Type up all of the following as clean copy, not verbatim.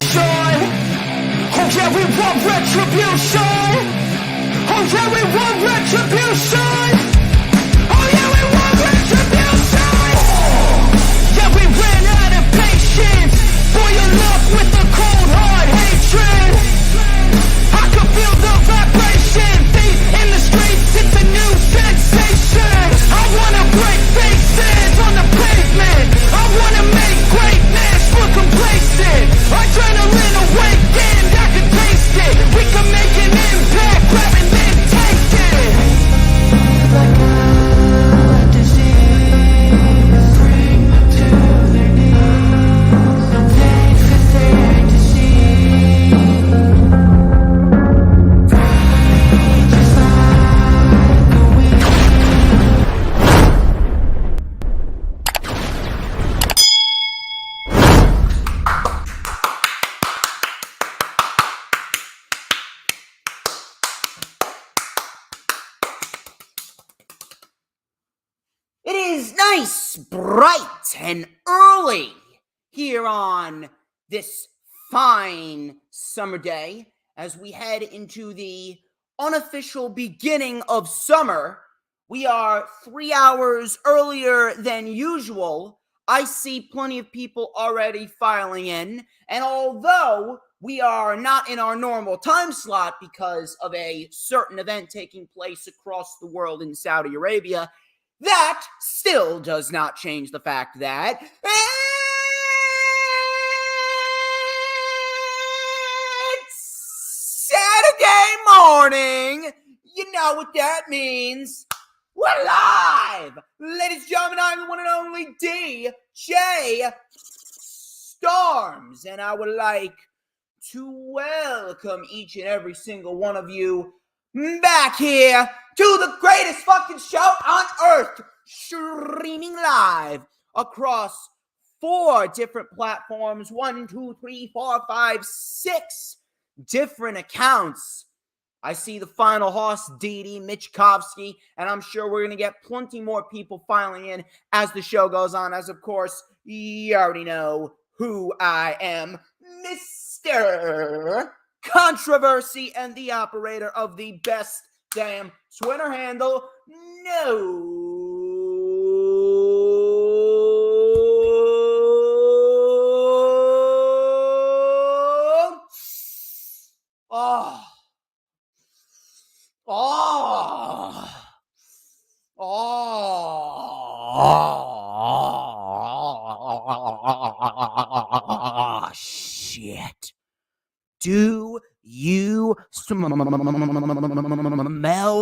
retribution. Oh yeah, we want retribution. Oh yeah, we want retribution. Oh yeah, we want retribution. Yeah, we ran out of patience for your love with the cold hard hatred. I can feel the vibration, feet in the streets, it's a new sensation. I wanna break faces on the pavement. I wanna make greatness look complacent. Adrenaline awakened, I can taste it. We can make an impact, grab and then take it. Like a disease, bring to their knees. Thanks for their disease. Just like the wind. It is nice, bright, and early here on this fine summer day as we head into the unofficial beginning of summer. We are 3 hours earlier than usual. I see plenty of people already filing in, and although we are not in our normal time slot because of a certain event taking place across the world in Saudi Arabia, that still does not change the fact that it's Saturday morning. You know what that means. We're live! Ladies and gentlemen, I'm the one and only DJ Storms, and I would like to welcome each and every single one of you back here to the greatest fucking show on earth, streaming live across 4 different platforms, 1, 2, 3, 4, 5, 6 different accounts. I see the final horse, Didi Michkovsky, and I'm sure we're going to get plenty more people filing in as the show goes on, as of course, you already know who I am, Mr. Controversy and the operator of the best damn Twitter handle, no. Shit. Do you smell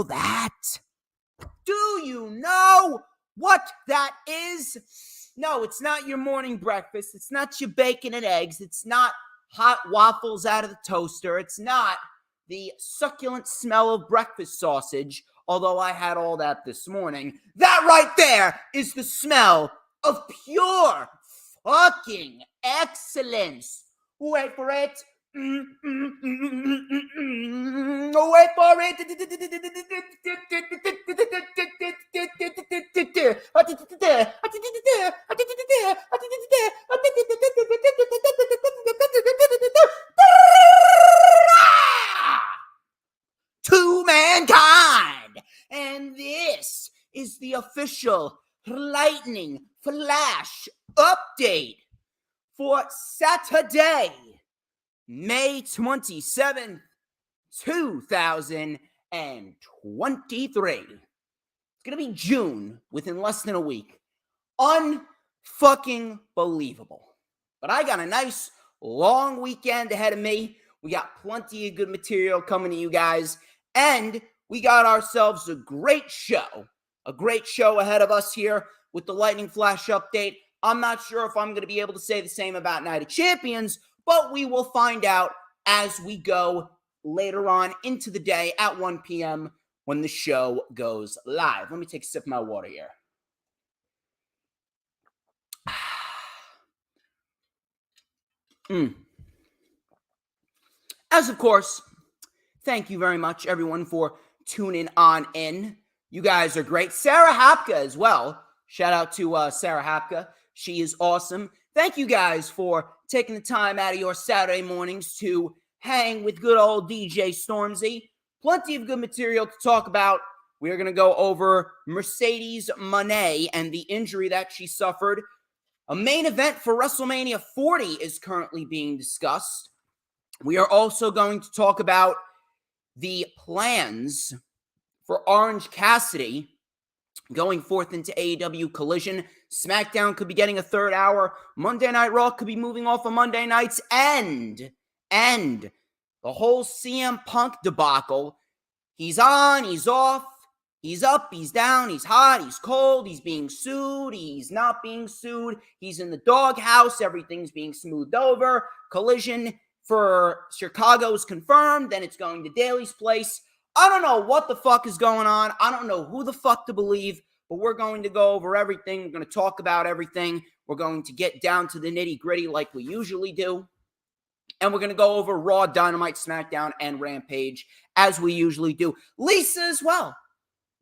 that? Do you know what that is? No, it's not your morning breakfast. It's not your bacon and eggs. It's not hot waffles out of the toaster. It's not the succulent smell of breakfast sausage, although I had all that this morning. That right there is the smell of pure fucking excellence. Wait for it. Wait for it. To mankind. And this is the official lightning flash update for Saturday, May 27th, 2023. It's going to be June within less than a week. Unfucking believable. But I got a nice long weekend ahead of me. We got plenty of good material coming to you guys. And we got ourselves a great show ahead of us here with the Lightning Flash update. I'm not sure if I'm going to be able to say the same about Night of Champions, but we will find out as we go later on into the day at 1 p.m. when the show goes live. Let me take a sip of my water here. As of course, thank you very much, everyone, for tuning on in. You guys are great. Sarah Hapka as well. Shout out to Sarah Hapka. She is awesome. Thank you guys for taking the time out of your Saturday mornings to hang with good old DJ Stormzy. Plenty of good material to talk about. We're going to go over Mercedes Moné and the injury that she suffered. A main event for WrestleMania 40 is currently being discussed. We are also going to talk about the plans for Orange Cassidy going forth into AEW Collision. SmackDown could be getting a third hour. Monday Night Raw could be moving off of Monday nights. And the whole CM Punk debacle. He's on, he's off, he's up, he's down, he's hot, he's cold, he's being sued, he's not being sued, he's in the doghouse, everything's being smoothed over. Collision for Chicago is confirmed, then it's going to Daly's place. I don't know what the fuck is going on. I don't know who the fuck to believe, but we're going to go over everything. We're going to talk about everything. We're going to get down to the nitty-gritty like we usually do. And we're going to go over Raw, Dynamite, SmackDown, and Rampage as we usually do. Lisa as well.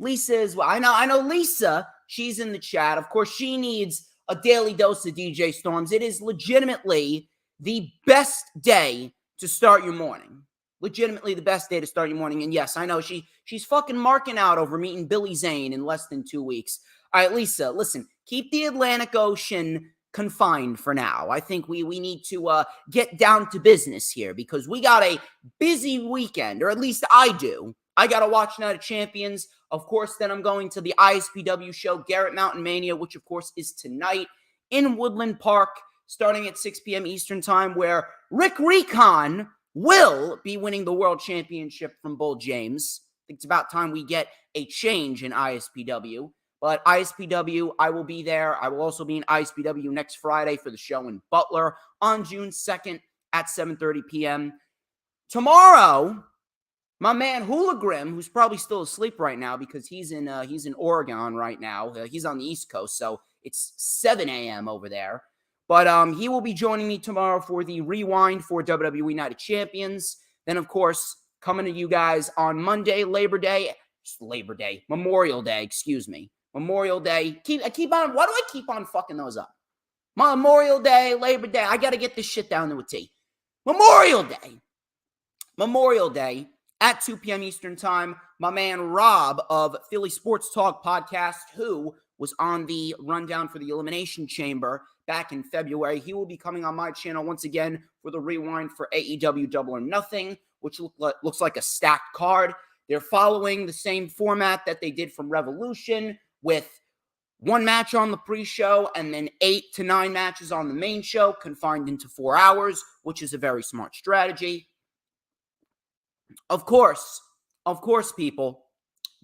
I know Lisa, she's in the chat. Of course, she needs a daily dose of DJ Storms. It is legitimately the best day to start your morning. Legitimately the best day to start your morning. And yes, I know she's fucking marking out over meeting Billy Zane in less than 2 weeks. All right, Lisa, listen, keep the Atlantic Ocean confined for now. I think we need to get down to business here because we got a busy weekend, or at least I do. I got to watch Night of Champions. Of course, then I'm going to the ISPW show, Garrett Mountain Mania, which of course is tonight in Woodland Park, starting at 6 p.m. Eastern Time, where Rick Recon will be winning the World Championship from Bull James. I think it's about time we get a change in ISPW. But ISPW, I will be there. I will also be in ISPW next Friday for the show in Butler on June 2nd at 7:30 p.m. Tomorrow, my man Hula Grim, who's probably still asleep right now because he's in Oregon right now. He's on the East Coast, so it's 7 a.m. over there. But he will be joining me tomorrow for the rewind for WWE Night of Champions. Then, of course, coming to you guys on Monday, Memorial Day, Memorial Day. Why do I keep on fucking those up? Memorial Day, Labor Day. I got to get this shit down to a T. Memorial Day at 2 p.m. Eastern Time. My man Rob of Philly Sports Talk Podcast, who was on the rundown for the Elimination Chamber back in February. He will be coming on my channel once again for the rewind for AEW Double or Nothing, which looks like a stacked card. They're following the same format that they did from Revolution, with one match on the pre-show and then 8 to 9 matches on the main show, confined into 4 hours, which is a very smart strategy. Of course, people,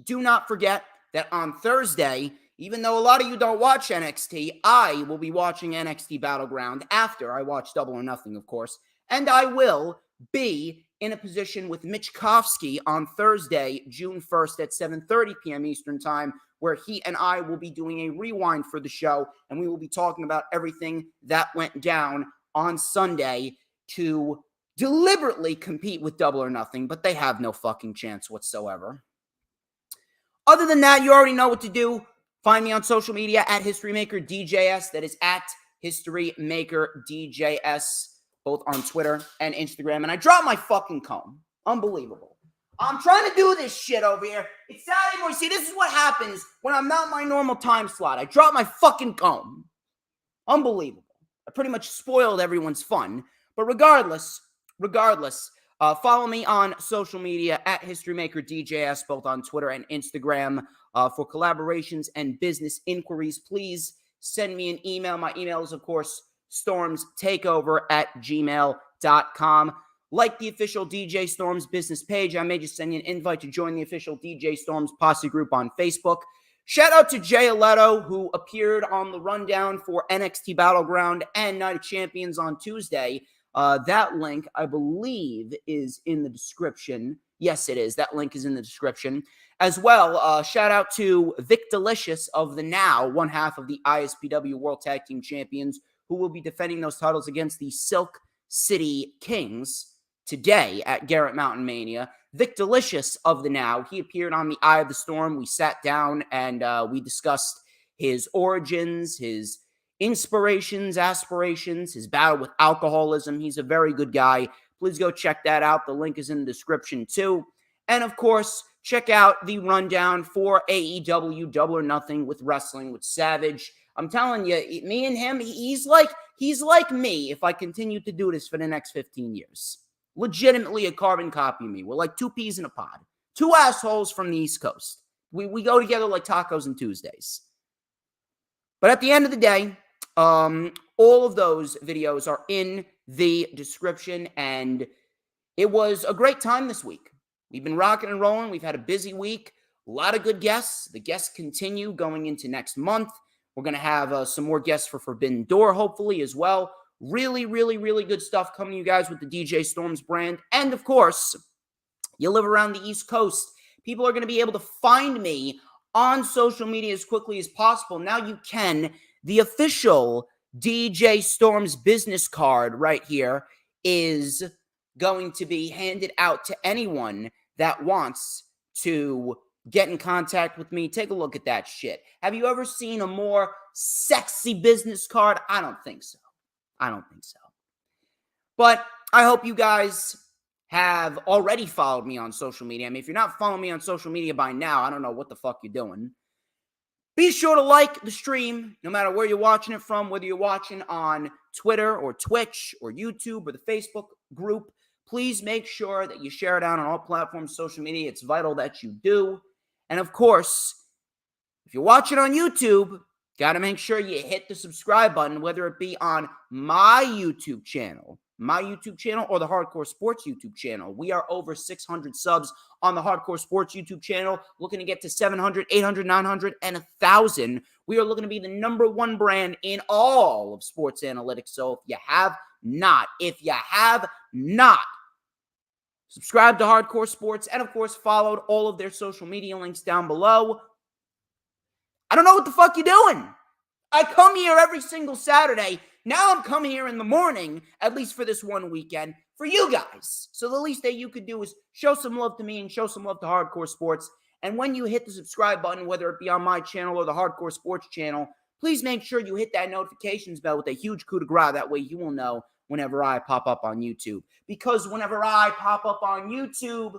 do not forget that on Thursday, even though a lot of you don't watch NXT, I will be watching NXT BattleGround after I watch Double or Nothing, of course. And I will be in a position with Mitch Kofsky on Thursday, June 1st at 7:30 p.m. Eastern Time, where he and I will be doing a rewind for the show, and we will be talking about everything that went down on Sunday to deliberately compete with Double or Nothing, but they have no fucking chance whatsoever. Other than that, you already know what to do. Find me on social media at HistoryMakerDJS. That is at HistoryMakerDJS, both on Twitter and Instagram. And I dropped my fucking comb. Unbelievable. I'm trying to do this shit over here. It's Saturday morning. See, this is what happens when I'm not in my normal time slot. I drop my fucking comb. Unbelievable. I pretty much spoiled everyone's fun. But regardless, follow me on social media at HistoryMakerDJS, both on Twitter and Instagram. For collaborations and business inquiries, please send me an email. My email is, of course, StormsTakeOver@gmail.com. Like the official DJ Storms business page. I may just send you an invite to join the official DJ Storms posse group on Facebook. Shout out to Jay Alletto, who appeared on the rundown for NXT BattleGround and Night of Champions on Tuesday. That link, I believe, is in the description. Yes, it is. That link is in the description. As well, shout out to Vik Dalishus of the Now, one half of the ISPW World Tag Team Champions, who will be defending those titles against the Silk City Kings today at Garrett Mountain Mania. Vik Dalishus of the Now, he appeared on the Eye of the Storm. We sat down and we discussed his origins, his inspirations, aspirations, his battle with alcoholism. He's a very good guy. Please go check that out. The link is in the description too. And of course, check out the rundown for AEW Double or Nothing with Wrestling with Savage. I'm telling you, me and him, he's like me if I continue to do this for the next 15 years. Legitimately a carbon copy of me. We're like two peas in a pod. Two assholes from the East Coast. We go together like tacos and Tuesdays. But at the end of the day, all of those videos are in the description, and it was a great time this week. We've been rocking and rolling. We've had a busy week. A lot of good guests. The guests continue going into next month. We're going to have some more guests for Forbidden Door, hopefully, as well. Really, really, really good stuff coming to you guys with the DJ Storms brand. And, of course, you live around the East Coast. People are going to be able to find me on social media as quickly as possible. Now you can. The official DJ Storms business card right here is going to be handed out to anyone that wants to get in contact with me. Take a look at that shit. Have you ever seen a more sexy business card? I don't think so. But I hope you guys have already followed me on social media. I mean, if you're not following me on social media by now, I don't know what the fuck you're doing. Be sure to like the stream, no matter where you're watching it from, whether you're watching on Twitter or Twitch or YouTube or the Facebook group. Please make sure that you share it out on all platforms, social media. It's vital that you do. And of course, if you're watching on YouTube, got to make sure you hit the subscribe button, whether it be on my YouTube channel or the Hardcore Sports YouTube channel. We are over 600 subs on the Hardcore Sports YouTube channel, looking to get to 700, 800, 900, and 1,000. We are looking to be the #1 brand in all of sports analytics. So if you have not subscribed to Hardcore Sports and, of course, followed all of their social media links down below, I don't know what the fuck you're doing. I come here every single Saturday. Now I'm coming here in the morning, at least for this one weekend, for you guys. So the least that you could do is show some love to me and show some love to Hardcore Sports. And when you hit the subscribe button, whether it be on my channel or the Hardcore Sports channel, please make sure you hit that notifications bell with a huge coup de grace. That way you will know whenever I pop up on YouTube. Because whenever I pop up on YouTube,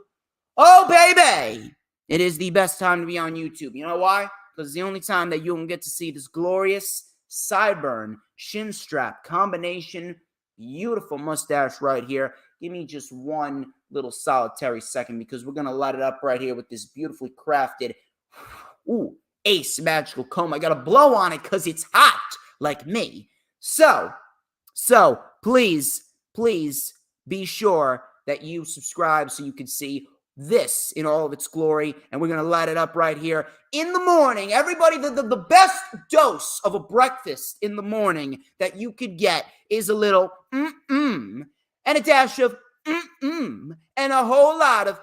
oh, baby, it is the best time to be on YouTube. You know why? Because it's the only time that you will get to see this glorious sideburn, shin strap combination, beautiful mustache right here. Give me just one little solitary second because we're going to light it up right here with this beautifully crafted, Ace Magical Comb. I got to blow on it because it's hot like me. So please be sure that you subscribe so you can see this in all of its glory, and we're going to light it up right here in the morning. Everybody, the best dose of a breakfast in the morning that you could get is a little and a dash of and a whole lot of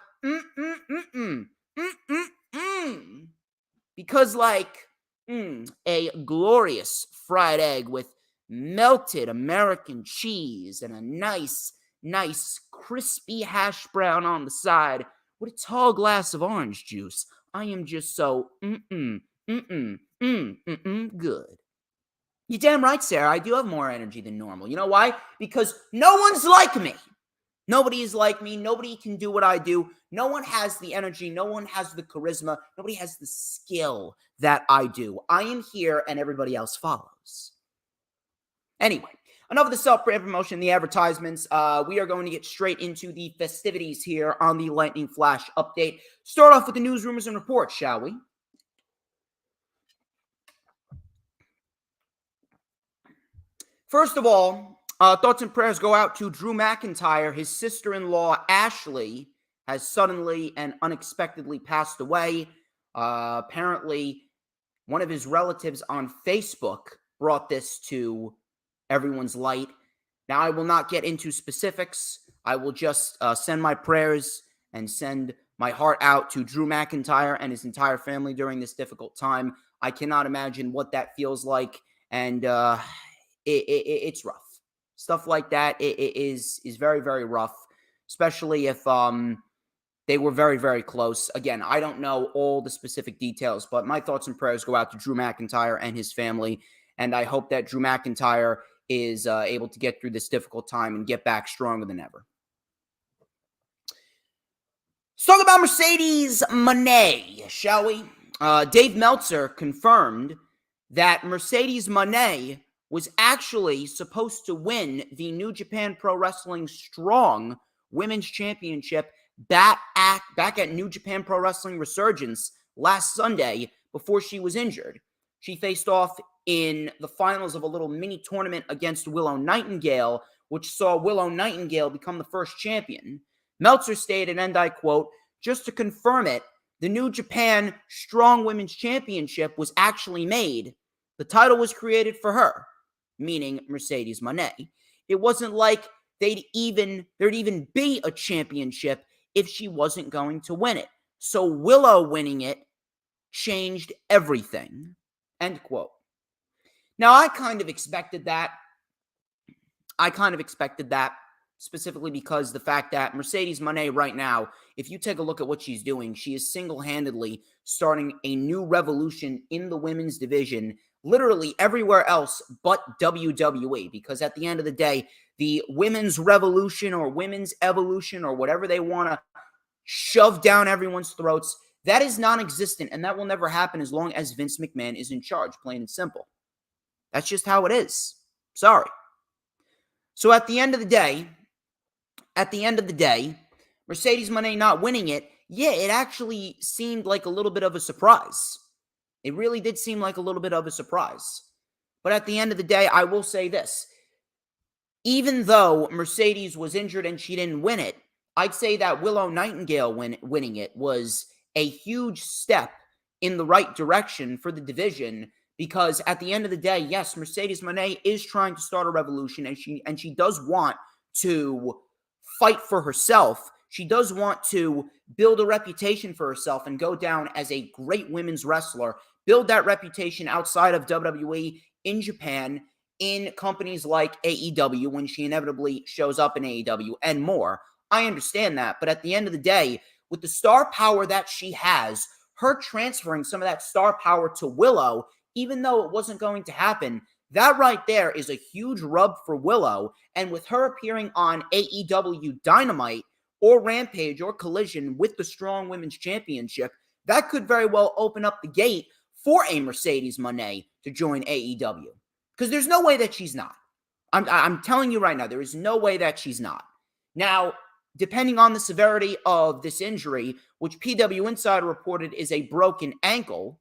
because like a glorious fried egg with melted American cheese and a nice crispy hash brown on the side with a tall glass of orange juice. I am just so good. You're damn right, Sarah. I do have more energy than normal. You know why? Because no one's like me. Nobody is like me. Nobody can do what I do. No one has the energy. No one has the charisma. Nobody has the skill that I do. I am here and everybody else follows. Anyway, enough of the self-brand promotion, the advertisements. We are going to get straight into the festivities here on the Lightning Flash update. Start off with the news, rumors, and reports, shall we? First of all, thoughts and prayers go out to Drew McIntyre. His sister-in-law, Ashley, has suddenly and unexpectedly passed away. Apparently, one of his relatives on Facebook brought this to everyone's light. Now, I will not get into specifics. I will just send my prayers and send my heart out to Drew McIntyre and his entire family during this difficult time. I cannot imagine what that feels like, and it's rough. Stuff like that is very, very rough, especially if they were very, very close. Again, I don't know all the specific details, but my thoughts and prayers go out to Drew McIntyre and his family. And I hope that Drew McIntyre is able to get through this difficult time and get back stronger than ever. Let's talk about Mercedes Moné, shall we? Dave Meltzer confirmed that Mercedes Moné was actually supposed to win the New Japan Pro Wrestling Strong Women's Championship back at New Japan Pro Wrestling Resurgence last Sunday before she was injured. She faced off in the finals of a little mini tournament against Willow Nightingale, which saw Willow Nightingale become the first champion. Meltzer stated, and I quote, "Just to confirm it, the New Japan Strong Women's Championship was actually made. The title was created for her," meaning Mercedes Moné. "It wasn't like there'd even be a championship if she wasn't going to win it. So Willow winning it changed everything." End quote. Now, I kind of expected that. Specifically because the fact that Mercedes Moné right now, if you take a look at what she's doing, she is single-handedly starting a new revolution in the women's division, literally everywhere else but WWE, because at the end of the day, the women's revolution or women's evolution or whatever they want to shove down everyone's throats, that is non-existent, and that will never happen as long as Vince McMahon is in charge, plain and simple. That's just how it is. Sorry. So at the end of the day, Mercedes Moné not winning it, yeah, it actually seemed like a little bit of a surprise. It really did seem like a little bit of a surprise. But at the end of the day, I will say this. Even though Mercedes was injured and she didn't win it, I'd say that Willow Nightingale winning it was a huge step in the right direction for the division, because at the end of the day, yes, Mercedes Moné is trying to start a revolution, and she does want to fight for herself. She does want to build a reputation for herself and go down as a great women's wrestler, build that reputation outside of WWE, in Japan, in companies like AEW when she inevitably shows up in AEW and more. I understand that, but at the end of the day, with the star power that she has, her transferring some of that star power to Willow, even though it wasn't going to happen, that right there is a huge rub for Willow. And with her appearing on AEW Dynamite or Rampage or Collision with the Strong Women's Championship, that could very well open up the gate for a Mercedes Moné to join AEW. Because there's no way that she's not. I'm telling you right now, there is no way that she's not. Now, depending on the severity of this injury, which PW Insider reported is a broken ankle,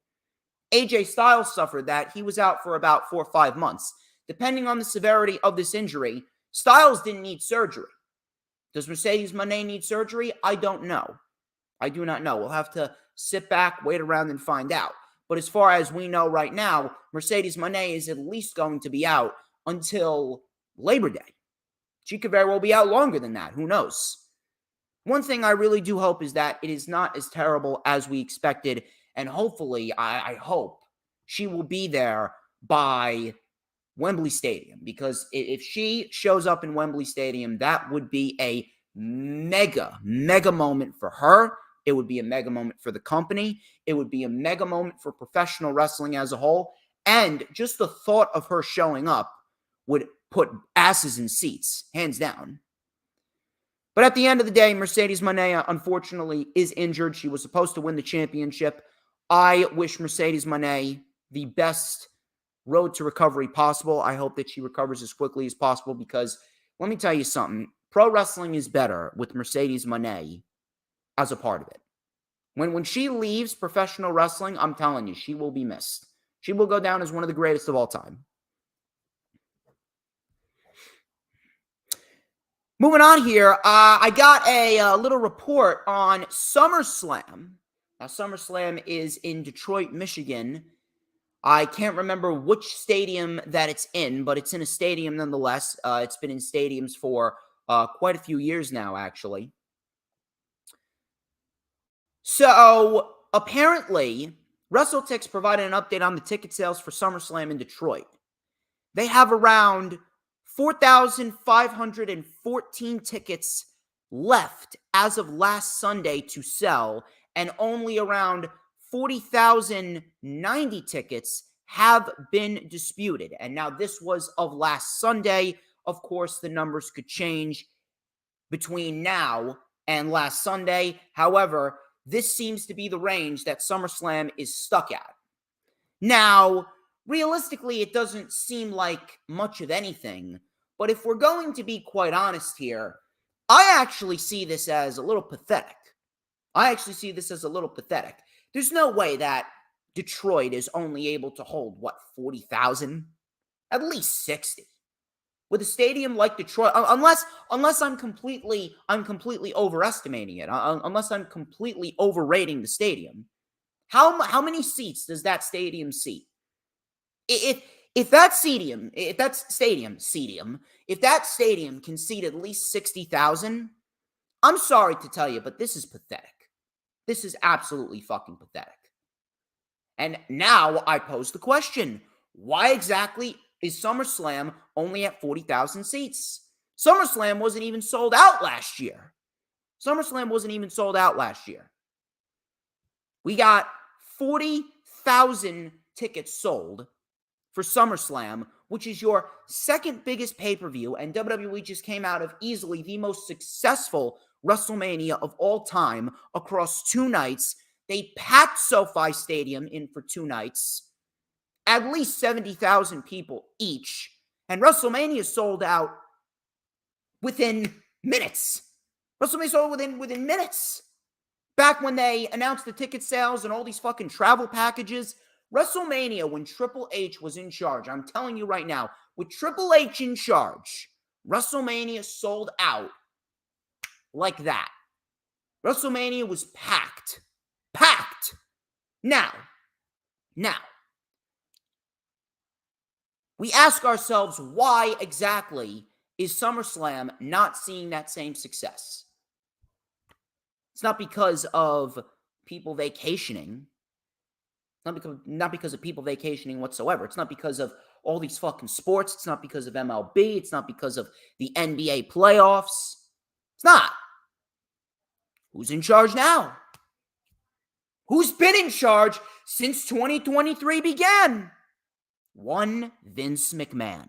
AJ Styles suffered that. He was out for about 4 or 5 months. Depending on the severity of this injury, Styles didn't need surgery. Does Mercedes Moné need surgery? I don't know. I do not know. We'll have to sit back, wait around, and find out. But as far as we know right now, Mercedes Moné is at least going to be out until Labor Day. She could very well be out longer than that. Who knows? One thing I really do hope is that it is not as terrible as we expected. And hopefully, I hope she will be there by Wembley Stadium. Because if she shows up in Wembley Stadium, that would be a mega moment for her. It would be a mega moment for the company. It would be a mega moment for professional wrestling as a whole. And just the thought of her showing up would put asses in seats, hands down. But at the end of the day, Mercedes Moné, unfortunately, is injured. She was supposed to win the championship. I wish Mercedes Moné the best road to recovery possible. I hope that she recovers as quickly as possible, because let me tell you something. Pro wrestling is better with Mercedes Moné as a part of it. When she leaves professional wrestling, I'm telling you, she will be missed. She will go down as one of the greatest of all time. Moving on here, I got a little report on SummerSlam. Now, SummerSlam is in Detroit, Michigan. I can't remember which stadium that it's in, but it's in a stadium nonetheless. It's been in stadiums for quite a few years now, actually. So, apparently, WrestleTix provided an update on the ticket sales for SummerSlam in Detroit. They have around 4,514 tickets left as of last Sunday to sell, and only around 40,090 tickets have been disputed. And now this was of last Sunday. Of course, the numbers could change between now and last Sunday. However, this seems to be the range that SummerSlam is stuck at. Now, realistically, it doesn't seem like much of anything, but if we're going to be quite honest here, I actually see this as a little pathetic. There's no way that Detroit is only able to hold, 40,000? At least 60. With a stadium like Detroit, unless I'm completely overestimating it, unless I'm completely overrating the stadium. How many seats does that stadium seat? If that stadium can seat at least 60,000, I'm sorry to tell you, but this is pathetic. This is absolutely fucking pathetic. And now I pose the question, why exactly is SummerSlam only at 40,000 seats? SummerSlam wasn't even sold out last year. We got 40,000 tickets sold for SummerSlam, which is your second biggest pay-per-view, and WWE just came out of easily the most successful WrestleMania of all time across 2 nights. They packed SoFi Stadium in for 2 nights, at least 70,000 people each, and WrestleMania sold out within minutes. Within minutes. Back when they announced the ticket sales and all these fucking travel packages, WrestleMania, when Triple H was in charge, I'm telling you right now, with Triple H in charge, WrestleMania sold out like that. WrestleMania was packed. Now, we ask ourselves, why exactly is SummerSlam not seeing that same success? It's not because of people vacationing. Not because of people vacationing whatsoever. It's not because of all these fucking sports. It's not because of MLB. It's not because of the NBA playoffs. It's not. Who's in charge now? Who's been in charge since 2023 began? One Vince McMahon.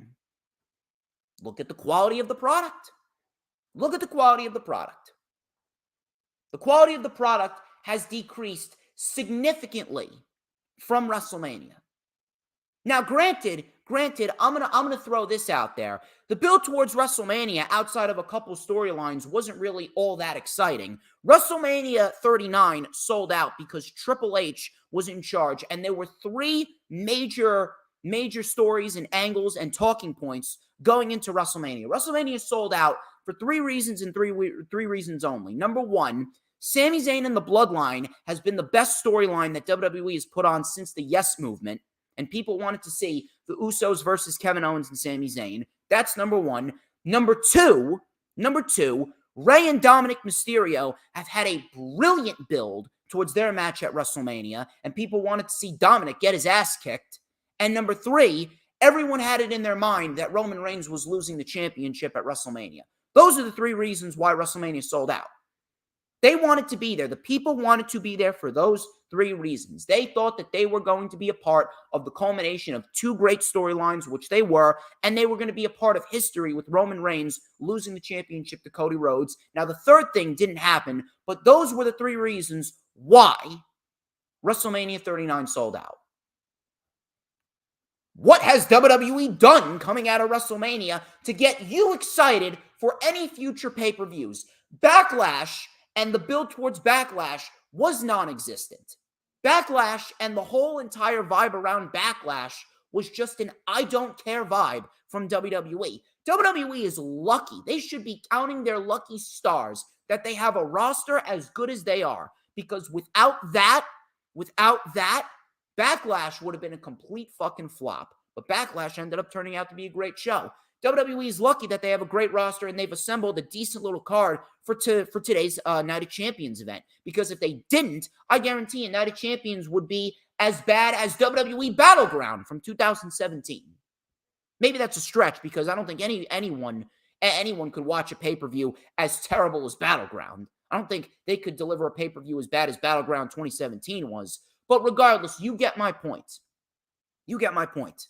Look at the quality of the product. The quality of the product has decreased significantly from WrestleMania. Now, granted, I'm gonna throw this out there. The build towards WrestleMania, outside of a couple storylines, wasn't really all that exciting. WrestleMania 39 sold out because Triple H was in charge, and there were 3 major stories and angles and talking points going into WrestleMania. WrestleMania sold out for 3 reasons and 3 reasons only. Number 1, Sami Zayn and the Bloodline has been the best storyline that WWE has put on since the Yes Movement, and people wanted to see the Usos versus Kevin Owens and Sami Zayn. That's number 1. Number two, Rey and Dominic Mysterio have had a brilliant build towards their match at WrestleMania, and people wanted to see Dominic get his ass kicked. And number 3, everyone had it in their mind that Roman Reigns was losing the championship at WrestleMania. Those are the 3 reasons why WrestleMania sold out. They wanted to be there. The people wanted to be there for those 3 reasons. They thought that they were going to be a part of the culmination of 2 great storylines, which they were, and they were going to be a part of history with Roman Reigns losing the championship to Cody Rhodes. Now, the 3rd thing didn't happen, but those were the 3 reasons why WrestleMania 39 sold out. What has WWE done coming out of WrestleMania to get you excited for any future pay-per-views? Backlash and the build towards Backlash was non-existent. Backlash and the whole entire vibe around Backlash was just an I don't care vibe from WWE. WWE is lucky. They should be counting their lucky stars that they have a roster as good as they are. Because without that, Backlash would have been a complete fucking flop. But Backlash ended up turning out to be a great show. WWE is lucky that they have a great roster and they've assembled a decent little card for today's Night of Champions event. Because if they didn't, I guarantee you Night of Champions would be as bad as WWE BattleGround from 2017. Maybe that's a stretch because I don't think anyone could watch a pay-per-view as terrible as BattleGround. I don't think they could deliver a pay-per-view as bad as BattleGround 2017 was. But regardless, you get my point. You get my point.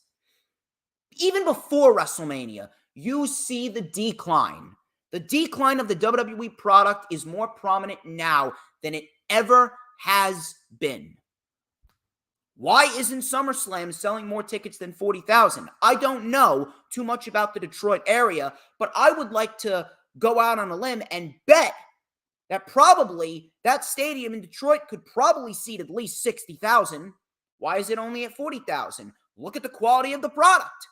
Even before WrestleMania, you see the decline. The decline of the WWE product is more prominent now than it ever has been. Why isn't SummerSlam selling more tickets than 40,000? I don't know too much about the Detroit area, but I would like to go out on a limb and bet that probably that stadium in Detroit could probably seat at least 60,000. Why is it only at 40,000? Look at the quality of the product.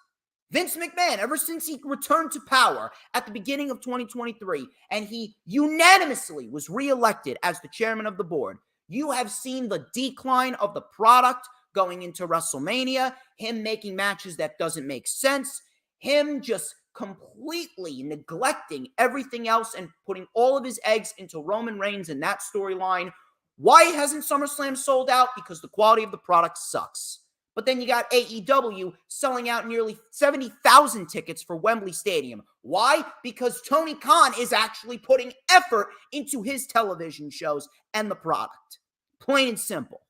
Vince McMahon, ever since he returned to power at the beginning of 2023, and he unanimously was reelected as the chairman of the board, you have seen the decline of the product going into WrestleMania, him making matches that doesn't make sense, him just completely neglecting everything else and putting all of his eggs into Roman Reigns and that storyline. Why hasn't SummerSlam sold out? Because the quality of the product sucks. But then you got AEW selling out nearly 70,000 tickets for Wembley Stadium. Why? Because Tony Khan is actually putting effort into his television shows and the product. Plain and simple.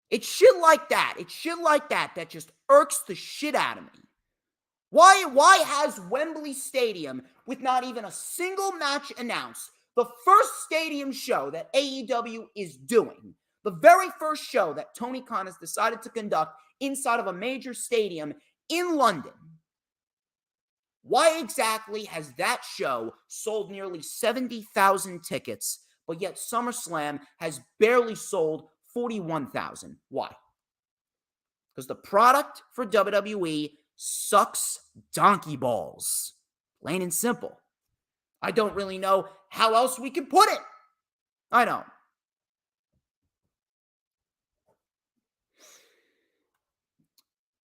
It's shit like that. It's shit like that that just irks the shit out of me. Why has Wembley Stadium, with not even a single match announced, the first stadium show that AEW is doing, the very first show that Tony Khan has decided to conduct inside of a major stadium in London, why exactly has that show sold nearly 70,000 tickets, but yet SummerSlam has barely sold 41,000? Why? Because the product for WWE sucks donkey balls. Plain and simple. I don't really know how else we can put it. I don't.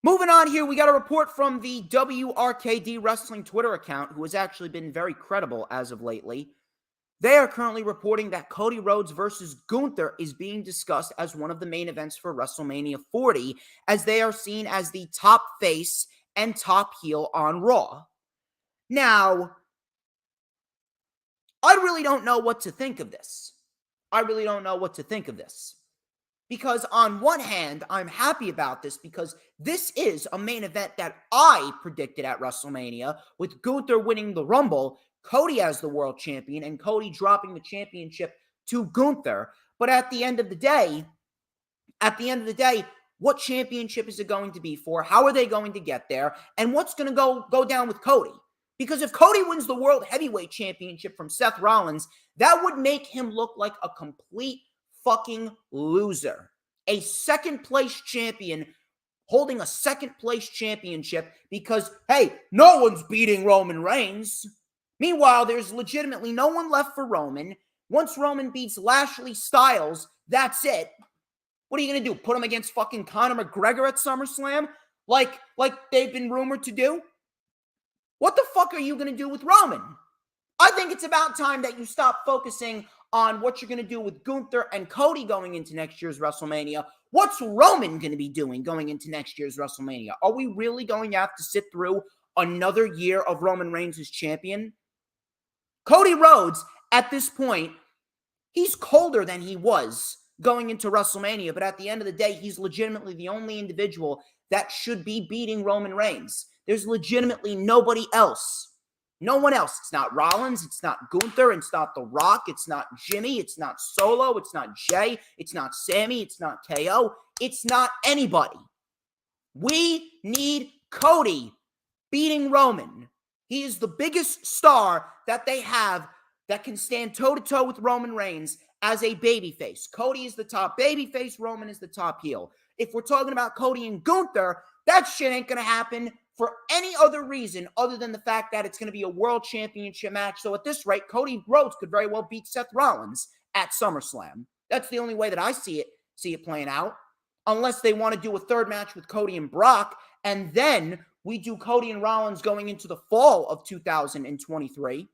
Moving on here, we got a report from the WRKD Wrestling Twitter account, who has actually been very credible as of lately. They are currently reporting that Cody Rhodes versus Gunther is being discussed as one of the main events for WrestleMania 40, as they are seen as the top face and top heel on Raw. Now, I really don't know what to think of this. Because on one hand, I'm happy about this because this is a main event that I predicted at WrestleMania, with Gunther winning the Rumble, Cody as the world champion, and Cody dropping the championship to Gunther. But at the end of the day, what championship is it going to be for? How are they going to get there? And what's going to go down with Cody? Because if Cody wins the World Heavyweight Championship from Seth Rollins, that would make him look like a complete fucking loser. A second place champion holding a second place championship because, hey, no one's beating Roman Reigns. Meanwhile, there's legitimately no one left for Roman. Once Roman beats Lashley Styles, that's it. What are you going to do? Put him against fucking Conor McGregor at SummerSlam? Like they've been rumored to do? What the fuck are you going to do with Roman? I think it's about time that you stop focusing on what you're going to do with Gunther and Cody going into next year's WrestleMania. What's Roman going to be doing going into next year's WrestleMania? Are we really going to have to sit through another year of Roman Reigns as champion? Cody Rhodes, at this point, he's colder than he was going into WrestleMania, but at the end of the day, he's legitimately the only individual that should be beating Roman Reigns. There's legitimately nobody else. No one else. It's not Rollins. It's not Gunther. It's not The Rock. It's not Jimmy. It's not Solo. It's not Jay. It's not Sammy. It's not KO. It's not anybody. We need Cody beating Roman. He is the biggest star that they have that can stand toe-to-toe with Roman Reigns as a babyface. Cody is the top babyface. Roman is the top heel. If we're talking about Cody and Gunther, that shit ain't going to happen for any other reason other than the fact that it's going to be a world championship match. So at this rate, Cody Rhodes could very well beat Seth Rollins at SummerSlam. That's the only way that I see it playing out. Unless they want to do a third match with Cody and Brock, and then we do Cody and Rollins going into the fall of 2023.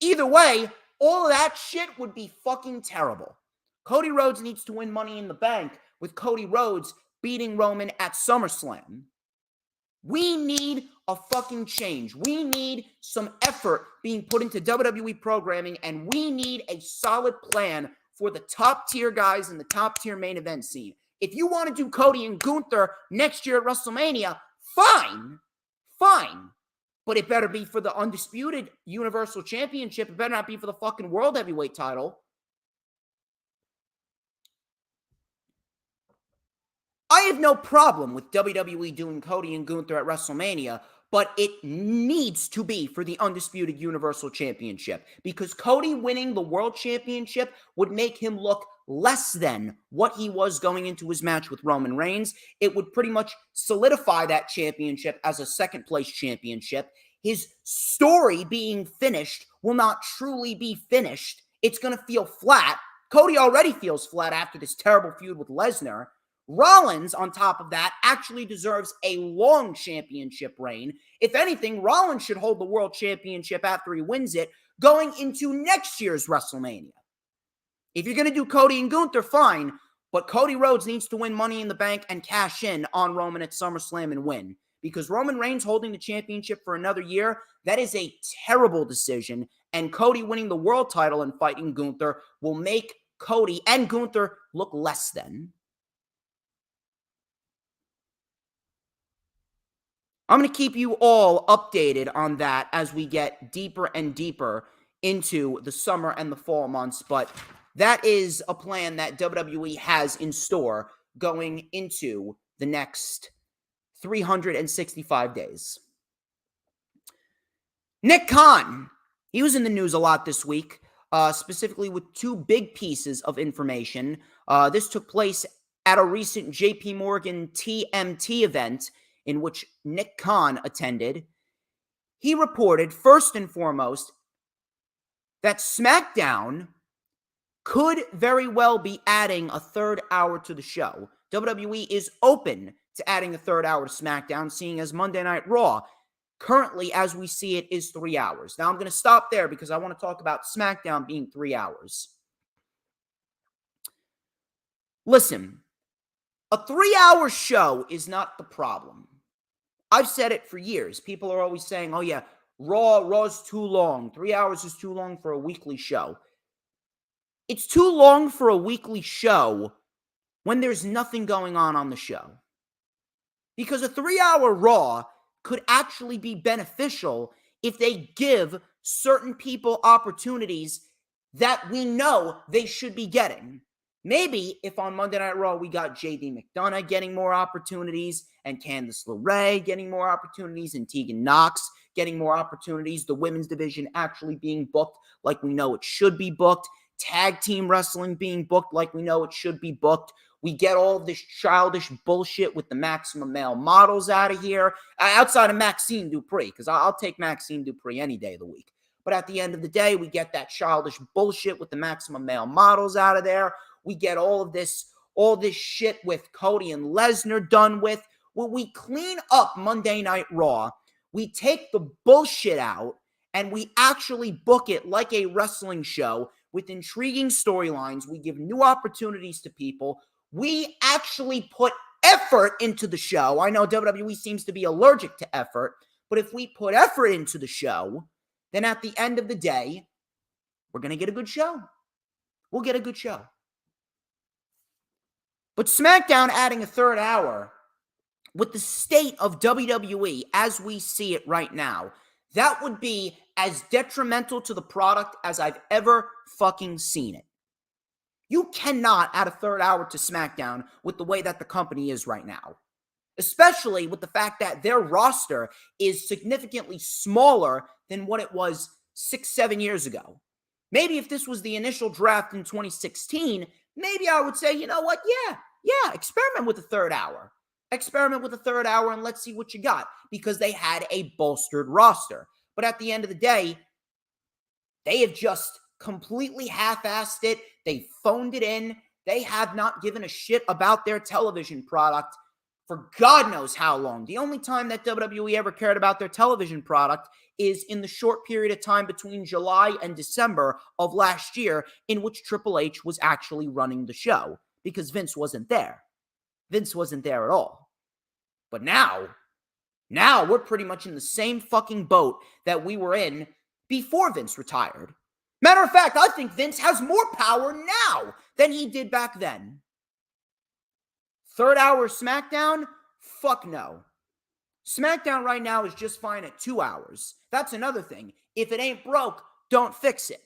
Either way, all of that shit would be fucking terrible. Cody Rhodes needs to win Money in the Bank with Cody Rhodes beating Roman at SummerSlam. We need a fucking change. We need some effort being put into WWE programming, and we need a solid plan for the top tier guys in the top tier main event scene. If you want to do Cody and Gunther next year at WrestleMania, fine. But it better be for the undisputed Universal Championship. It better not be for the fucking World Heavyweight title. I have no problem with WWE doing Cody and Gunther at WrestleMania, but it needs to be for the undisputed Universal Championship, because Cody winning the World Championship would make him look less than what he was going into his match with Roman Reigns. It would pretty much solidify that championship as a second place championship. His story being finished will not truly be finished. It's going to feel flat. Cody already feels flat after this terrible feud with Lesnar. Rollins, on top of that, actually deserves a long championship reign. If anything, Rollins should hold the world championship after he wins it going into next year's WrestleMania. If you're going to do Cody and Gunther, fine, but Cody Rhodes needs to win Money in the Bank and cash in on Roman at SummerSlam and win. Because Roman Reigns holding the championship for another year, that is a terrible decision, and Cody winning the world title and fighting Gunther will make Cody and Gunther look less than. I'm going to keep you all updated on that as we get deeper and deeper into the summer and the fall months, but that is a plan that WWE has in store going into the next 365 days. Nick Khan, he was in the news a lot this week, specifically with two big pieces of information. This took place at a recent JP Morgan TMT event in which Nick Khan attended. He reported, first and foremost, that SmackDown could very well be adding a third hour to the show. WWE is open to adding a third hour to SmackDown, seeing as Monday Night Raw, currently as we see it, is 3 hours. Now I'm going to stop there because I want to talk about SmackDown being 3 hours. Listen, a 3-hour show is not the problem. I've said it for years. People are always saying, oh yeah, Raw's too long. 3 hours is too long for a weekly show. It's too long for a weekly show when there's nothing going on the show. Because a 3-hour Raw could actually be beneficial if they give certain people opportunities that we know they should be getting. Maybe if on Monday Night Raw we got JD McDonough getting more opportunities, and Candice LeRae getting more opportunities, and Tegan Nox getting more opportunities, the women's division actually being booked like we know it should be booked, tag team wrestling being booked like we know it should be booked. We get all of this childish bullshit with the Maximum Male Models out of here, outside of Maxine Dupree, because I'll take Maxine Dupree any day of the week. But at the end of the day, we get that childish bullshit with the Maximum Male Models out of there. We get all this shit with Cody and Lesnar done with. When we clean up Monday Night Raw, we take the bullshit out, and we actually book it like a wrestling show with intriguing storylines. We give new opportunities to people. We actually put effort into the show. I know WWE seems to be allergic to effort, but if we put effort into the show, then at the end of the day, we're going to get a good show. We'll get a good show. But SmackDown adding a third hour, with the state of WWE as we see it right now, that would be as detrimental to the product as I've ever fucking seen it. You cannot add a third hour to SmackDown with the way that the company is right now, especially with the fact that their roster is significantly smaller than what it was 6-7 years ago. Maybe if this was the initial draft in 2016, maybe I would say, you know what? Yeah, experiment with a third hour. Experiment with a third hour and let's see what you got, because they had a bolstered roster. But at the end of the day, they have just completely half-assed it. They phoned it in. They have not given a shit about their television product for God knows how long. The only time that WWE ever cared about their television product is in the short period of time between July and December of last year, in which Triple H was actually running the show, because Vince wasn't there. Vince wasn't there at all. But now we're pretty much in the same fucking boat that we were in before Vince retired. Matter of fact, I think Vince has more power now than he did back then. Third hour SmackDown? Fuck no. SmackDown right now is just fine at 2 hours. That's another thing. If it ain't broke, don't fix it.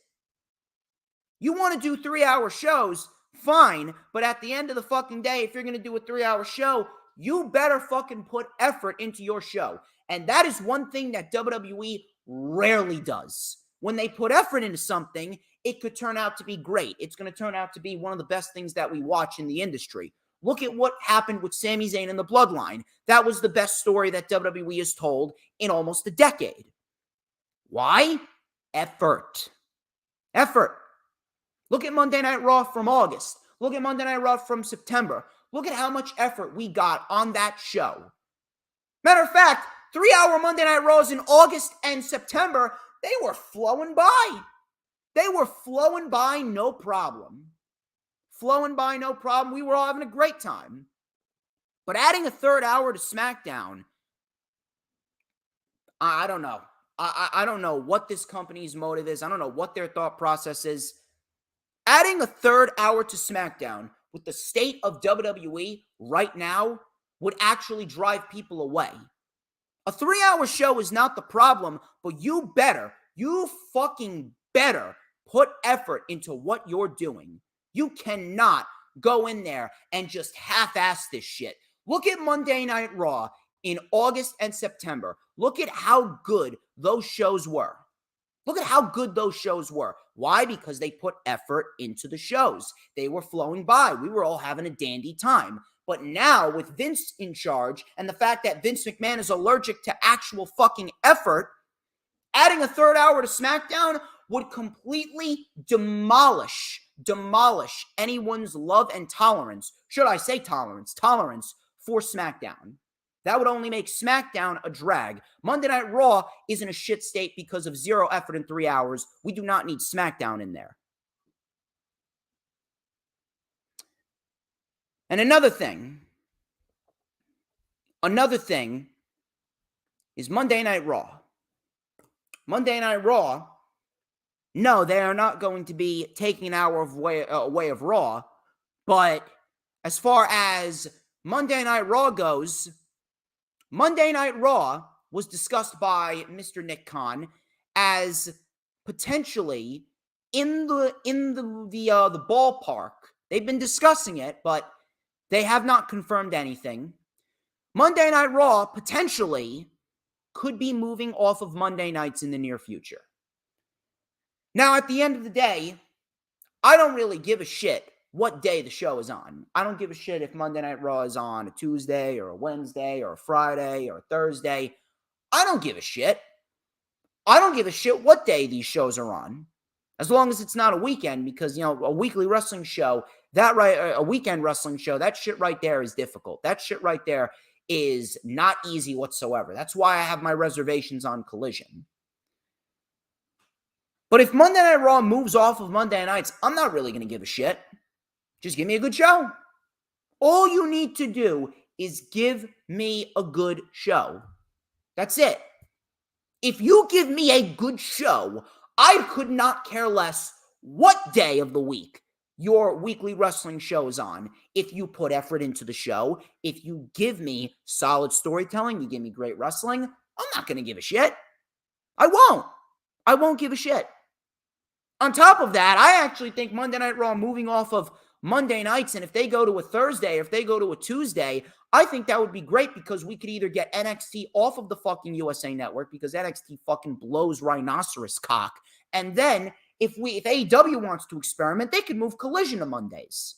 You want to do 3-hour shows, fine, but at the end of the fucking day, if you're going to do a 3-hour show, you better fucking put effort into your show. And that is one thing that WWE rarely does. When they put effort into something, it could turn out to be great. It's going to turn out to be one of the best things that we watch in the industry. Look at what happened with Sami Zayn and the Bloodline. That was the best story that WWE has told in almost a decade. Why? Effort. Effort. Look at Monday Night Raw from August. Look at Monday Night Raw from September. Look at how much effort we got on that show. Matter of fact, 3-hour Monday Night Raws in August and September, they were flowing by. They were flowing by, no problem. Flowing by, no problem. We were all having a great time. But adding a third hour to SmackDown, I don't know. I don't know what this company's motive is. I don't know what their thought process is. Adding a third hour to SmackDown with the state of WWE right now would actually drive people away. A 3-hour show is not the problem, but you fucking better put effort into what you're doing. You cannot go in there and just half-ass this shit. Look at Monday Night Raw in August and September. Look at how good those shows were. Look at how good those shows were. Why? Because they put effort into the shows. They were flowing by. We were all having a dandy time. But now, with Vince in charge, and the fact that Vince McMahon is allergic to actual fucking effort, adding a third hour to SmackDown would completely demolish anyone's love and tolerance. Should I say tolerance for SmackDown. That would only make SmackDown a drag. Monday Night Raw is in a shit state because of zero effort in 3 hours. We do not need SmackDown in there. And another thing is Monday Night Raw. Monday Night Raw, no, they are not going to be taking an hour away of Raw, but as far as Monday Night Raw goes, Monday Night Raw was discussed by Mr. Nick Khan as potentially in the ballpark. They've been discussing it, but they have not confirmed anything. Monday Night Raw potentially could be moving off of Monday nights in the near future. Now, at the end of the day, I don't really give a shit what day the show is on. I don't give a shit if Monday Night Raw is on a Tuesday or a Wednesday or a Friday or a Thursday. I don't give a shit. I don't give a shit what day these shows are on, as long as it's not a weekend, because, you know, a weekly wrestling show, a weekend wrestling show, that shit right there is difficult. That shit right there is not easy whatsoever. That's why I have my reservations on Collision. But if Monday Night Raw moves off of Monday nights, I'm not really going to give a shit. Just give me a good show. All you need to do is give me a good show. That's it. If you give me a good show, I could not care less what day of the week your weekly wrestling show is on. If you put effort into the show, if you give me solid storytelling, you give me great wrestling, I'm not going to give a shit. I won't give a shit. On top of that, I actually think Monday Night Raw moving off of Monday nights, and if they go to a Thursday, if they go to a Tuesday, I think that would be great, because we could either get NXT off of the fucking USA Network, because NXT fucking blows rhinoceros cock, and then if AEW wants to experiment, they could move Collision to Mondays.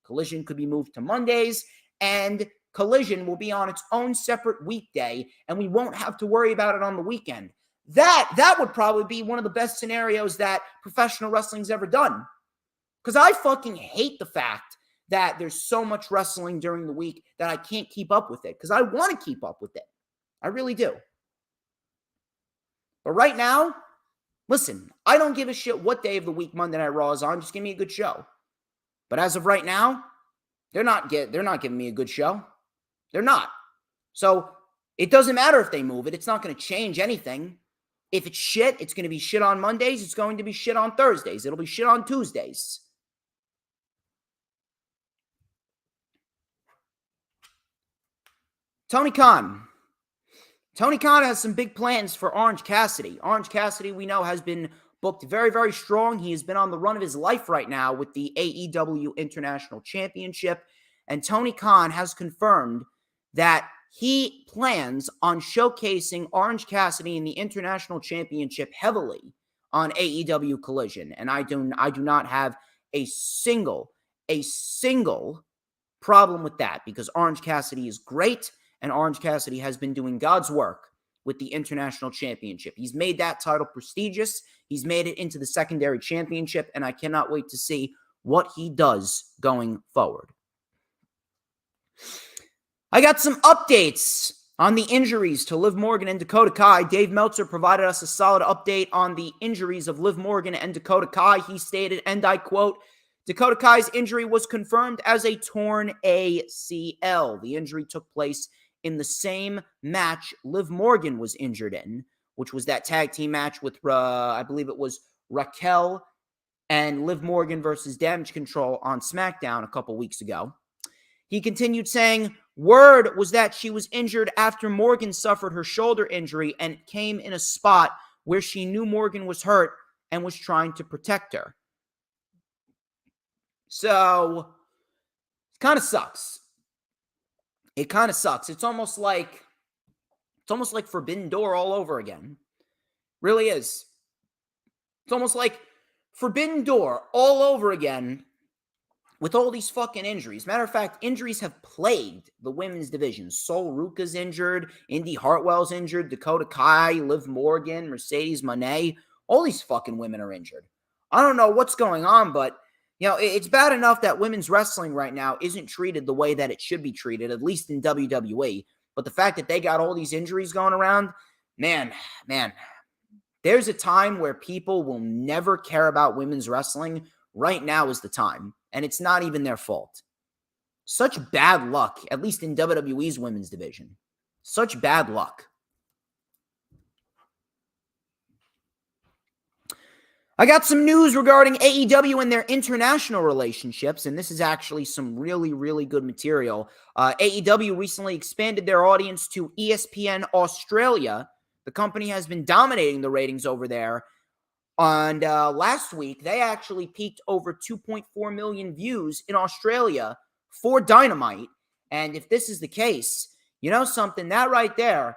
Collision could be moved to Mondays, and Collision will be on its own separate weekday, and we won't have to worry about it on the weekend. That would probably be one of the best scenarios that professional wrestling's ever done. Because I fucking hate the fact that there's so much wrestling during the week that I can't keep up with it. Because I want to keep up with it. I really do. But right now, listen, I don't give a shit what day of the week Monday Night Raw is on. Just give me a good show. But as of right now, they're not giving me a good show. They're not. So it doesn't matter if they move it. It's not going to change anything. If it's shit, it's going to be shit on Mondays. It's going to be shit on Thursdays. It'll be shit on Tuesdays. Tony Khan. Tony Khan has some big plans for Orange Cassidy. Orange Cassidy, we know, has been booked very, very strong. He has been on the run of his life right now with the AEW International Championship. And Tony Khan has confirmed that he plans on showcasing Orange Cassidy in the International Championship heavily on AEW Collision. And I do not have a single problem with that, because Orange Cassidy is great, and Orange Cassidy has been doing God's work with the International Championship. He's made that title prestigious. He's made it into the secondary championship, and I cannot wait to see what he does going forward. I got some updates on the injuries to Liv Morgan and Dakota Kai. Dave Meltzer provided us a solid update on the injuries of Liv Morgan and Dakota Kai. He stated, and I quote, Dakota Kai's injury was confirmed as a torn ACL. The injury took place in the same match Liv Morgan was injured in, which was that tag team match with, I believe it was Raquel and Liv Morgan versus Damage Control on SmackDown a couple weeks ago. He continued saying, word was that she was injured after Morgan suffered her shoulder injury and came in a spot where she knew Morgan was hurt and was trying to protect her. So, it kind of sucks. It kind of sucks. It's almost like Forbidden Door all over again. Really is. It's almost like Forbidden Door all over again with all these fucking injuries. Matter of fact, injuries have plagued the women's division. Sol Ruka's injured, Indy Hartwell's injured, Dakota Kai, Liv Morgan, Mercedes Moné. All these fucking women are injured. I don't know what's going on, but you know, it's bad enough that women's wrestling right now isn't treated the way that it should be treated, at least in WWE. But the fact that they got all these injuries going around, man, there's a time where people will never care about women's wrestling. Right now is the time, and it's not even their fault. Such bad luck, at least in WWE's women's division. Such bad luck. I got some news regarding AEW and their international relationships, and this is actually some really, really good material. AEW recently expanded their audience to ESPN Australia. The company has been dominating the ratings over there. And last week, they actually peaked over 2.4 million views in Australia for Dynamite. And if this is the case, you know something, that right there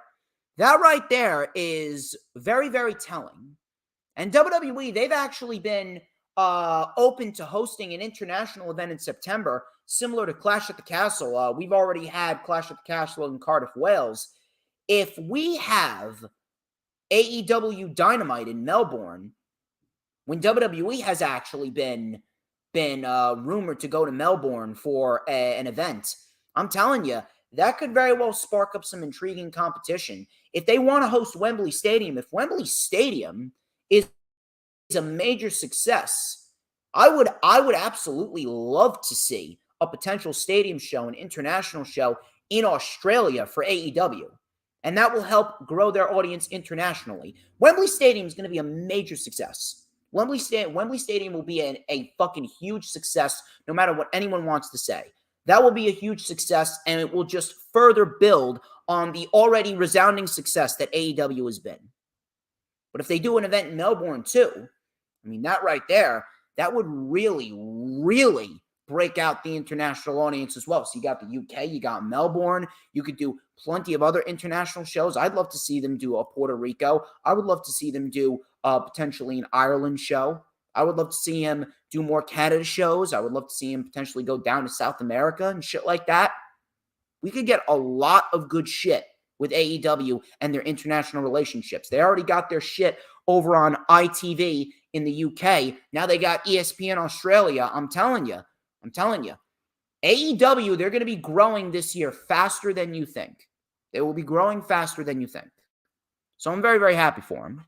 is very, very telling. And WWE, they've actually been open to hosting an international event in September, similar to Clash at the Castle. We've already had Clash at the Castle in Cardiff, Wales. If we have AEW Dynamite in Melbourne, when WWE has actually been rumored to go to Melbourne for an event, I'm telling you, that could very well spark up some intriguing competition. If they want to host Wembley Stadium, if Wembley Stadium is a major success, I would absolutely love to see a potential stadium show, an international show in Australia for AEW. And that will help grow their audience internationally. Wembley Stadium is going to be a major success. Wembley Stadium will be a fucking huge success, no matter what anyone wants to say. That will be a huge success, and it will just further build on the already resounding success that AEW has been. But if they do an event in Melbourne too, I mean, that right there, that would really, really break out the international audience as well. So you got the UK, you got Melbourne, you could do plenty of other international shows. I'd love to see them do a Puerto Rico. I would love to see them do potentially an Ireland show. I would love to see him do more Canada shows. I would love to see him potentially go down to South America and shit like that. We could get a lot of good shit with AEW and their international relationships. They already got their shit over on ITV in the UK. Now they got ESPN Australia. I'm telling you. AEW, they're going to be growing this year faster than you think. They will be growing faster than you think. So I'm very, very happy for them.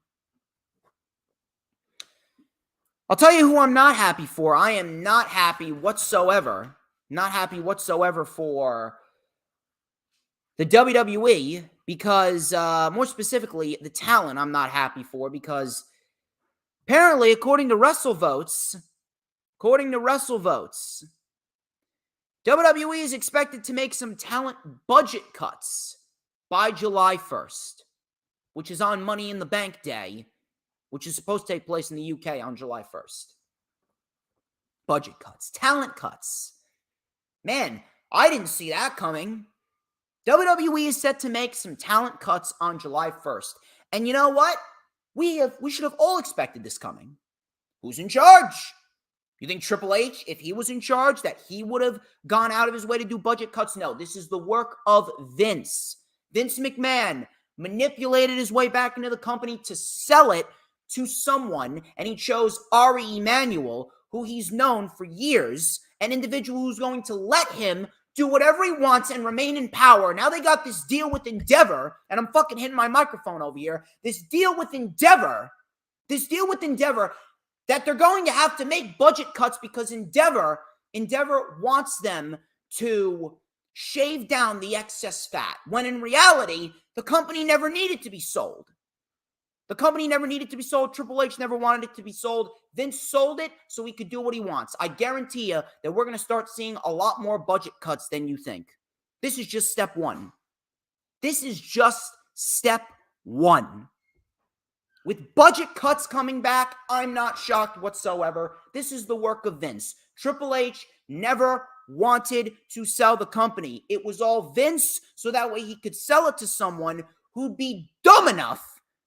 I'll tell you who I'm not happy for. I am not happy whatsoever. Not happy whatsoever for the WWE because, more specifically, the talent I'm not happy for, because apparently, according to WrestleVotes, WWE is expected to make some talent budget cuts by July 1st, which is on Money in the Bank Day, which is supposed to take place in the UK on July 1st. Budget cuts, talent cuts. Man, I didn't see that coming. WWE is set to make some talent cuts on July 1st. And you know what? We should have all expected this coming. Who's in charge? You think Triple H, if he was in charge, that he would have gone out of his way to do budget cuts? No, this is the work of Vince. Vince McMahon manipulated his way back into the company to sell it to someone, and he chose Ari Emanuel, who he's known for years, an individual who's going to let him do whatever he wants and remain in power. Now they got this deal with Endeavor, and I'm fucking hitting my microphone over here. This deal with Endeavor, that they're going to have to make budget cuts because Endeavor wants them to shave down the excess fat, when in reality, the company never needed to be sold. Triple H never wanted it to be sold. Vince sold it so he could do what he wants. I guarantee you that we're going to start seeing a lot more budget cuts than you think. This is just step one. With budget cuts coming back, I'm not shocked whatsoever. This is the work of Vince. Triple H never wanted to sell the company. It was all Vince, so that way he could sell it to someone who'd be dumb enough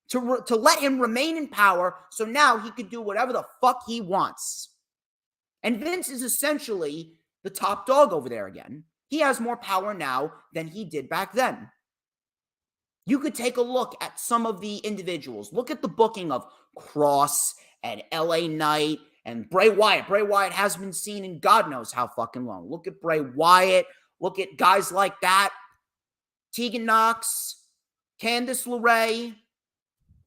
to let him remain in power, so now he could do whatever the fuck he wants. And Vince is essentially the top dog over there again. He has more power now than he did back then. You could take a look at some of the individuals. Look at the booking of Cross and LA Knight and Bray Wyatt. Bray Wyatt has been seen in God knows how fucking long. Look at Bray Wyatt. Look at guys like that. Tegan Knox, Candice LeRae.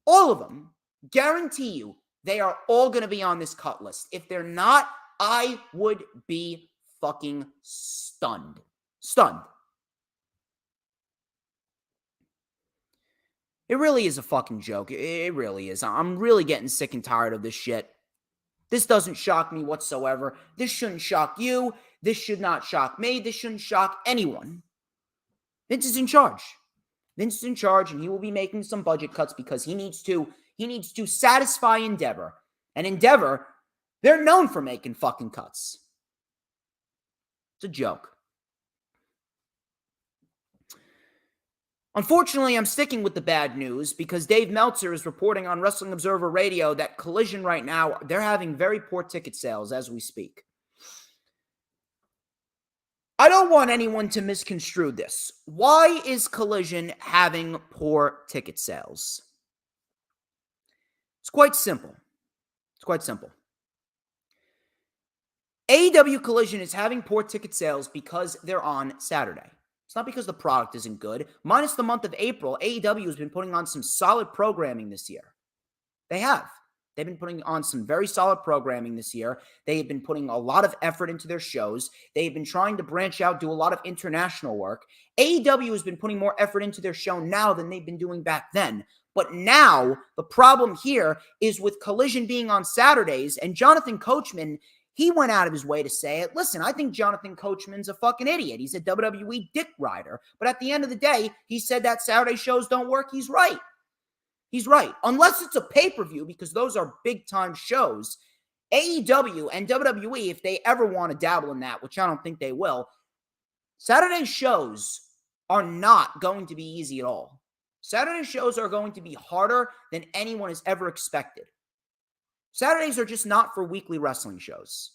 All of them, guarantee you, they are all going to be on this cut list. If they're not, I would be fucking stunned. It really is a fucking joke. It really is. I'm really getting sick and tired of this shit. This doesn't shock me whatsoever. This shouldn't shock you. This should not shock me. This shouldn't shock anyone. Vince is in charge. And he will be making some budget cuts because he needs to satisfy Endeavor. And Endeavor, they're known for making fucking cuts. It's a joke. Unfortunately, I'm sticking with the bad news because Dave Meltzer is reporting on Wrestling Observer Radio that Collision right now, they're having very poor ticket sales as we speak. I don't want anyone to misconstrue this. Why is Collision having poor ticket sales? It's quite simple. AEW Collision is having poor ticket sales because they're on Saturday. It's not because the product isn't good. Minus the month of April, AEW has been putting on some solid programming this year. They have. They've been putting on some very solid programming this year. They have been putting a lot of effort into their shows. They've been trying to branch out, do a lot of international work. AEW has been putting more effort into their show now than they've been doing back then. But now, the problem here is with Collision being on Saturdays, and Jonathan Coachman, he went out of his way to say it. Listen, I think Jonathan Coachman's a fucking idiot. He's a WWE dick rider. But at the end of the day, he said that Saturday shows don't work. He's right. Unless it's a pay-per-view, because those are big-time shows. AEW and WWE, if they ever want to dabble in that, which I don't think they will, Saturday shows are not going to be easy at all. Saturday shows are going to be harder than anyone has ever expected. Saturdays are just not for weekly wrestling shows.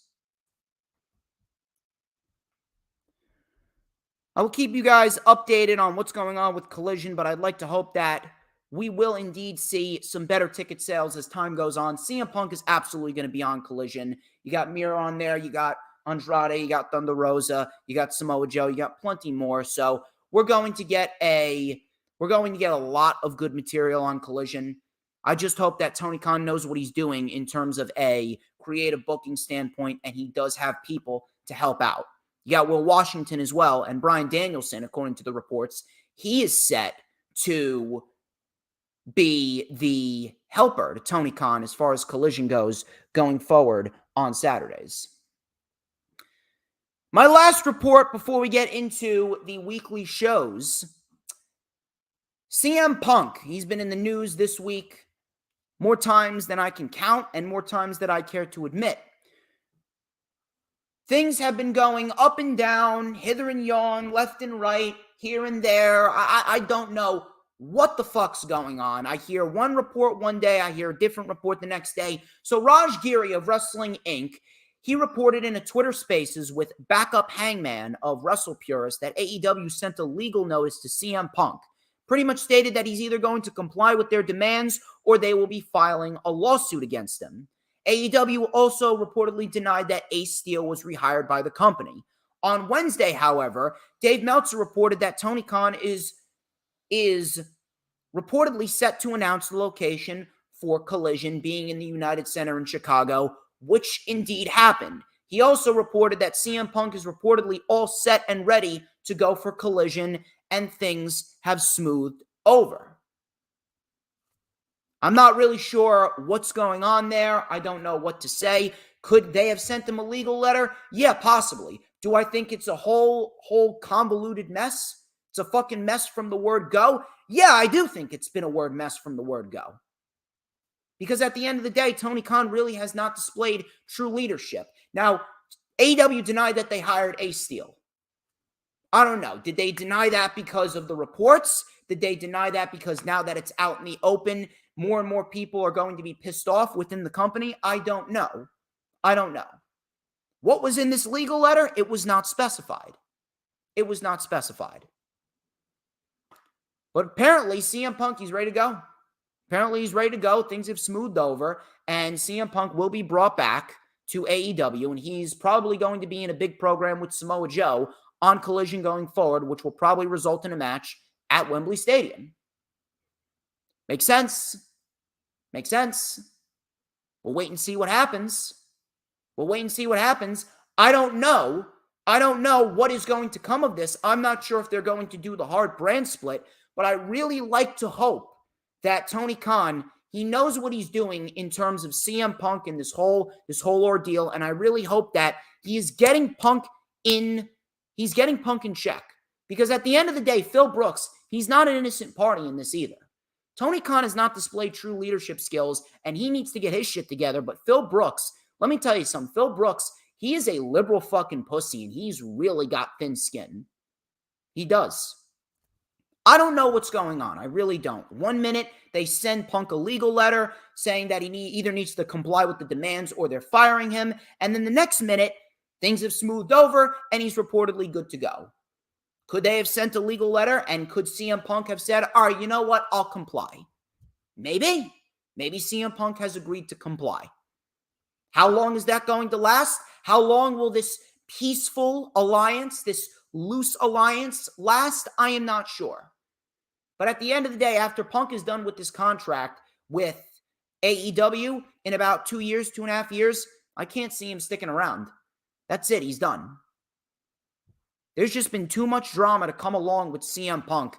I will keep you guys updated on what's going on with Collision, but I'd like to hope that we will indeed see some better ticket sales as time goes on. CM Punk is absolutely going to be on Collision. You got Miro on there. You got Andrade. You got Thunder Rosa. You got Samoa Joe. You got plenty more. So we're going to get a lot of good material on Collision. I just hope that Tony Khan knows what he's doing in terms of a creative booking standpoint, and he does have people to help out. You got Will Washington as well, and Bryan Danielson, according to the reports, he is set to be the helper to Tony Khan as far as Collision goes going forward on Saturdays. My last report before we get into the weekly shows, CM Punk. He's been in the news this week more times than I can count and more times than I care to admit. Things have been going up and down, hither and yon, left and right, here and there. I don't know what the fuck's going on. I hear one report one day, I hear a different report the next day. So Raj Giri of Wrestling Inc., he reported in a Twitter Spaces with backup Hangman of Wrestle Purist that AEW sent a legal notice to CM Punk. Pretty much stated that he's either going to comply with their demands or they will be filing a lawsuit against him. AEW also reportedly denied that Ace Steel was rehired by the company. On Wednesday, however, Dave Meltzer reported that Tony Khan is reportedly set to announce the location for Collision being in the United Center in Chicago, which indeed happened. He also reported that CM Punk is reportedly all set and ready to go for Collision, and things have smoothed over. I'm not really sure what's going on there. I don't know what to say. Could they have sent him a legal letter? Yeah, possibly. Do I think it's a whole convoluted mess? It's a fucking mess from the word go? Yeah, I do think it's been a word mess from the word go. Because at the end of the day, Tony Khan really has not displayed true leadership. Now, AEW denied that they hired Ace Steel. I don't know. Did they deny that because of the reports? Did they deny that because now that it's out in the open, more and more people are going to be pissed off within the company? I don't know. I don't know. What was in this legal letter? It was not specified. It was not specified. But apparently, CM Punk, he's ready to go. Apparently, he's ready to go. Things have smoothed over, and CM Punk will be brought back to AEW, and he's probably going to be in a big program with Samoa Joe on Collision going forward, which will probably result in a match at Wembley Stadium. Makes sense. Makes sense. We'll wait and see what happens. We'll wait and see what happens. I don't know. I don't know what is going to come of this. I'm not sure if they're going to do the hard brand split, but I really like to hope that Tony Khan, he knows what he's doing in terms of CM Punk and this whole ordeal, and I really hope that he's getting Punk in check. Because at the end of the day, Phil Brooks, he's not an innocent party in this either. Tony Khan has not displayed true leadership skills, and he needs to get his shit together. But Phil Brooks, let me tell you something. Phil Brooks, he is a liberal fucking pussy, and he's really got thin skin. He does. I don't know what's going on. I really don't. 1 minute, they send Punk a legal letter saying that he either needs to comply with the demands or they're firing him. And then the next minute, things have smoothed over, and he's reportedly good to go. Could they have sent a legal letter, and could CM Punk have said, all right, you know what, I'll comply? Maybe. Maybe CM Punk has agreed to comply. How long is that going to last? How long will this peaceful alliance, this loose alliance last? I am not sure. But at the end of the day, after Punk is done with this contract with AEW in about 2 years, 2.5 years, I can't see him sticking around. That's it. He's done. There's just been too much drama to come along with CM Punk.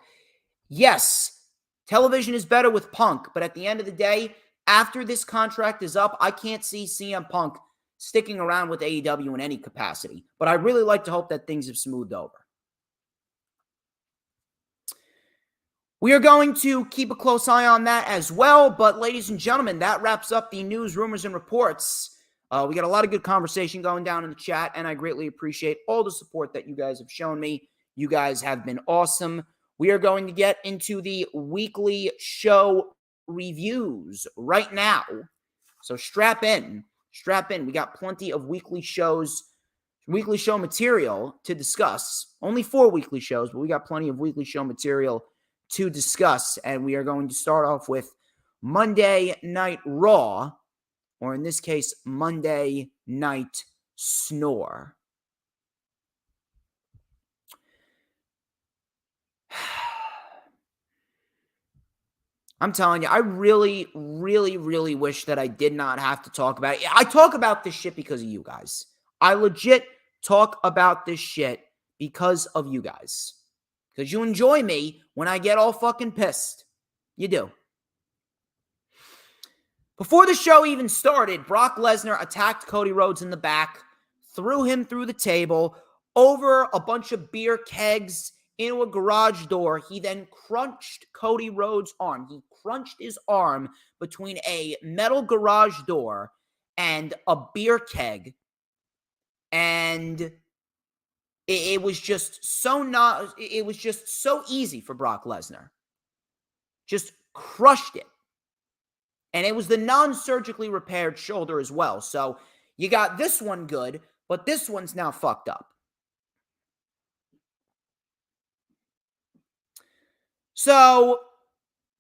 Yes, television is better with Punk, but at the end of the day, after this contract is up, I can't see CM Punk sticking around with AEW in any capacity. But I really like to hope that things have smoothed over. We are going to keep a close eye on that as well. But ladies and gentlemen, that wraps up the news, rumors, and reports. We got a lot of good conversation going down in the chat, and I greatly appreciate all the support that you guys have shown me. You guys have been awesome. We are going to get into the weekly show reviews right now. So strap in. Strap in. We got plenty of weekly show material to discuss. Only 4 weekly shows, but we got plenty of weekly show material to discuss. And we are going to start off with Monday Night Raw, or in this case, Monday Night Snore. I'm telling you, I really, really, really wish that I did not have to talk about it. I talk about this shit because of you guys. I legit talk about this shit because of you guys. because you enjoy me when I get all fucking pissed. You do. Before the show even started, Brock Lesnar attacked Cody Rhodes in the back, threw him through the table, over a bunch of beer kegs, into a garage door. He then crunched Cody Rhodes' arm. He crunched his arm between a metal garage door and a beer keg. And it was just so easy for Brock Lesnar. Just crushed it. And it was the non-surgically repaired shoulder as well. So you got this one good, but this one's now fucked up. So,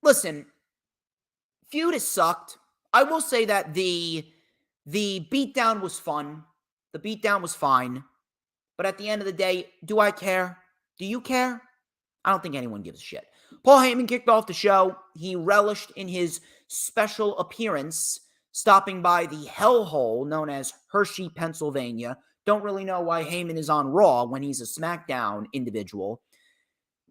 listen, feud has sucked. I will say that the beatdown was fun. The beatdown was fine. But at the end of the day, do I care? Do you care? I don't think anyone gives a shit. Paul Heyman kicked off the show. He relished in his special appearance, stopping by the hellhole known as Hershey, Pennsylvania. Don't really know why Heyman is on Raw when he's a SmackDown individual.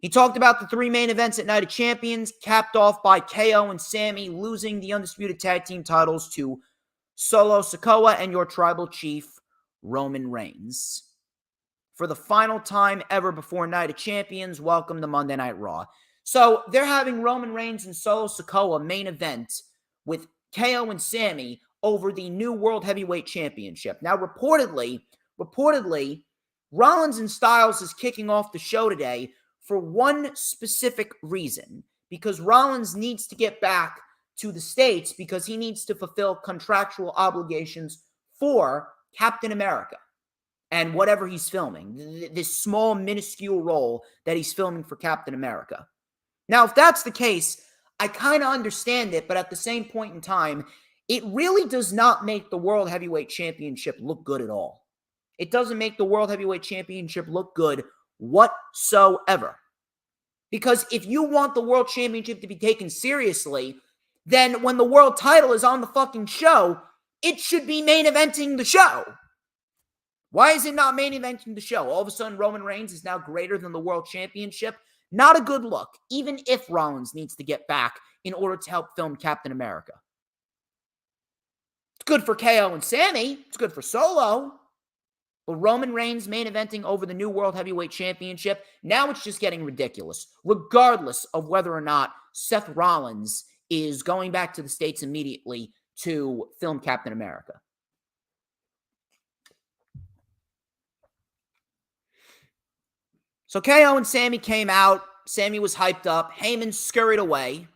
He talked about the 3 main events at Night of Champions, capped off by KO and Sammy losing the Undisputed Tag Team titles to Solo Sikoa and your Tribal Chief, Roman Reigns. For the final time ever before Night of Champions, welcome to Monday Night Raw. So they're having Roman Reigns and Solo Sikoa main event with KO and Sammy over the new World Heavyweight Championship. Now, reportedly, Rollins and Styles is kicking off the show today for one specific reason, because Rollins needs to get back to the States because he needs to fulfill contractual obligations for Captain America and whatever he's filming, this small, minuscule role that he's filming for Captain America. Now, if that's the case, I kind of understand it, but at the same point in time, it really does not make the World Heavyweight Championship look good at all. It doesn't make the World Heavyweight Championship look good whatsoever. Because if you want the World Championship to be taken seriously, then when the world title is on the fucking show, it should be main eventing the show. Why is it not main eventing the show? All of a sudden, Roman Reigns is now greater than the World Championship. Not a good look, even if Rollins needs to get back in order to help film Captain America. It's good for KO and Sammy. It's good for Solo. But Roman Reigns main eventing over the new World Heavyweight Championship, now it's just getting ridiculous, regardless of whether or not Seth Rollins is going back to the States immediately to film Captain America. So KO and Sammy came out. Sammy was hyped up. Heyman scurried away.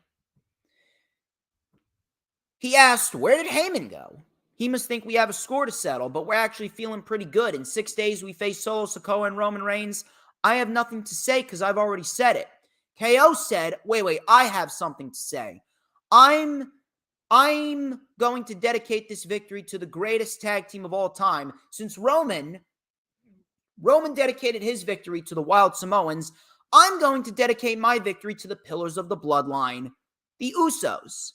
He asked, where did Heyman go? He must think we have a score to settle, but we're actually feeling pretty good. In 6 days, we face Solo Sikoa and Roman Reigns. I have nothing to say because I've already said it. KO said, wait, I have something to say. I'm going to dedicate this victory to the greatest tag team of all time. Since Roman dedicated his victory to the Wild Samoans, I'm going to dedicate my victory to the Pillars of the Bloodline, the Usos.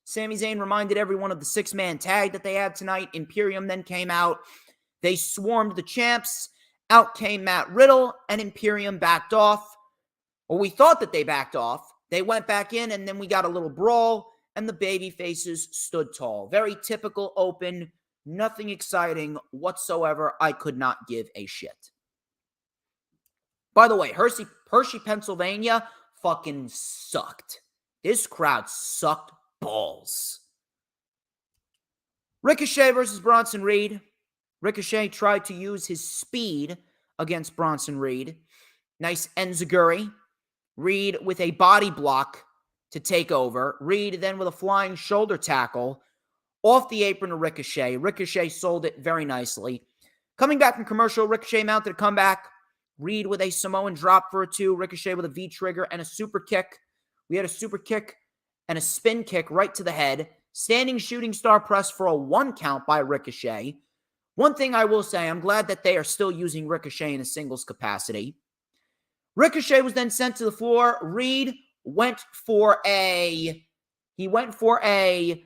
Sami Zayn reminded everyone of the 6-man tag that they had tonight. Imperium then came out. They swarmed the champs. Out came Matt Riddle, and Imperium backed off. Or we thought that they backed off. They went back in, and then we got a little brawl, and the baby faces stood tall. Very typical open, nothing exciting whatsoever. I could not give a shit. By the way, Hershey, Pennsylvania fucking sucked. This crowd sucked balls. Ricochet versus Bronson Reed. Ricochet tried to use his speed against Bronson Reed. Nice enziguri. Reed with a body block to take over. Reed then with a flying shoulder tackle off the apron to Ricochet. Ricochet sold it very nicely. Coming back from commercial, Ricochet mounted a comeback. Reed with a Samoan drop for a 2. Ricochet with a V-trigger and a super kick. We had a super kick and a spin kick right to the head. Standing shooting star press for a 1 count by Ricochet. One thing I will say, I'm glad that they are still using Ricochet in a singles capacity. Ricochet was then sent to the floor. Reed went for a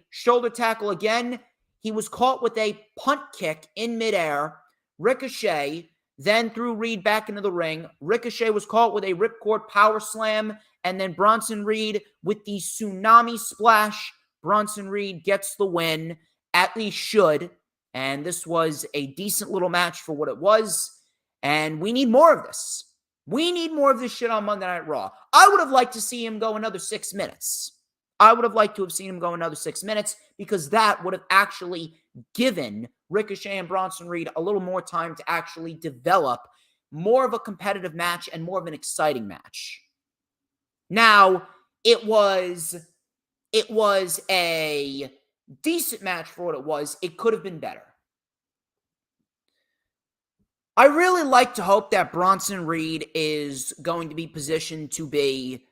shoulder tackle again. He was caught with a punt kick in midair. Ricochet then threw Reed back into the ring. Ricochet was caught with a ripcord power slam, and then Bronson Reed with the tsunami splash. Bronson Reed gets the win, at least should, and this was a decent little match for what it was, and we need more of this. We need more of this shit on Monday Night Raw. I would have liked to see him go another 6 minutes. I would have liked to have seen him go another 6 minutes because that would have actually given Ricochet and Bronson Reed a little more time to actually develop more of a competitive match and more of an exciting match. Now, it was a decent match for what it was. It could have been better. I really like to hope that Bronson Reed is going to be positioned to be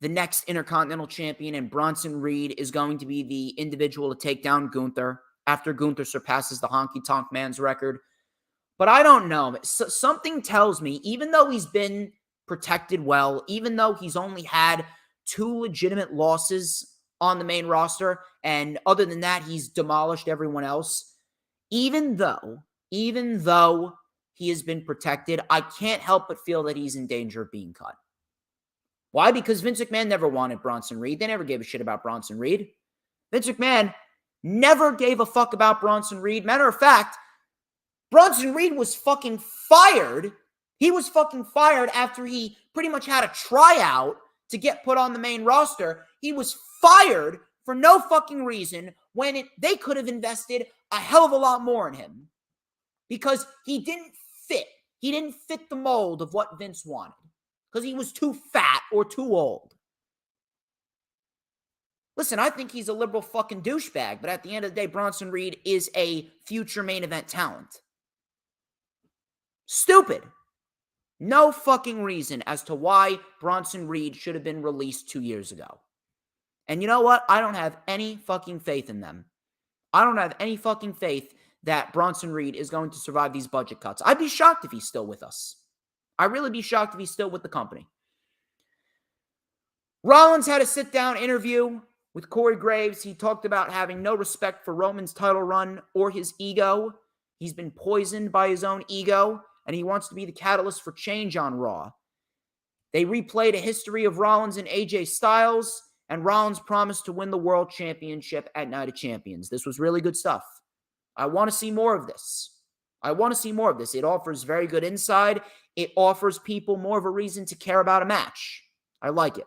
the next Intercontinental Champion, and Bronson Reed is going to be the individual to take down Gunther after Gunther surpasses the Honky Tonk Man's record. But I don't know. Something tells me, even though he's been protected well, even though he's only had 2 legitimate losses on the main roster, and other than that, he's demolished everyone else, even though he has been protected, I can't help but feel that he's in danger of being cut. Why? Because Vince McMahon never wanted Bronson Reed. They never gave a shit about Bronson Reed. Vince McMahon never gave a fuck about Bronson Reed. Matter of fact, Bronson Reed was fucking fired. He was fucking fired after he pretty much had a tryout to get put on the main roster. He was fired for no fucking reason when they could have invested a hell of a lot more in him because he didn't fit. He didn't fit the mold of what Vince wanted because he was too fat or too old. Listen, I think he's a liberal fucking douchebag, but at the end of the day, Bronson Reed is a future main event talent. Stupid. No fucking reason as to why Bronson Reed should have been released 2 years ago. And you know what? I don't have any fucking faith in them. I don't have any fucking faith that Bronson Reed is going to survive these budget cuts. I'd be shocked if he's still with us. I'd really be shocked if he's still with the company. Rollins had a sit-down interview with Corey Graves. He talked about having no respect for Roman's title run or his ego. He's been poisoned by his own ego, and he wants to be the catalyst for change on Raw. They replayed a history of Rollins and AJ Styles, and Rollins promised to win the World Championship at Night of Champions. This was really good stuff. I want to see more of this. It offers very good insight. It offers people more of a reason to care about a match. I like it.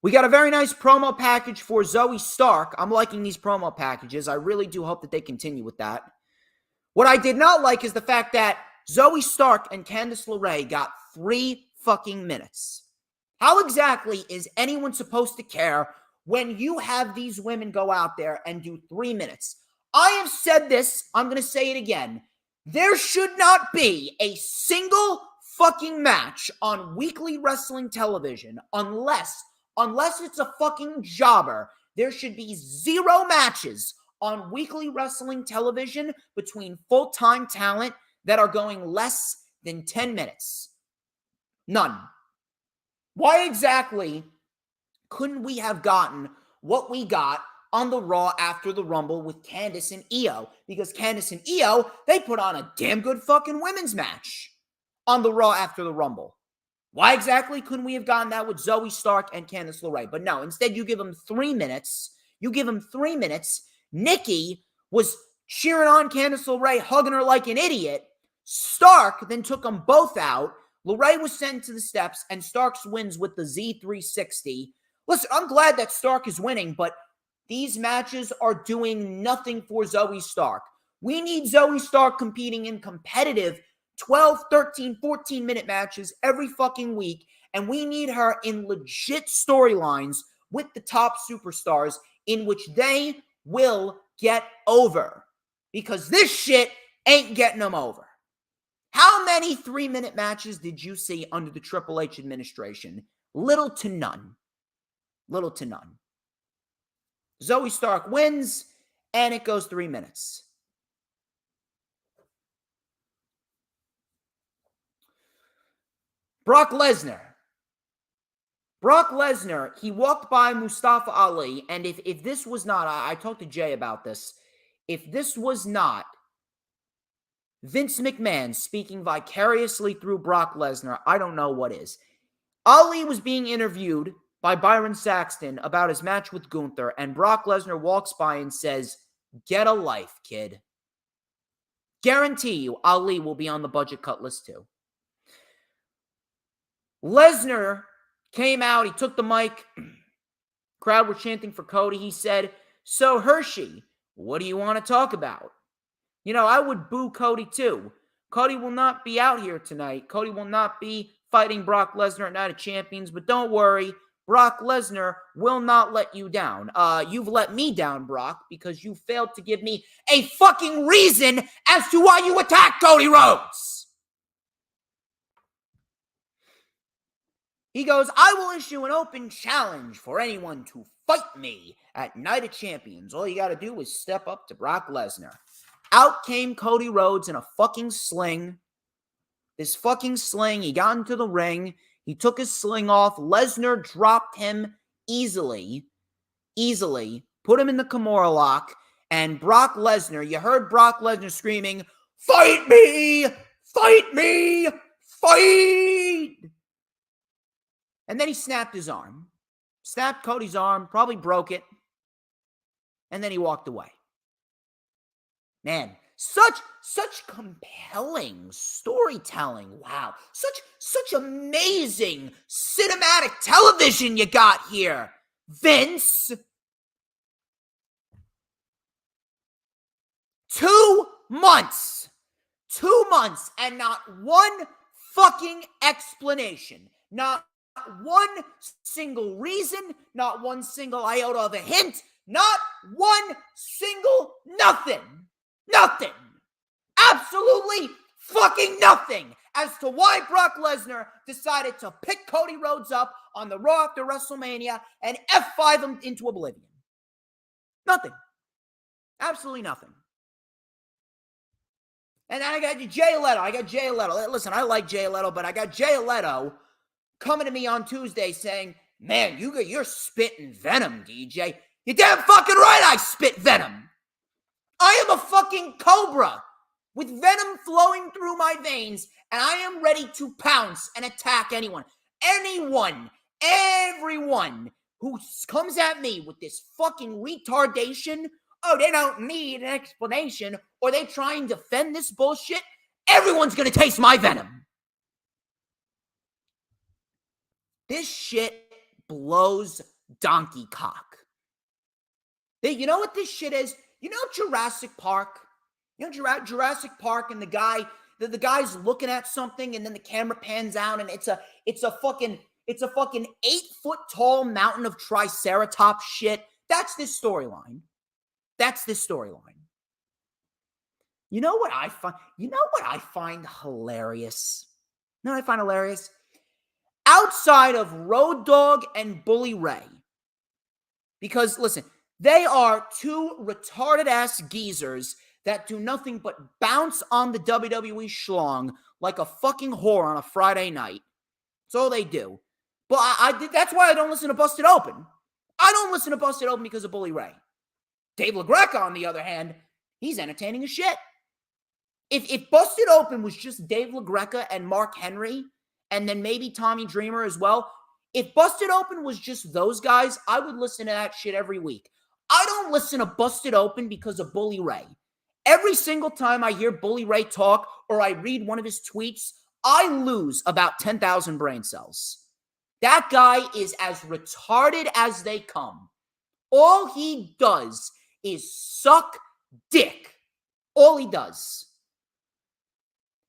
We got a very nice promo package for Zoe Stark. I'm liking these promo packages. I really do hope that they continue with that. What I did not like is the fact that Zoe Stark and Candice LeRae got 3 fucking minutes. How exactly is anyone supposed to care when you have these women go out there and do 3 minutes? I have said this. I'm going to say it again. There should not be a single fucking match on weekly wrestling television unless it's a fucking jobber. There should be 0 matches on weekly wrestling television between full-time talent that are going less than 10 minutes. None. Why exactly couldn't we have gotten what we got on the Raw after the Rumble with Candice and Io? Because Candice and Io, they put on a damn good fucking women's match on the Raw after the Rumble. Why exactly couldn't we have gotten that with Zoe Stark and Candice LeRae? But no, instead you give them 3 minutes. Nikki was cheering on Candice LeRae, hugging her like an idiot. Stark then took them both out. LeRae was sent to the steps, and Starks wins with the Z360. Listen, I'm glad that Stark is winning, but these matches are doing nothing for Zoe Stark. We need Zoe Stark competing in competitive 12, 13, 14-minute matches every fucking week, and we need her in legit storylines with the top superstars in which they will get over. Because this shit ain't getting them over. How many 3-minute matches did you see under the Triple H administration? Little to none. Zoe Stark wins, and it goes 3 minutes. Brock Lesnar, he walked by Mustafa Ali, and if this was not, I talked to Jay about this, if this was not Vince McMahon speaking vicariously through Brock Lesnar, I don't know what is. Ali was being interviewed by Byron Saxton about his match with Gunther, and Brock Lesnar walks by and says, "Get a life, kid." Guarantee you, Ali will be on the budget cut list too. Lesnar came out, he took the mic. Crowd were chanting for Cody. He said, "So Hershey, what do you want to talk about? You know, I would boo Cody too. Cody will not be out here tonight. Cody will not be fighting Brock Lesnar at Night of Champions, but don't worry, Brock Lesnar will not let you down. You've let me down, Brock, because you failed to give me a fucking reason as to why you attacked Cody Rhodes." He goes, "I will issue an open challenge for anyone to fight me at Night of Champions. All you got to do is step up to Brock Lesnar." Out came Cody Rhodes in a fucking sling. This fucking sling, he got into the ring. He took his sling off. Lesnar dropped him easily, put him in the Kimura lock. And Brock Lesnar, you heard Brock Lesnar screaming, "Fight me! Fight me! Fight!" And then he snapped his arm. Snapped Cody's arm, probably broke it. And then he walked away. Man, such compelling storytelling. Wow. Such amazing cinematic television you got here, Vince. 2 months. 2 months and not one fucking explanation. Not one single reason. Not one single iota of a hint. Not one single nothing. Nothing. Absolutely fucking nothing as to why Brock Lesnar decided to pick Cody Rhodes up on the Raw after WrestleMania and F5 him into oblivion. Nothing. Absolutely nothing. And then I got Jay Alletto. Listen, I like Jay Alletto, but I got Jay Alletto coming to me on Tuesday saying, "Man, you're spitting venom, DJ." You're damn fucking right I spit venom. I am a fucking cobra with venom flowing through my veins, and I am ready to pounce and attack anyone. Everyone who comes at me with this fucking retardation, oh, they don't need an explanation, or they try and defend this bullshit, everyone's gonna taste my venom. This shit blows donkey cock. You know what this shit is? You know Jurassic Park? You know Jurassic Park and the guy's looking at something and then the camera pans out and it's a fucking 8-foot tall mountain of Triceratops shit. That's this storyline. You know what I find hilarious? Outside of Road Dogg and Bully Ray. Because listen, they are two retarded-ass geezers that do nothing but bounce on the WWE schlong like a fucking whore on a Friday night. That's all they do. But that's why I don't listen to Busted Open. I don't listen to Busted Open because of Bully Ray. Dave LaGreca, on the other hand, he's entertaining as shit. If Busted Open was just Dave LaGreca and Mark Henry, and then maybe Tommy Dreamer as well, if Busted Open was just those guys, I would listen to that shit every week. I don't listen to Busted Open because of Bully Ray. Every single time I hear Bully Ray talk or I read one of his tweets, I lose about 10,000 brain cells. That guy is as retarded as they come. All he does is suck dick. All he does.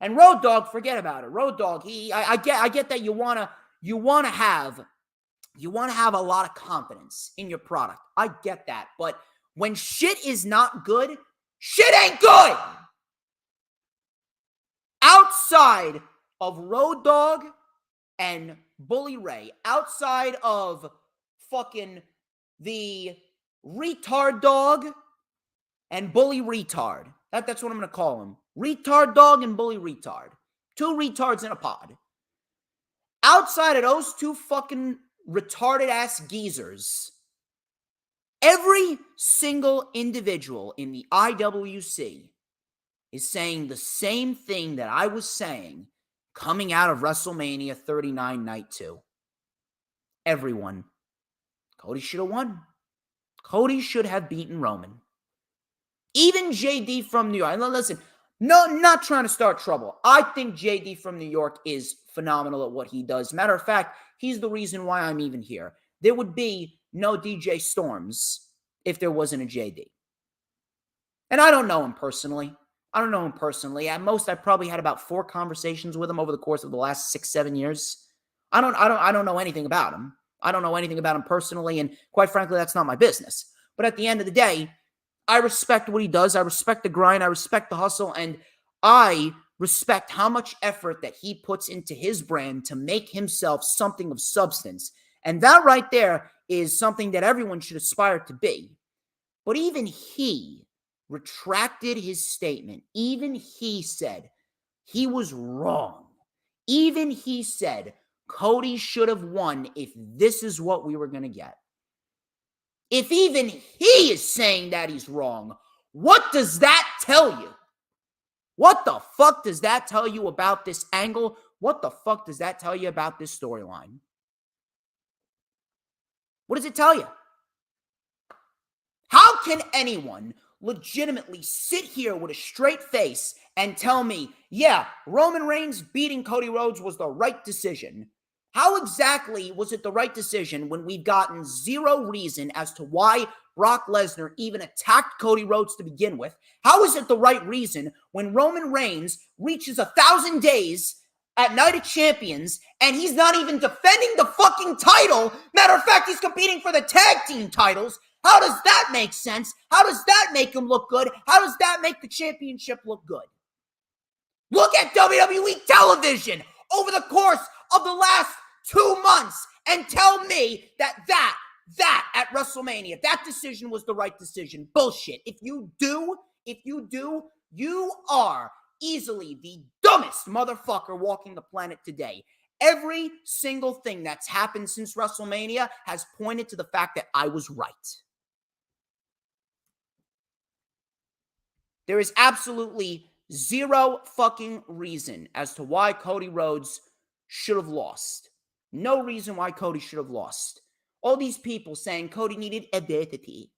And Road Dogg, forget about it. Road Dogg, I get that you wanna have a lot of confidence in your product. I get that. But when shit is not good, shit ain't good. Outside of Road Dogg and Bully Ray, outside of fucking the Retard Dog and Bully Retard. That's what I'm going to call him. Retard Dog and Bully Retard. Two retards in a pod. Outside of those two fucking retarded ass geezers, every single individual in the IWC is saying the same thing that I was saying coming out of WrestleMania 39 Night 2. Everyone. Cody should have won. Cody should have beaten Roman. Even JD from New York. Listen, no, not trying to start trouble. I think JD from New York is phenomenal at what he does. Matter of fact, he's the reason why I'm even here. There would be no DJ Storms if there wasn't a JD. And I don't know him personally. At most, I probably had about 4 conversations with him over the course of the last 6-7 years. I don't know anything about him. I don't know anything about him personally, and quite frankly, that's not my business. But at the end of the day, I respect what he does. I respect the grind. I respect the hustle, and I respect how much effort that he puts into his brand to make himself something of substance. And that right there is something that everyone should aspire to be. But even he retracted his statement. Even he said he was wrong. Even he said Cody should have won if this is what we were going to get. If even he is saying that he's wrong, what does that tell you? What the fuck does that tell you about this angle? What the fuck does that tell you about this storyline? What does it tell you? How can anyone legitimately sit here with a straight face and tell me, yeah, Roman Reigns beating Cody Rhodes was the right decision? How exactly was it the right decision when we've gotten zero reason as to why Brock Lesnar even attacked Cody Rhodes to begin with? How is it the right reason when Roman Reigns reaches 1,000 days at Night of Champions and he's not even defending the fucking title? Matter of fact, he's competing for the tag team titles. How does that make sense? How does that make him look good? How does that make the championship look good? Look at WWE television over the course of the last 2 months and tell me that at WrestleMania, that decision was the right decision. Bullshit. If you do, you are easily the dumbest motherfucker walking the planet today. Every single thing that's happened since WrestleMania has pointed to the fact that I was right. There is absolutely zero fucking reason as to why Cody Rhodes should have lost. No reason why Cody should have lost. All these people saying Cody needed adversity.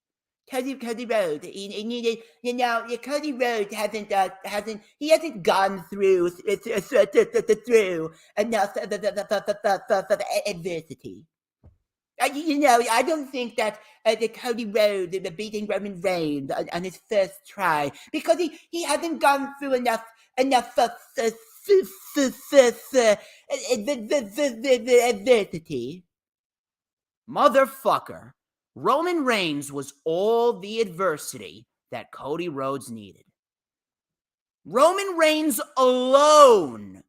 Cody Rhodes, he needed, Cody Rhodes hasn't gone through enough adversity. I don't think that the Cody Rhodes beating Roman Reigns on his first try because he hasn't gone through enough adversity. Motherfucker, Roman Reigns was all the adversity that Cody Rhodes needed. Roman Reigns alone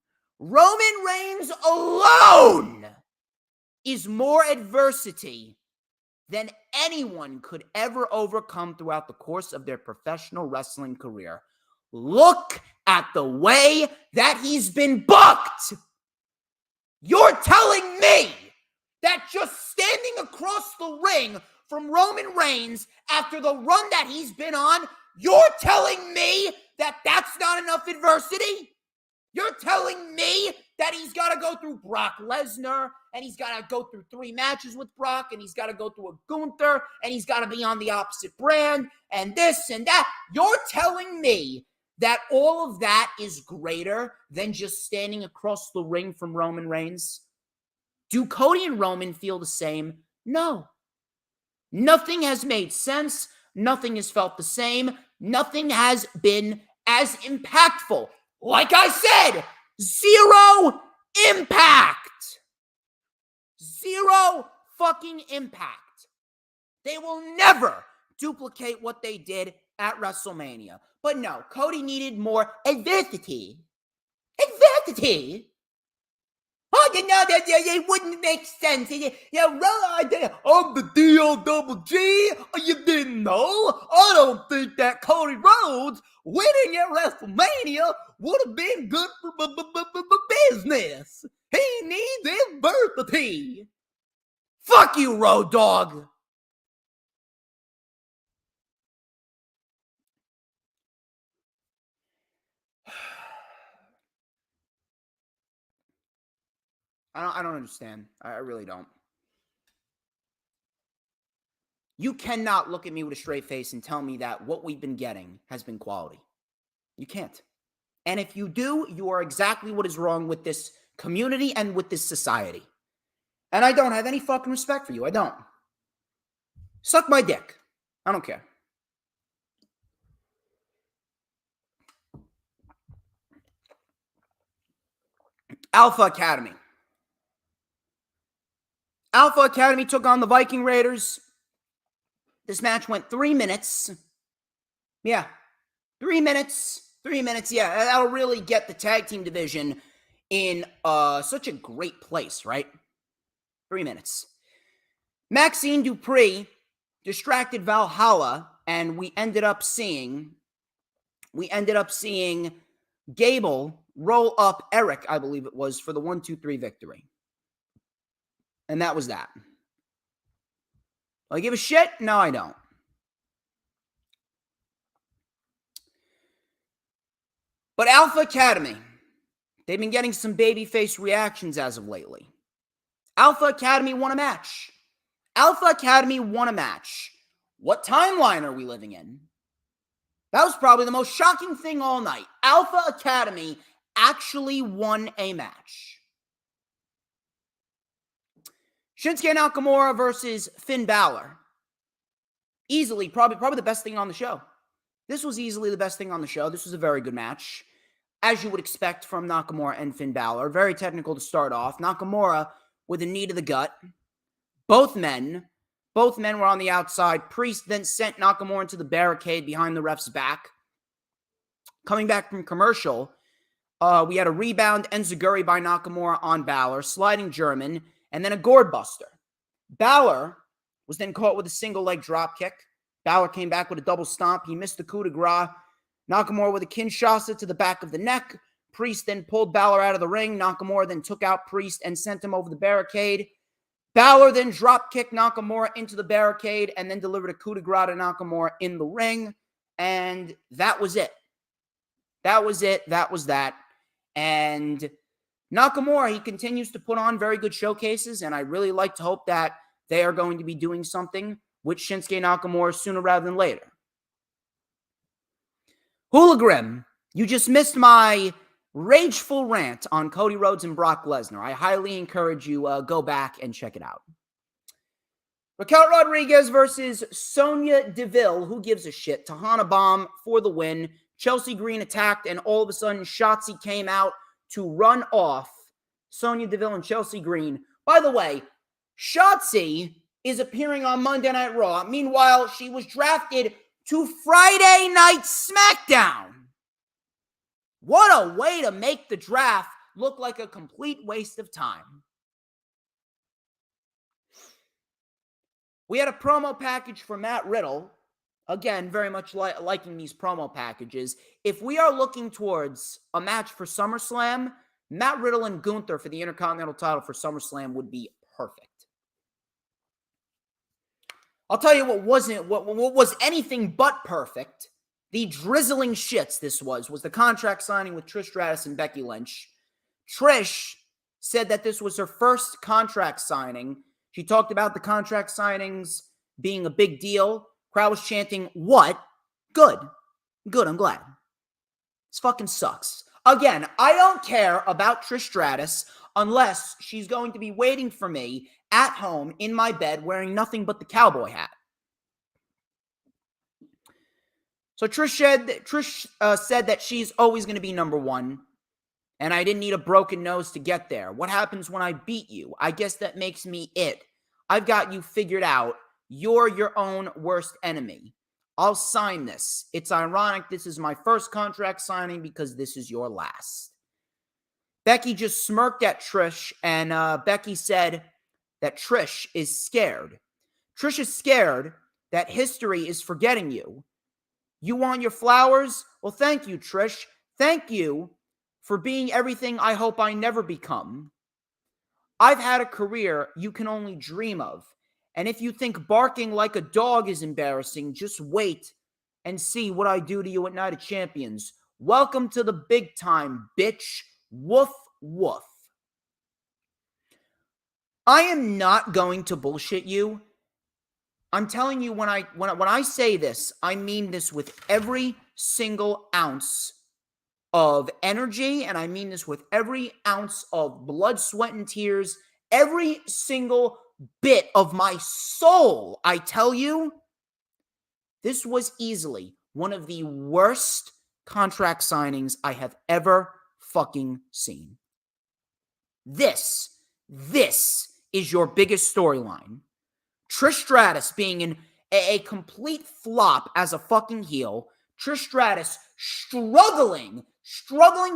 is more adversity than anyone could ever overcome throughout the course of their professional wrestling career. Look at the way that he's been booked. You're telling me that just standing across the ring from Roman Reigns after the run that he's been on, you're telling me that that's not enough adversity? You're telling me that he's got to go through Brock Lesnar, and he's got to go through 3 matches with Brock, and he's got to go through a Gunther, and he's got to be on the opposite brand, and this and that. You're telling me that all of that is greater than just standing across the ring from Roman Reigns? Do Cody and Roman feel the same? No. Nothing has made sense. Nothing has felt the same. Nothing has been as impactful. Like I said, zero impact. Zero fucking impact. They will never duplicate what they did at WrestleMania. But no, Cody needed more adversity. Adversity? Oh, it wouldn't make sense. I'm the D.O. Double G. You didn't know? I don't think that Cody Rhodes winning at WrestleMania would have been good for business. He needs adversity. Fuck you, Road Dogg. I don't understand. I really don't. You cannot look at me with a straight face and tell me that what we've been getting has been quality. You can't. And if you do, you are exactly what is wrong with this community and with this society. And I don't have any fucking respect for you. I don't. Suck my dick. I don't care. Alpha Academy. Alpha Academy took on the Viking Raiders. This match went 3 minutes. Yeah. 3 minutes. 3 minutes. Yeah, that'll really get the tag team division in such a great place, right? 3 minutes. Maxine Dupree distracted Valhalla, and we ended up seeing Gable roll up Eric, I believe it was, for the 1-2-3 victory. And that was that. I give a shit? No, I don't. But Alpha Academy, they've been getting some babyface reactions as of lately. Alpha Academy won a match. Alpha Academy won a match. What timeline are we living in? That was probably the most shocking thing all night. Alpha Academy actually won a match. Shinsuke Nakamura versus Finn Balor. Easily, probably the best thing on the show. This was easily the best thing on the show. This was a very good match, as you would expect from Nakamura and Finn Balor. Very technical to start off. Nakamura with a knee to the gut. Both men were on the outside. Priest then sent Nakamura into the barricade behind the ref's back. Coming back from commercial, we had a rebound enziguri by Nakamura on Balor, sliding German, and then a gourd buster. Balor was then caught with a single leg drop kick. Balor came back with a double stomp. He missed the coup de grace. Nakamura with a Kinshasa to the back of the neck. Priest then pulled Balor out of the ring. Nakamura then took out Priest and sent him over the barricade. Balor then drop kicked Nakamura into the barricade and then delivered a coup de grace to Nakamura in the ring. And that was it. That was it. That was that. And Nakamura, he continues to put on very good showcases, and I really like to hope that they are going to be doing something with Shinsuke Nakamura sooner rather than later. Hooligram, you just missed my rageful rant on Cody Rhodes and Brock Lesnar. I highly encourage you go back and check it out. Raquel Rodriguez versus Sonya Deville. Who gives a shit? Tahana Bomb for the win. Chelsea Green attacked, and all of a sudden, Shotzi came out to run off Sonya Deville and Chelsea Green. By the way, Shotzi is appearing on Monday Night Raw. Meanwhile, she was drafted to Friday Night SmackDown. What a way to make the draft look like a complete waste of time. We had a promo package for Matt Riddle. Again, very much liking these promo packages. If we are looking towards a match for SummerSlam, Matt Riddle and Gunther for the Intercontinental title for SummerSlam would be perfect. I'll tell you what was anything but perfect. The drizzling shits this was the contract signing with Trish Stratus and Becky Lynch. Trish said that this was her first contract signing. She talked about the contract signings being a big deal. Crowd was chanting, what? Good. Good, I'm glad. This fucking sucks. Again, I don't care about Trish Stratus unless she's going to be waiting for me at home in my bed wearing nothing but the cowboy hat. So Trish said that she's always going to be number one, and I didn't need a broken nose to get there. What happens when I beat you? I guess that makes me it. I've got you figured out. You're your own worst enemy. I'll sign this. It's ironic this is my first contract signing because this is your last. Becky just smirked at Trish, and Becky said that Trish is scared. Trish is scared that history is forgetting you. You want your flowers? Well, thank you, Trish. Thank you for being everything I hope I never become. I've had a career you can only dream of. And if you think barking like a dog is embarrassing, just wait and see what I do to you at Night of Champions. Welcome to the big time, bitch. Woof, woof. I am not going to bullshit you. I'm telling you, when I say this, I mean this with every single ounce of energy, and I mean this with every ounce of blood, sweat, and tears, every single bit of my soul. I tell you, this was easily one of the worst contract signings I have ever fucking seen. This is your biggest storyline. Trish Stratus being a complete flop as a fucking heel. Trish Stratus struggling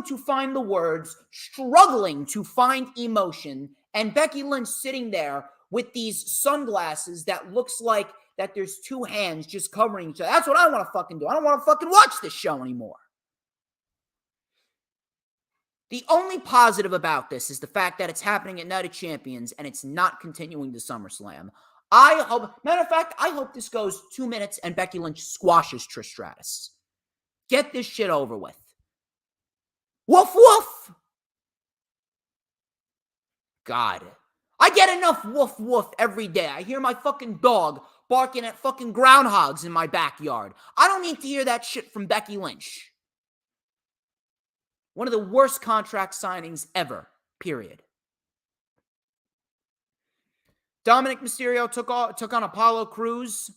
to find the words, struggling to find emotion, and Becky Lynch sitting there with these sunglasses that looks like that there's two hands just covering each other. That's what I want to fucking do. I don't want to fucking watch this show anymore. The only positive about this is the fact that it's happening at Night of Champions and it's not continuing to SummerSlam. Matter of fact, I hope this goes 2 minutes and Becky Lynch squashes Trish Stratus. Get this shit over with. Woof woof. God. I get enough woof woof every day. I hear my fucking dog barking at fucking groundhogs in my backyard. I don't need to hear that shit from Becky Lynch. One of the worst contract signings ever, period. Dominic Mysterio took on Apollo Crews.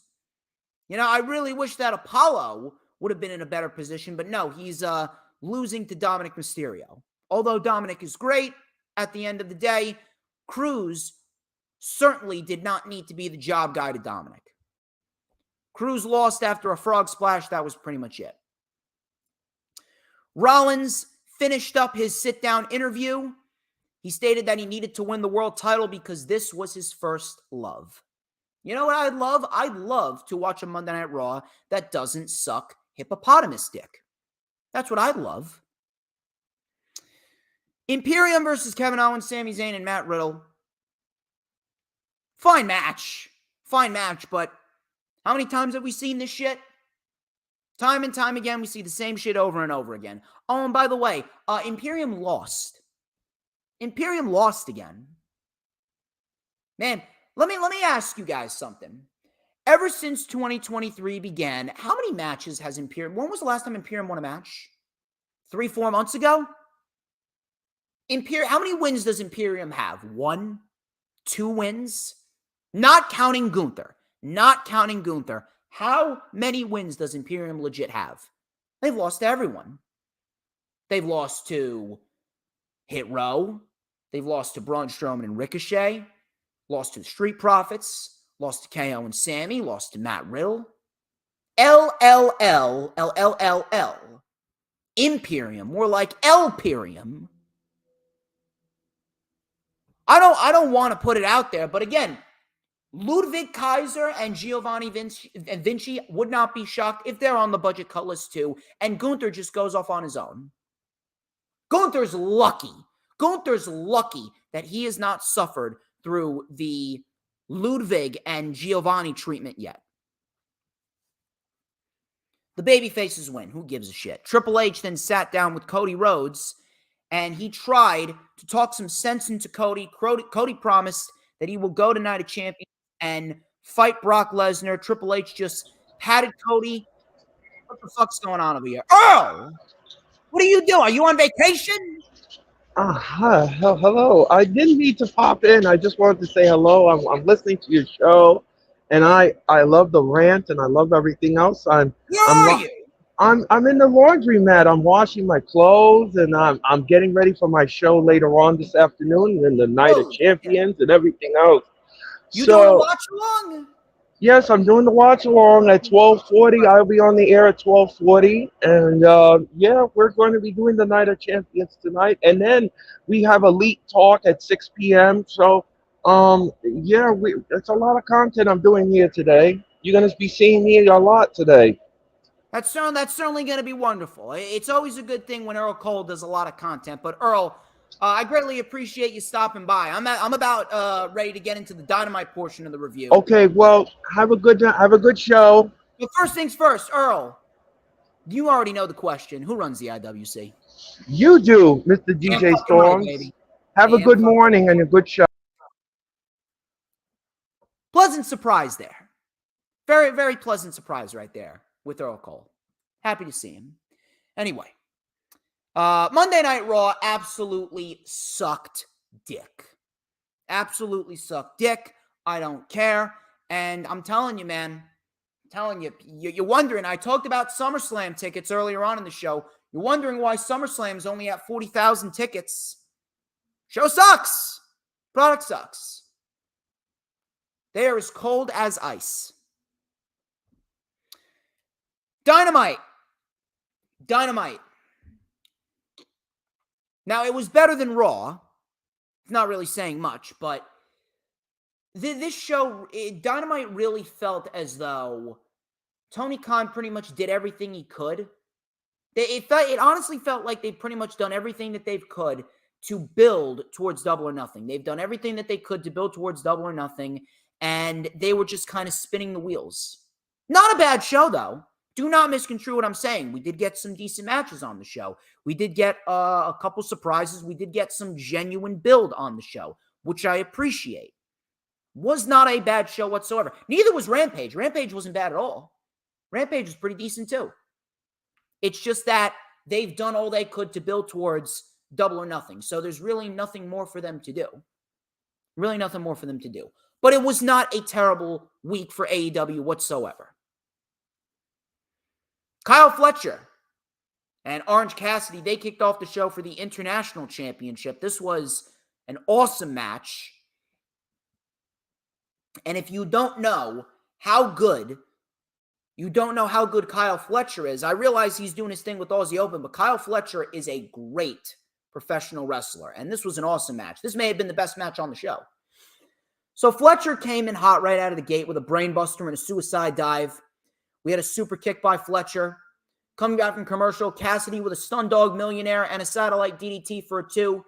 You know, I really wish that Apollo would have been in a better position, but no, he's losing to Dominic Mysterio. Although Dominic is great, at the end of the day, Crews certainly did not need to be the job guy to Dominic. Crews lost after a frog splash. That was pretty much it. Rollins finished up his sit-down interview. He stated that he needed to win the world title because this was his first love. You know what I'd love? I'd love to watch a Monday Night Raw that doesn't suck hippopotamus dick. That's what I'd love. Imperium versus Kevin Owens, Sami Zayn, and Matt Riddle. Fine match. Fine match, but how many times have we seen this shit? Time and time again, we see the same shit over and over again. Oh, and by the way, Imperium lost. Imperium lost again. Man, let me ask you guys something. Ever since 2023 began, how many matches has Imperium... When was the last time Imperium won a match? 3-4 months ago? How many wins does Imperium have? 1? 2 wins? Not counting Gunther. Not counting Gunther. How many wins does Imperium legit have? They've lost to everyone. They've lost to Hit Row. They've lost to Braun Strowman and Ricochet. Lost to the Street Profits. Lost to KO and Sammy. Lost to Matt Riddle. LLL. Imperium. More like Elperium. I don't want to put it out there, but again, Ludwig Kaiser and Giovanni Vinci would not be shocked if they're on the budget cut list too, and Gunther just goes off on his own. Gunther's lucky. Gunther's lucky that he has not suffered through the Ludwig and Giovanni treatment yet. The babyfaces win. Who gives a shit? Triple H then sat down with Cody Rhodes, and he tried to talk some sense into Cody. Cody promised that he will go to Night of Champions and fight Brock Lesnar. Triple H just patted Cody. What the fuck's going on over here? Earl! What are you doing? Are you on vacation? Hello. I didn't need to pop in. I just wanted to say hello. I'm listening to your show, and I love the rant, and I love everything else. Where are you? I'm in the laundromat. I'm washing my clothes, and I'm getting ready for my show later on this afternoon, and the Night of Champions and everything else. You doing a watch along? Yes, I'm doing the watch along at 12:40. I'll be on the air at 12:40, and yeah, we're going to be doing the Night of Champions tonight, and then we have Elite Talk at 6 p.m. So, yeah, it's a lot of content I'm doing here today. You're going to be seeing me a lot today. That's certainly going to be wonderful. It's always a good thing when Earl Cole does a lot of content. But Earl, I greatly appreciate you stopping by. I'm about ready to get into the Dynamite portion of the review. Okay, well, have a good show. But first things first, Earl, you already know the question. Who runs the IWC? You do, Mr. DJ Storms. Have a good morning and a good show. pleasant surprise there. Very, very pleasant surprise right there with Earl Cole. Happy to see him. Anyway, Monday Night Raw absolutely sucked dick. Absolutely sucked dick. I don't care. And I'm telling you, man, you're wondering. I talked about SummerSlam tickets earlier on in the show. You're wondering why SummerSlam's only at 40,000 tickets. Show sucks. Product sucks. They are as cold as ice. Dynamite. Now, it was better than Raw. It's not really saying much, but this show, Dynamite really felt as though Tony Khan pretty much did everything he could. It honestly felt like they've pretty much done everything that they've could to build towards Double or Nothing. They've done everything that they could to build towards Double or Nothing, and they were just kind of spinning the wheels. Not a bad show, though. Do not misconstrue what I'm saying. We did get some decent matches on the show. We did get a couple surprises. We did get some genuine build on the show, which I appreciate. Was not a bad show whatsoever. Neither was Rampage. Rampage wasn't bad at all. Rampage was pretty decent too. It's just that they've done all they could to build towards Double or Nothing. So there's really nothing more for them to do. Really nothing more for them to do. But it was not a terrible week for AEW whatsoever. Kyle Fletcher and Orange Cassidy, they kicked off the show for the International Championship. This was an awesome match. And if you don't know how good Kyle Fletcher is, I realize he's doing his thing with Aussie Open, but Kyle Fletcher is a great professional wrestler. And this was an awesome match. This may have been the best match on the show. So Fletcher came in hot right out of the gate with a brainbuster and a suicide dive. We had a super kick by Fletcher. Coming back from commercial, Cassidy with a stun dog millionaire and a satellite DDT for a 2.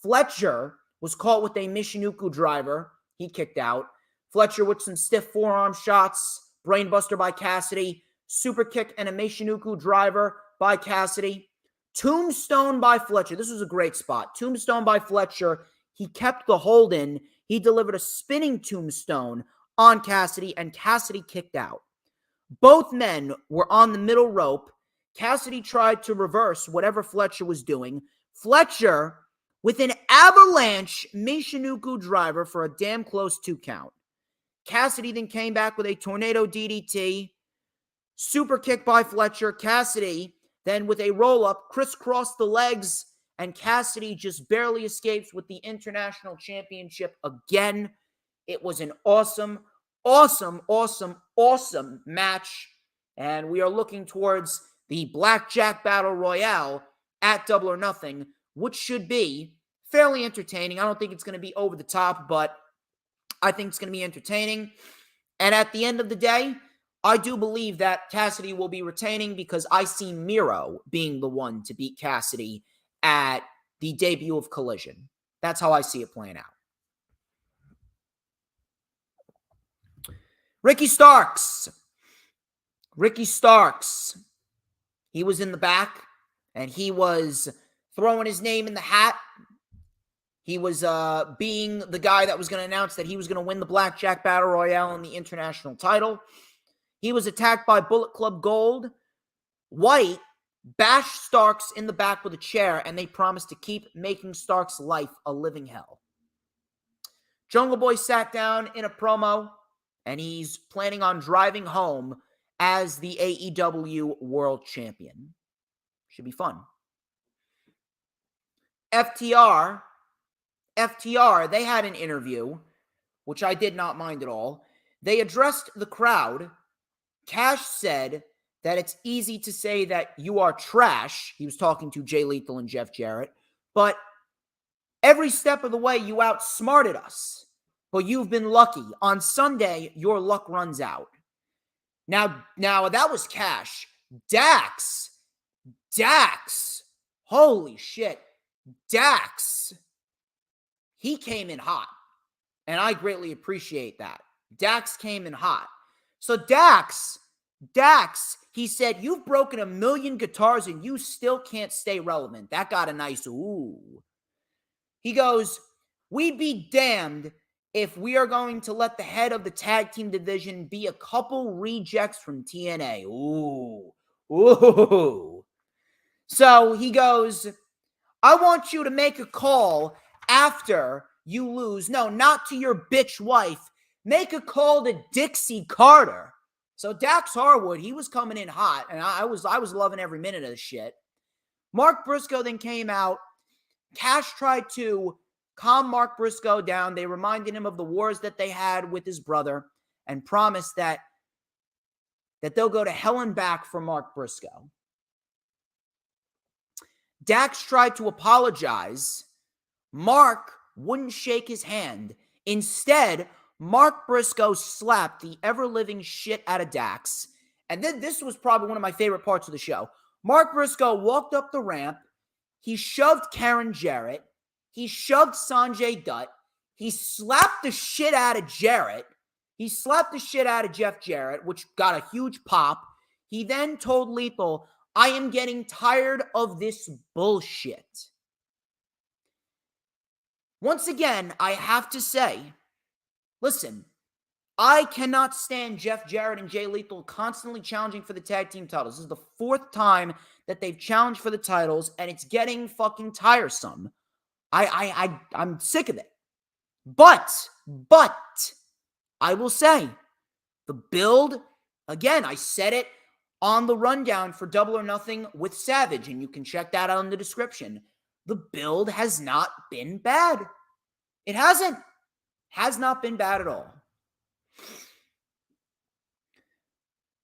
Fletcher was caught with a Michinoku driver. He kicked out. Fletcher with some stiff forearm shots. Brainbuster by Cassidy. Super kick and a Michinoku driver by Cassidy. Tombstone by Fletcher. This was a great spot. Tombstone by Fletcher. He kept the hold in. He delivered a spinning tombstone on Cassidy, and Cassidy kicked out. Both men were on the middle rope. Cassidy tried to reverse whatever Fletcher was doing. Fletcher with an avalanche Michinoku driver for a damn close 2 count. Cassidy then came back with a tornado DDT. Super kick by Fletcher. Cassidy then with a roll-up, crisscrossed the legs, and Cassidy just barely escapes with the International Championship again. It was an awesome match. And we are looking towards the Blackjack Battle Royale at Double or Nothing, which should be fairly entertaining. I don't think it's going to be over the top, but I think it's going to be entertaining. And at the end of the day, I do believe that Cassidy will be retaining because I see Miro being the one to beat Cassidy at the debut of Collision. That's how I see it playing out. Ricky Starks. He was in the back, and he was throwing his name in the hat. He was being the guy that was going to announce that he was going to win the Blackjack Battle Royale and the international title. He was attacked by Bullet Club Gold. White bashed Starks in the back with a chair, and they promised to keep making Starks' life a living hell. Jungle Boy sat down in a promo, and he's planning on driving home as the AEW World Champion. Should be fun. FTR, they had an interview, which I did not mind at all. They addressed the crowd. Cash said that it's easy to say that you are trash. He was talking to Jay Lethal and Jeff Jarrett. But every step of the way, you outsmarted us. But you've been lucky. On Sunday, your luck runs out. Now that was Cash. Dax. Holy shit. Dax. He came in hot. And I greatly appreciate that. Dax came in hot. So Dax, he said, you've broken 1 million guitars and you still can't stay relevant. That got a nice ooh. He goes, we'd be damned if we are going to let the head of the tag team division be a couple rejects from TNA. Ooh. So he goes, I want you to make a call after you lose. No, not to your bitch wife. Make a call to Dixie Carter. So Dax Harwood, he was coming in hot, and I was loving every minute of the shit. Mark Briscoe then came out. Cash tried to calm Mark Briscoe down. They reminded him of the wars that they had with his brother and promised that they'll go to hell and back for Mark Briscoe. Dax tried to apologize. Mark wouldn't shake his hand. Instead, Mark Briscoe slapped the ever-living shit out of Dax. And then this was probably one of my favorite parts of the show. Mark Briscoe walked up the ramp. He shoved Karen Jarrett. He shoved Sanjay Dutt. He slapped the shit out of Jarrett. He slapped the shit out of Jeff Jarrett, which got a huge pop. He then told Lethal, I am getting tired of this bullshit. Once again, I have to say, listen, I cannot stand Jeff Jarrett and Jay Lethal constantly challenging for the tag team titles. This is the fourth time that they've challenged for the titles, and it's getting fucking tiresome. I'm sick of it. But, I will say, the build, again, I said it on the rundown for Double or Nothing with Savage, and you can check that out in the description. The build has not been bad. It hasn't. Has not been bad at all.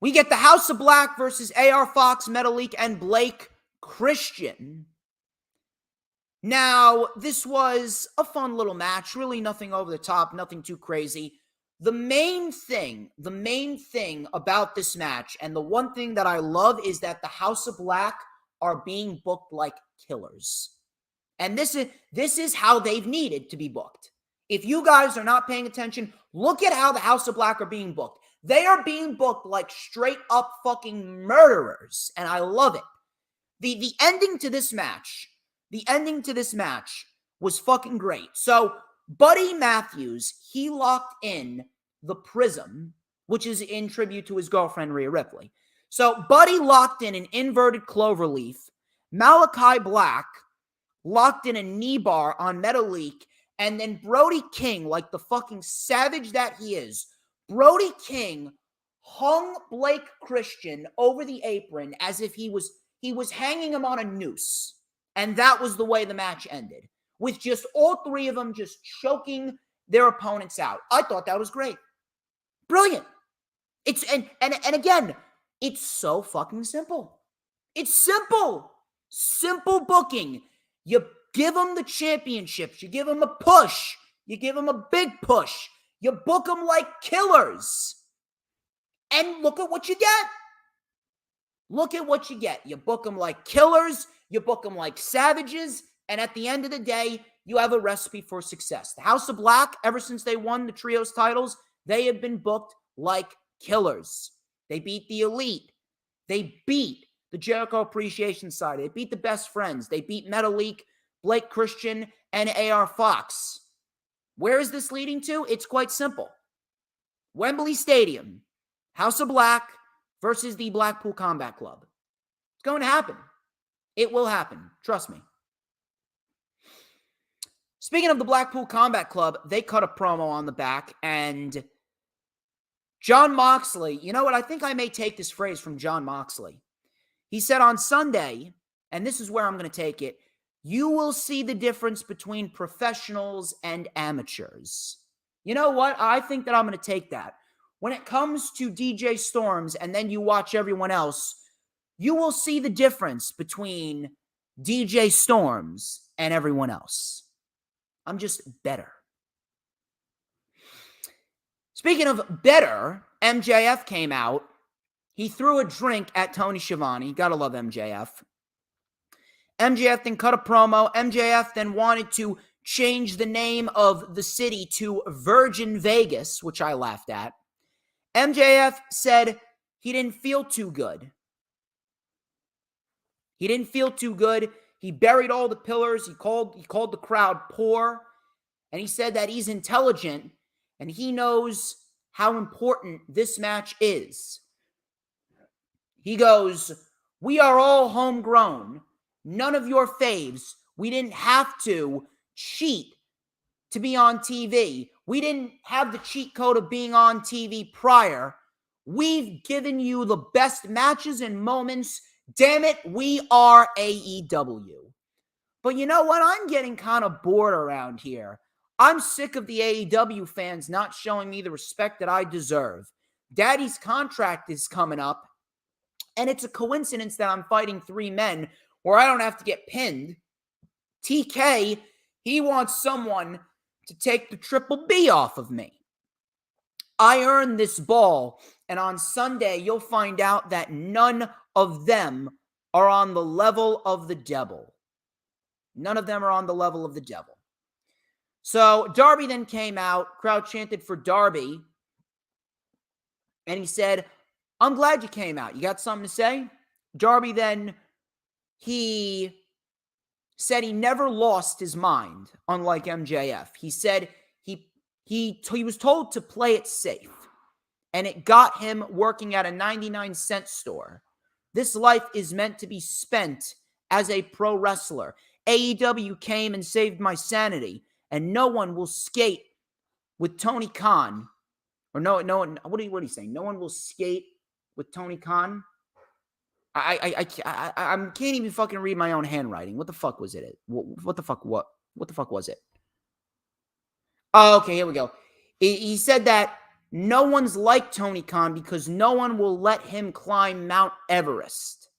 We get the House of Black versus AR Fox, Metalik, and Blake Christian. Now, this was a fun little match. Really nothing over the top, nothing too crazy. The main thing about this match, and the one thing that I love, is that the House of Black are being booked like killers. And this is how they've needed to be booked. If you guys are not paying attention, look at how the House of Black are being booked. They are being booked like straight up fucking murderers, and I love it. The ending to this match was fucking great. So, Buddy Matthews, he locked in the Prism, which is in tribute to his girlfriend, Rhea Ripley. So, Buddy locked in an inverted cloverleaf. Malachi Black locked in a knee bar on Metalik. And then Brody King, like the fucking savage that he is, Brody King hung Blake Christian over the apron as if he was hanging him on a noose. And that was the way the match ended, with just all three of them just choking their opponents out. I thought that was great. Brilliant. It's and again, it's so fucking simple. It's simple. Simple booking. You give them the championships. You give them a push. You give them a big push. You book them like killers. And look at what you get. Look at what you get. You book them like killers. You book them like savages. And at the end of the day, you have a recipe for success. The House of Black, ever since they won the trios titles, they have been booked like killers. They beat the Elite. They beat the Jericho Appreciation Society. They beat the Best Friends. They beat Metalik, Blake Christian, and AR Fox. Where is this leading to? It's quite simple. Wembley Stadium, House of Black versus the Blackpool Combat Club. It's going to happen. It will happen. Trust me. Speaking of the Blackpool Combat Club, they cut a promo on the back, and Jon Moxley, you know what? I think I may take this phrase from Jon Moxley. He said on Sunday, and this is where I'm going to take it, you will see the difference between professionals and amateurs. You know what? I think that I'm going to take that. When it comes to DJ Storms and then you watch everyone else, you will see the difference between DJ Storms and everyone else. I'm just better. Speaking of better, MJF came out. He threw a drink at Tony Schiavone. Gotta love MJF. MJF then cut a promo. MJF then wanted to change the name of the city to Virgin Vegas, which I laughed at. MJF said he didn't feel too good. He didn't feel too good. He buried all the pillars. He called the crowd poor. And he said that he's intelligent and he knows how important this match is. He goes, "We are all homegrown. None of your faves. We didn't have to cheat to be on TV. We didn't have the cheat code of being on TV prior. We've given you the best matches and moments. Damn it, we are AEW." But you know what? I'm getting kind of bored around here. I'm sick of the AEW fans not showing me the respect that I deserve. Daddy's contract is coming up, and it's a coincidence that I'm fighting 3 men where I don't have to get pinned. TK, he wants someone to take the Triple B off of me. I earned this ball, and on Sunday, you'll find out that none of them are on the level of the devil. None of them are on the level of the devil. So Darby then came out, crowd chanted for Darby, and he said, "I'm glad you came out. You got something to say?" Darby then, he said he never lost his mind, unlike MJF. He said he was told to play it safe, and it got him working at a 99-cent store. This life is meant to be spent as a pro wrestler. AEW came and saved my sanity, and no one will skate with Tony Khan. Or no one, what are you saying? No one will skate with Tony Khan? I can't even fucking read my own handwriting. What the fuck was it? What the fuck was it? Oh, okay, here we go. He said that no one's like Tony Khan because no one will let him climb Mount Everest.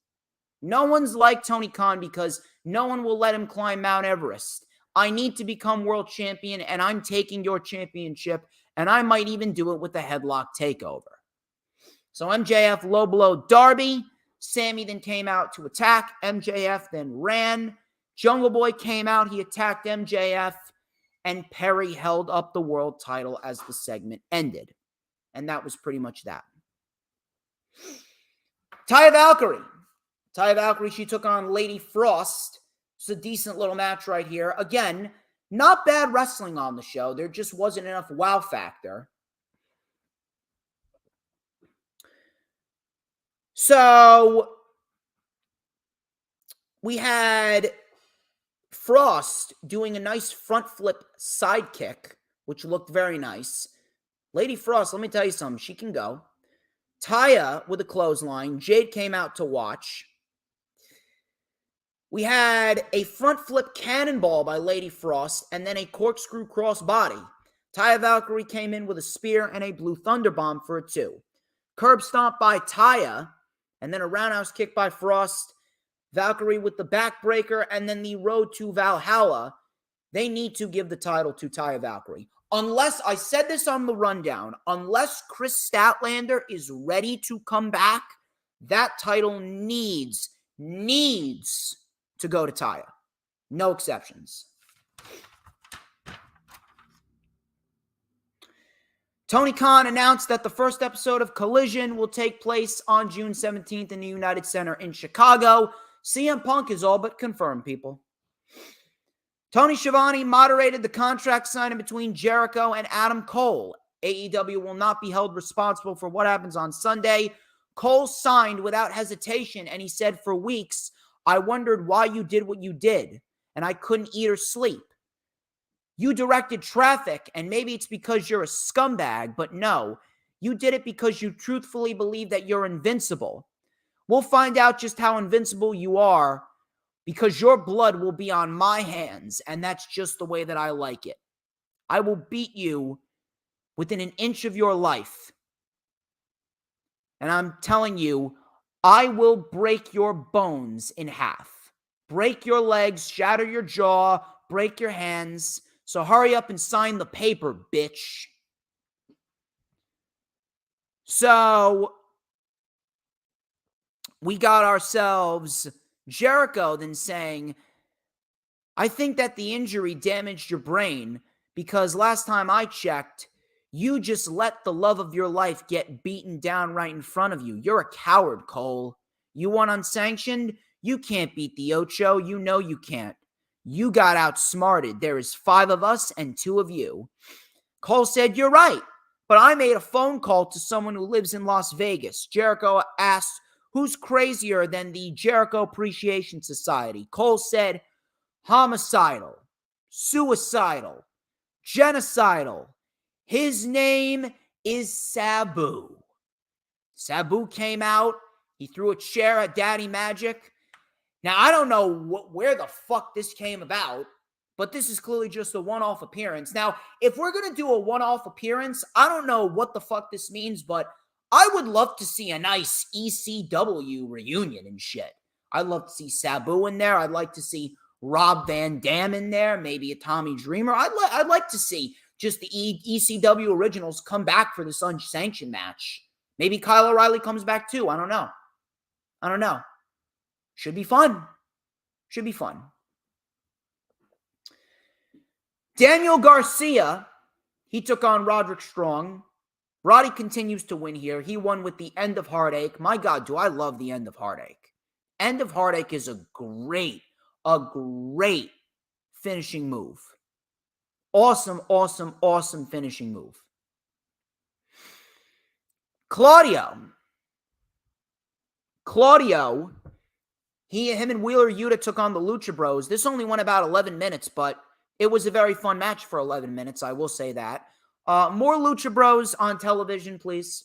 No one's like Tony Khan because no one will let him climb Mount Everest. I need to become world champion, and I'm taking your championship, and I might even do it with a headlock takeover. So MJF low blow Darby. Sammy then came out to attack. MJF then ran. Jungle Boy came out. He attacked MJF. And Perry held up the world title as the segment ended. And that was pretty much that. Taya Valkyrie, she took on Lady Frost. It's a decent little match right here. Again, not bad wrestling on the show. There just wasn't enough wow factor. So we had Frost doing a nice front flip sidekick, which looked very nice. Lady Frost, let me tell you something. She can go. Taya with a clothesline. Jade came out to watch. We had a front flip cannonball by Lady Frost and then a corkscrew crossbody. Taya Valkyrie came in with a spear and a blue thunder bomb for a 2. Curb stomp by Taya and then a roundhouse kick by Frost. Valkyrie with the backbreaker and then the road to Valhalla. They need to give the title to Taya Valkyrie. Unless, I said this on the rundown, unless Chris Statlander is ready to come back, that title needs to go to Taya. No exceptions. Tony Khan announced that the first episode of Collision will take place on June 17th in the United Center in Chicago. CM Punk is all but confirmed, people. Tony Schiavone moderated the contract signing between Jericho and Adam Cole. AEW will not be held responsible for what happens on Sunday. Cole signed without hesitation, and he said, "For weeks, I wondered why you did what you did, and I couldn't eat or sleep. You directed traffic, and maybe it's because you're a scumbag, but no, you did it because you truthfully believe that you're invincible. We'll find out just how invincible you are because your blood will be on my hands, and that's just the way that I like it. I will beat you within an inch of your life. And I'm telling you, I will break your bones in half. Break your legs, shatter your jaw, break your hands. So hurry up and sign the paper, bitch." So we got ourselves Jericho then saying, "I think that the injury damaged your brain because last time I checked, you just let the love of your life get beaten down right in front of you. You're a coward, Cole. You won unsanctioned? You can't beat the Ocho. You know you can't. You got outsmarted. There is 5 of us and 2 of you." Cole said, "You're right, but I made a phone call to someone who lives in Las Vegas." Jericho asked, "Who's crazier than the Jericho Appreciation Society?" Cole said, "Homicidal, suicidal, genocidal. His name is Sabu." Sabu came out. He threw a chair at Daddy Magic. Now, I don't know where the fuck this came about, but this is clearly just a one-off appearance. Now, if we're going to do a one-off appearance, I don't know what the fuck this means, but I would love to see a nice ECW reunion and shit. I'd love to see Sabu in there. I'd like to see Rob Van Dam in there, maybe a Tommy Dreamer. I'd like to see just the ECW originals come back for this unsanctioned match. Maybe Kyle O'Reilly comes back too. I don't know. Should be fun. Daniel Garcia, he took on Roderick Strong. Roddy continues to win here. He won with the End of Heartache. My God, do I love the End of Heartache. End of Heartache is a great finishing move. Awesome finishing move. Claudio, him and Wheeler Yuta took on the Lucha Bros. This only went about 11 minutes, but it was a very fun match for 11 minutes, I will say that. More Lucha Bros on television, please.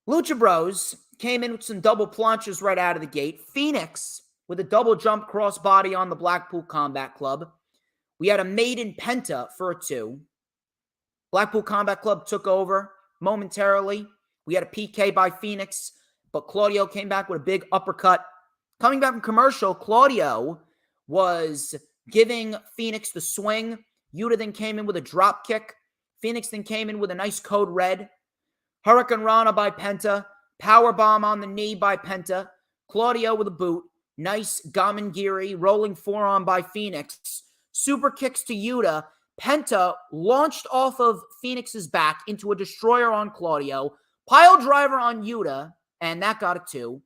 Lucha Bros came in with some double planches right out of the gate. Phoenix with a double jump crossbody on the Blackpool Combat Club. We had a maiden penta for a 2. Blackpool Combat Club took over momentarily. We had a PK by Phoenix, but Claudio came back with a big uppercut. Coming back from commercial, Claudio was giving Phoenix the swing. Yuta then came in with a drop kick. Phoenix then came in with a nice code red. Hurricane Rana by Penta. Powerbomb on the knee by Penta. Claudio with a boot. Nice Gamengiri. Rolling forearm by Phoenix. Super kicks to Yuta. Penta launched off of Phoenix's back into a destroyer on Claudio. Pile driver on Yuta, and that got a 2.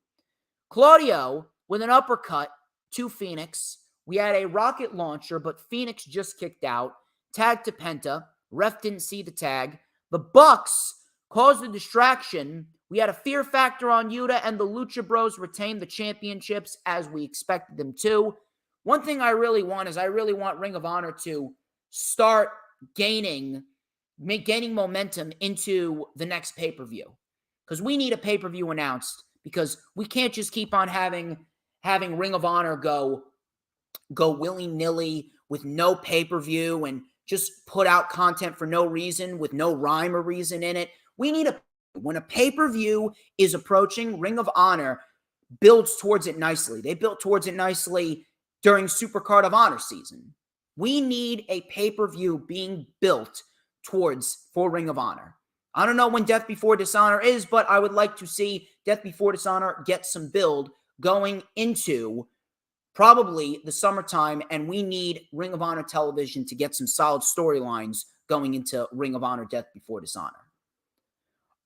Claudio with an uppercut to Phoenix. We had a rocket launcher, but Phoenix just kicked out. Tag to Penta. Ref didn't see the tag. The Bucks caused a distraction. We had a fear factor on Yuta, and the Lucha Bros retained the championships as we expected them to. One thing I really want is I really want Ring of Honor to start gaining momentum into the next pay-per-view. Because we need a pay-per-view announced. Because we can't just keep on having Ring of Honor go willy-nilly with no pay-per-view and just put out content for no reason with no rhyme or reason in it. When a pay-per-view is approaching, Ring of Honor builds towards it nicely. They built towards it nicely during Supercard of Honor season. We need a pay-per-view being built towards for Ring of Honor. I don't know when Death Before Dishonor is, but I would like to see Death Before Dishonor get some build going into probably the summertime, and we need Ring of Honor television to get some solid storylines going into Ring of Honor Death Before Dishonor.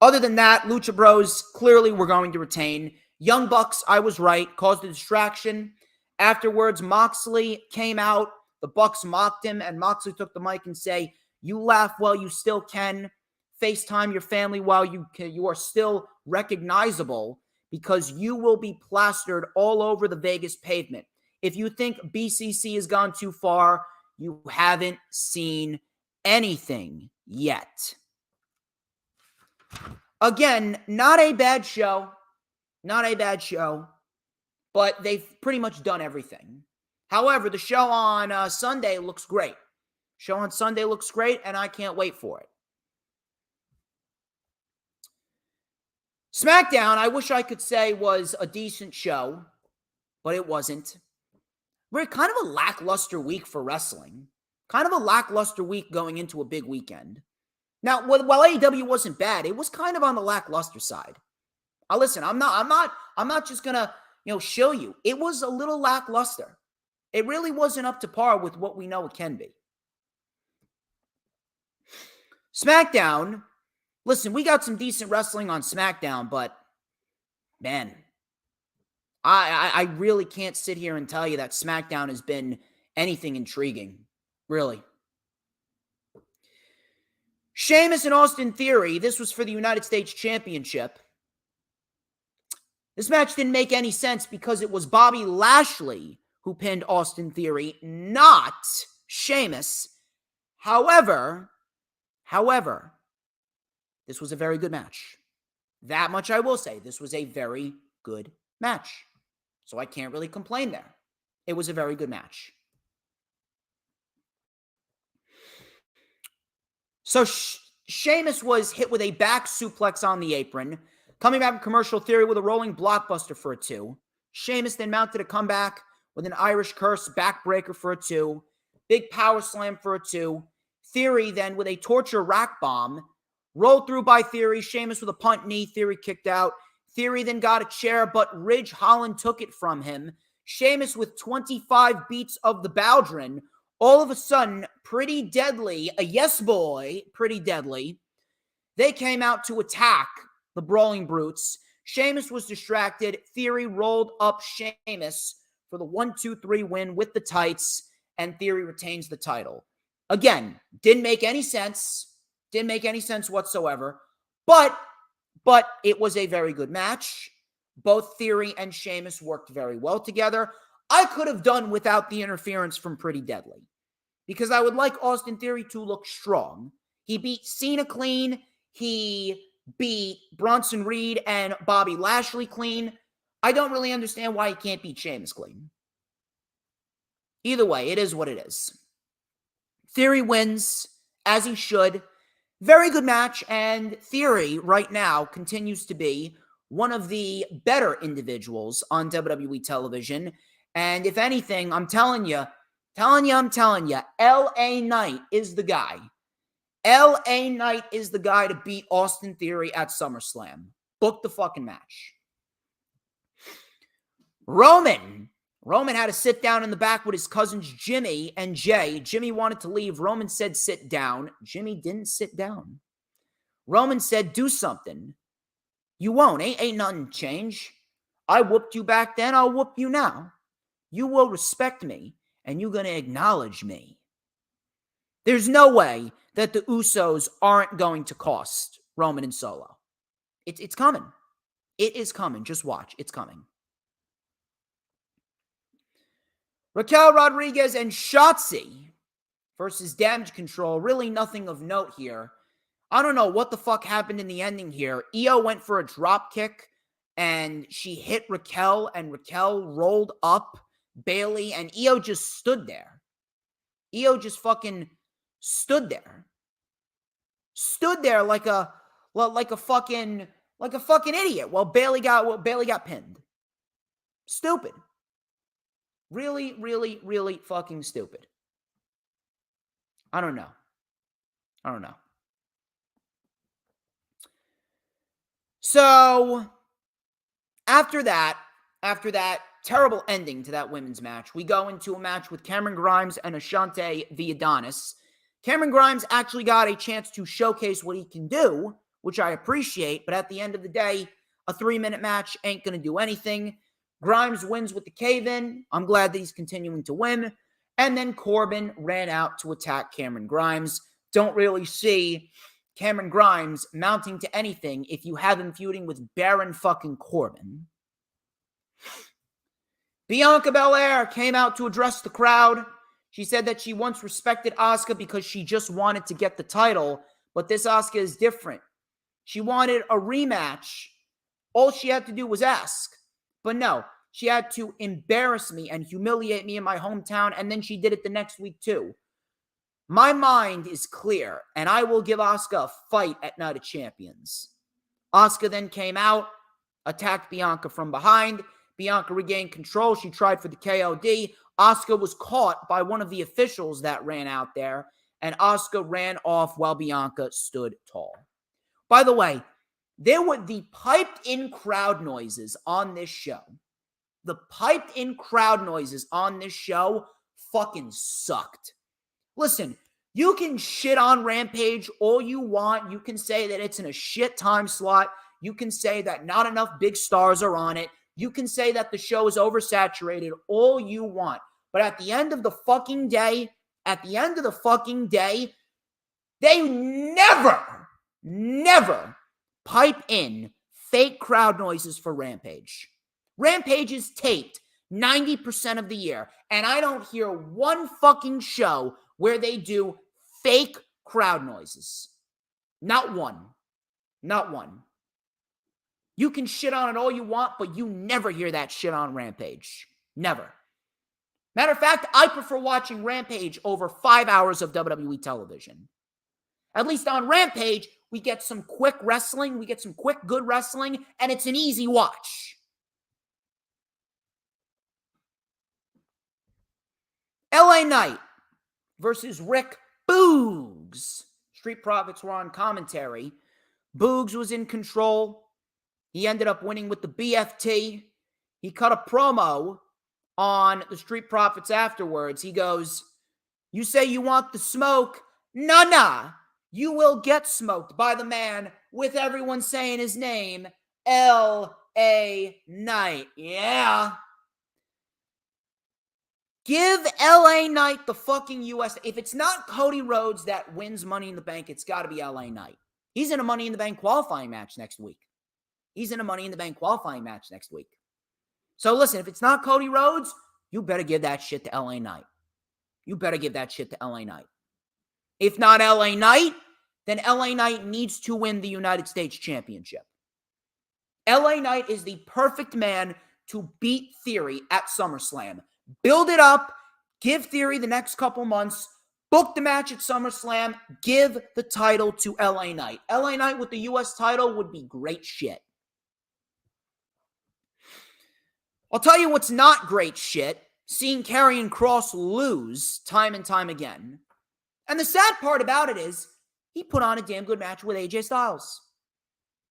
Other than that, Lucha Bros clearly were going to retain. Young Bucks, I was right, caused a distraction. Afterwards, Moxley came out. The Bucks mocked him, and Moxley took the mic and say, "You laugh while you still can. FaceTime your family while you are still recognizable, because you will be plastered all over the Vegas pavement. If you think BCC has gone too far, you haven't seen anything yet." Again, not a bad show, but they've pretty much done everything. However, the show on Sunday looks great. And I can't wait for it. SmackDown, I wish I could say, was a decent show, but it wasn't. We're kind of a lackluster week for wrestling. Kind of a lackluster week going into a big weekend. Now, while AEW wasn't bad, it was kind of on the lackluster side. Listen, I'm not just gonna show you. It was a little lackluster. It really wasn't up to par with what we know it can be. SmackDown. Listen, we got some decent wrestling on SmackDown, but man, I really can't sit here and tell you that SmackDown has been anything intriguing. Really. Sheamus and Austin Theory, this was for the United States Championship. This match didn't make any sense because it was Bobby Lashley who pinned Austin Theory, not Sheamus. However, this was a very good match. That much I will say. This was a very good match. So I can't really complain there. It was a very good match. So Sheamus was hit with a back suplex on the apron. Coming back from commercial, Theory with a rolling blockbuster for a 2. Sheamus then mounted a comeback with an Irish curse backbreaker for a 2. Big power slam for a 2. Theory then with a torture rack bomb. Rolled through by Theory. Sheamus with a punt knee. Theory kicked out. Theory then got a chair, but Ridge Holland took it from him. Sheamus with 25 beats of the Baldwin. All of a sudden, Pretty Deadly, a yes boy, Pretty Deadly, they came out to attack the Brawling Brutes. Sheamus was distracted. Theory rolled up Sheamus for the 1-2-3 win with the tights, and Theory retains the title. Again, didn't make any sense. Didn't make any sense whatsoever. But it was a very good match. Both Theory and Sheamus worked very well together. I could have done without the interference from Pretty Deadly because I would like Austin Theory to look strong. He beat Cena clean. He beat Bronson Reed and Bobby Lashley clean. I don't really understand why he can't beat Sheamus clean. Either way, it is what it is. Theory wins, as he should. Very good match, and Theory right now continues to be one of the better individuals on WWE television. And if anything, I'm telling you, LA Knight is the guy. LA Knight is the guy to beat Austin Theory at SummerSlam. Book the fucking match. Roman had to sit down in the back with his cousins Jimmy and Jay. Jimmy wanted to leave. Roman said, sit down. Jimmy didn't sit down. Roman said, do something. You won't. Ain't nothing change. I whooped you back then. I'll whoop you now. You will respect me, and you're going to acknowledge me. There's no way that the Usos aren't going to cost Roman and Solo. It's coming. It is coming. Just watch. It's coming. Raquel Rodriguez and Shotzi versus Damage Control. Really nothing of note here. I don't know what the fuck happened in the ending here. Io went for a drop kick, and she hit Raquel, and Raquel rolled up Bailey, and Io just stood there. Io just fucking stood there. Stood there like a fucking idiot while Bailey got pinned. Stupid. Really, really, really fucking stupid. I don't know. So, after that terrible ending to that women's match, we go into a match with Cameron Grimes and Ashante via Adonis. Cameron Grimes actually got a chance to showcase what he can do, which I appreciate, but at the end of the day, a 3-minute match ain't going to do anything. Grimes wins with the cave-in. I'm glad that he's continuing to win. And then Corbin ran out to attack Cameron Grimes. Don't really see Cameron Grimes mounting to anything if you have him feuding with Baron fucking Corbin. Bianca Belair came out to address the crowd. She said that she once respected Asuka because she just wanted to get the title, but this Asuka is different. She wanted a rematch. All she had to do was ask. But no, she had to embarrass me and humiliate me in my hometown, and then she did it the next week too. My mind is clear, and I will give Asuka a fight at Night of Champions. Asuka then came out, attacked Bianca from behind. Bianca regained control. She tried for the KOD. Asuka was caught by one of the officials that ran out there, and Asuka ran off while Bianca stood tall. By the way, there were the piped-in crowd noises on this show. The piped-in crowd noises on this show fucking sucked. Listen, you can shit on Rampage all you want. You can say that it's in a shit time slot. You can say that not enough big stars are on it. You can say that the show is oversaturated all you want. But at the end of the fucking day, They never pipe in fake crowd noises for Rampage. Rampage is taped 90% of the year, and I don't hear one fucking show where they do fake crowd noises. Not one. Not one. You can shit on it all you want, but you never hear that shit on Rampage. Never. Matter of fact, I prefer watching Rampage over 5 hours of WWE television. At least on Rampage, we get some quick wrestling, we get some quick, good wrestling, and it's an easy watch. LA Knight versus Rick Boogs. Street Profits were on commentary. Boogs was in control. He ended up winning with the BFT. He cut a promo on the Street Profits afterwards. He goes, "You say you want the smoke? Nah. You will get smoked by the man with everyone saying his name, L.A. Knight." Yeah. Give L.A. Knight the fucking U.S. If it's not Cody Rhodes that wins Money in the Bank, it's got to be L.A. Knight. He's in a Money in the Bank qualifying match next week. So listen, if it's not Cody Rhodes, you better give that shit to L.A. Knight. If not L.A. Knight, then L.A. Knight needs to win the United States Championship. L.A. Knight is the perfect man to beat Theory at SummerSlam. Build it up, give Theory the next couple months, book the match at SummerSlam, give the title to L.A. Knight. L.A. Knight with the U.S. title would be great shit. I'll tell you what's not great shit, seeing Karrion Kross lose time and time again. And the sad part about it is, he put on a damn good match with AJ Styles.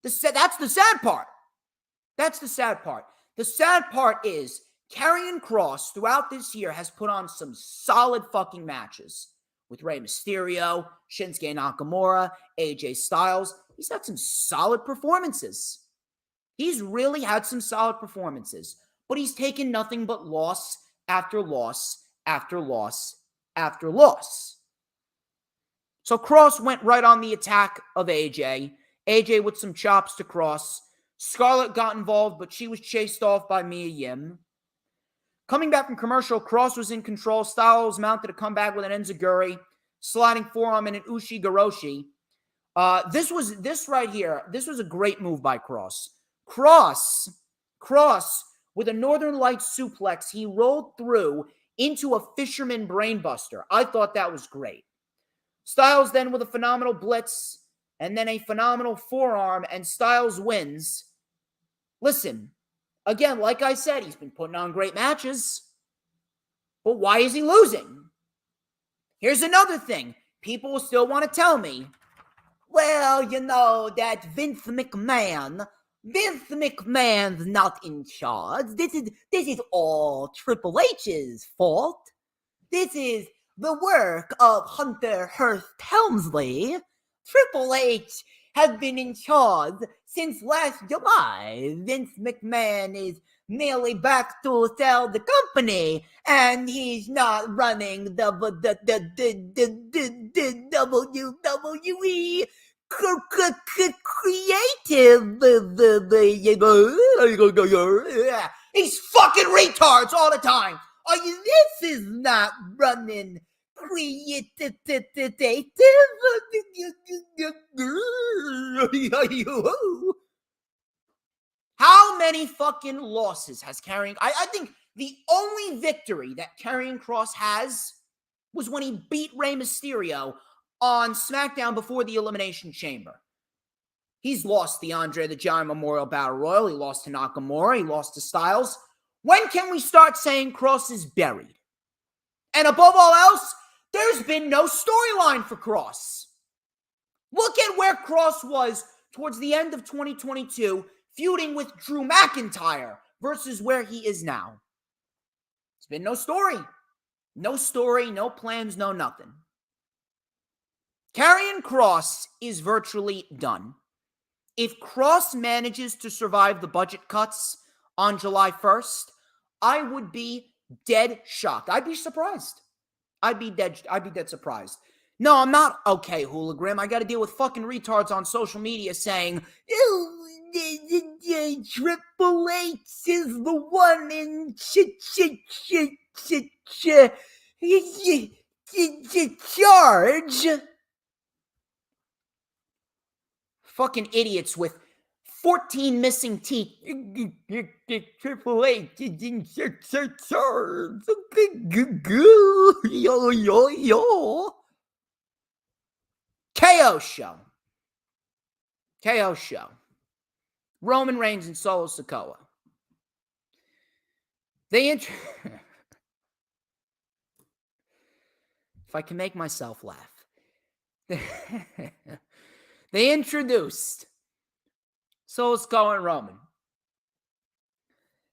That's the sad part. The sad part is, Karrion Kross throughout this year has put on some solid fucking matches with Rey Mysterio, Shinsuke Nakamura, AJ Styles. He's had some solid performances. He's really had some solid performances, but he's taken nothing but loss after loss after loss after loss. So Kross went right on the attack of AJ. AJ with some chops to Kross. Scarlett got involved, but she was chased off by Mia Yim. Coming back from commercial, Kross was in control. Styles mounted a comeback with an enziguri, sliding forearm and an ushi-goroshi. This was a great move by Kross. Kross, with a Northern Lights suplex, he rolled through into a fisherman brainbuster. I thought that was great. Styles then with a phenomenal blitz, and then a phenomenal forearm, and Styles wins. Listen, again, like I said, he's been putting on great matches. But why is he losing? Here's another thing. People will still want to tell me, well, you know, that Vince McMahon's not in charge. This is all Triple H's fault. This is the work of Hunter Hearst Helmsley. Triple H has been in charge since last July. Vince McMahon is merely back to sell the company, and he's not running the WWE creative. He's fucking retards all the time. This is not running creative. How many fucking losses has Karrion? I think the only victory that Karrion Kross has was when he beat Rey Mysterio on SmackDown before the Elimination Chamber. He's lost the Andre the Giant Memorial Battle Royal. He lost to Nakamura. He lost to Styles. When can we start saying Kross is buried? And above all else, there's been no storyline for Kross. Look at where Kross was towards the end of 2022, feuding with Drew McIntyre versus where he is now. There's been no story. No story, no plans, no nothing. Karrion Kross is virtually done. If Kross manages to survive the budget cuts on July 1st, I would be dead shocked. I'd be surprised. I'd be dead surprised. No, I'm not okay, Hooligram. I got to deal with fucking retards on social media saying, Triple H is the one in charge. Fucking idiots with 14 missing teeth. Triple H is in charge. Yo. KO show. Roman Reigns and Solo Sikoa. If I can make myself laugh. They introduced Solo Sikoa and Roman.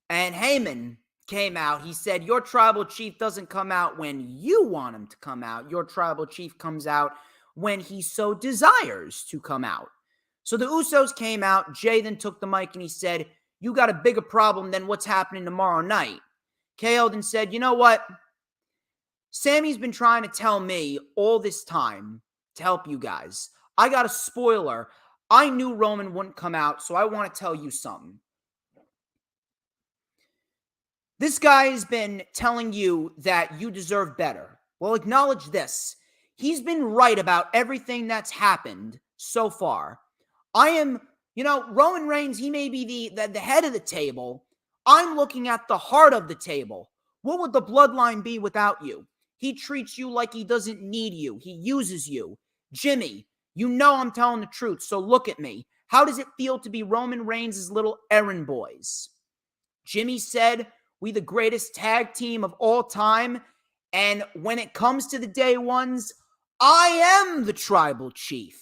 And Heyman came out. He said, your tribal chief doesn't come out when you want him to come out. Your tribal chief comes out when he so desires to come out. So the Usos came out. Jay then took the mic and he said, you got a bigger problem than what's happening tomorrow night. KO then said, you know what? Sammy's been trying to tell me all this time to help you guys. I got a spoiler. I knew Roman wouldn't come out, so I want to tell you something. This guy has been telling you that you deserve better. Well, acknowledge this. He's been right about everything that's happened so far. I am, Roman Reigns, he may be the head of the table. I'm looking at the heart of the table. What would the bloodline be without you? He treats you like he doesn't need you. He uses you. Jimmy, you know I'm telling the truth, so look at me. How does it feel to be Roman Reigns' little errand boys? Jimmy said, we the greatest tag team of all time, and when it comes to the day ones, I am the tribal chief.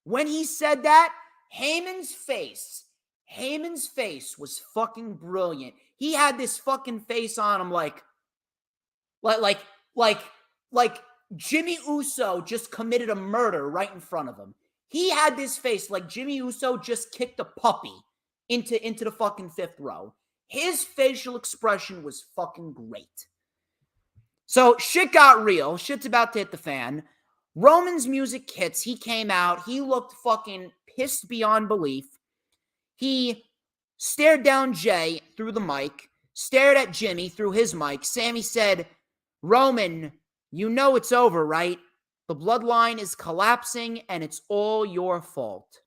When he said that, Heyman's face was fucking brilliant. He had this fucking face on him like Jimmy Uso just committed a murder right in front of him. He had this face like Jimmy Uso just kicked a puppy into the fucking fifth row. His facial expression was fucking great. So shit got real. Shit's about to hit the fan. Roman's music hits. He came out. He looked fucking pissed beyond belief. He stared down Jay through the mic, stared at Jimmy through his mic. Sammy said, Roman, you know it's over, right? The bloodline is collapsing and it's all your fault.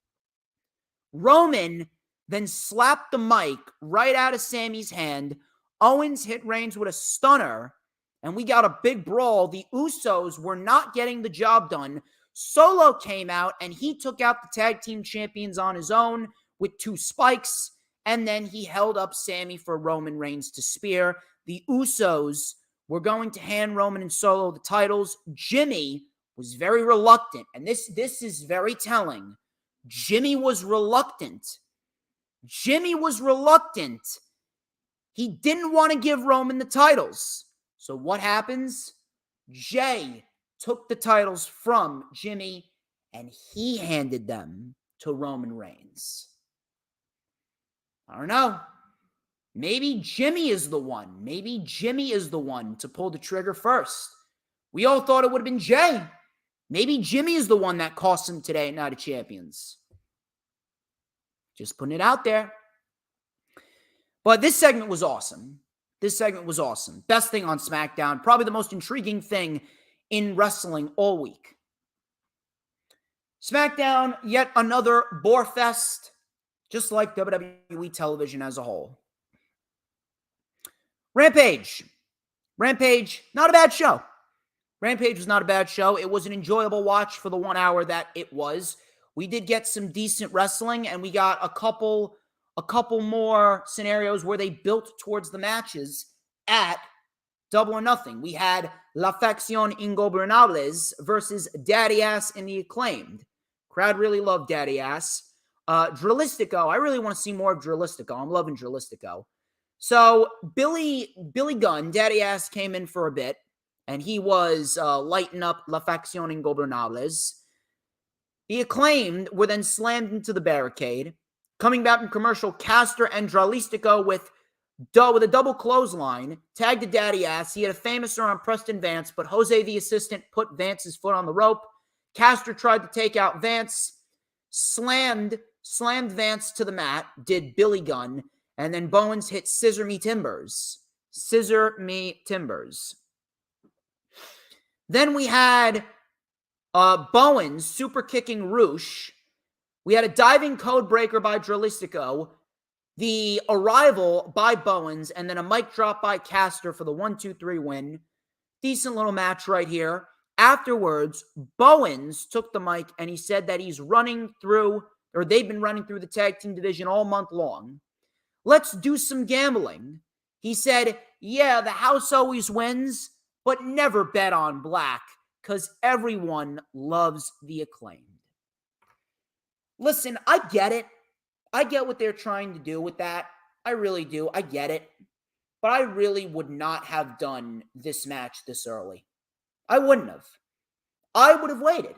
Roman then slapped the mic right out of Sammy's hand. Owens hit Reigns with a stunner, and we got a big brawl. The Usos were not getting the job done. Solo came out, and he took out the tag team champions on his own with 2 spikes, and then he held up Sammy for Roman Reigns to spear. The Usos were going to hand Roman and Solo the titles. Jimmy was very reluctant, and this is very telling. Jimmy was reluctant. He didn't want to give Roman the titles. So what happens? Jay took the titles from Jimmy and he handed them to Roman Reigns. I don't know. Maybe Jimmy is the one. Maybe Jimmy is the one to pull the trigger first. We all thought it would have been Jay. Maybe Jimmy is the one that cost him today at Night of Champions. Just putting it out there. But this segment was awesome. Best thing on SmackDown. Probably the most intriguing thing in wrestling all week. SmackDown, yet another bore fest, just like WWE television as a whole. Rampage, not a bad show. Rampage was not a bad show. It was an enjoyable watch for the 1 hour that it was. We did get some decent wrestling, and we got a couple more scenarios where they built towards the matches at Double or Nothing. We had La Facción Ingobernables versus Daddy Ass and the Acclaimed. Crowd really loved Daddy Ass. Drillistico, I really want to see more of Drillistico. I'm loving Drillistico. So Billy Gunn, Daddy Ass, came in for a bit, and he was lighting up La Facción Ingobernables. The Acclaimed were then slammed into the barricade. Coming back from commercial, Caster and Drillistico with with a double clothesline, tagged to Daddy Ass. He had a famouser on Preston Vance, but Jose, the assistant, put Vance's foot on the rope. Caster tried to take out Vance, slammed Vance to the mat, did Billy Gunn, and then Bowens hit Scissor Me Timbers. Scissor Me Timbers. Then we had Bowens super kicking Roosh. We had a diving code breaker by Dralistico, the arrival by Bowens, and then a mic drop by Caster for the 1-2-3 win. Decent little match right here. Afterwards, Bowens took the mic and he said that they've been running through the tag team division all month long. Let's do some gambling. He said, yeah, the house always wins, but never bet on black, because everyone loves the Acclaimed. Listen, I get it. I get what they're trying to do with that. I really do. I get it. But I really would not have done this match this early. I wouldn't have. I would have waited.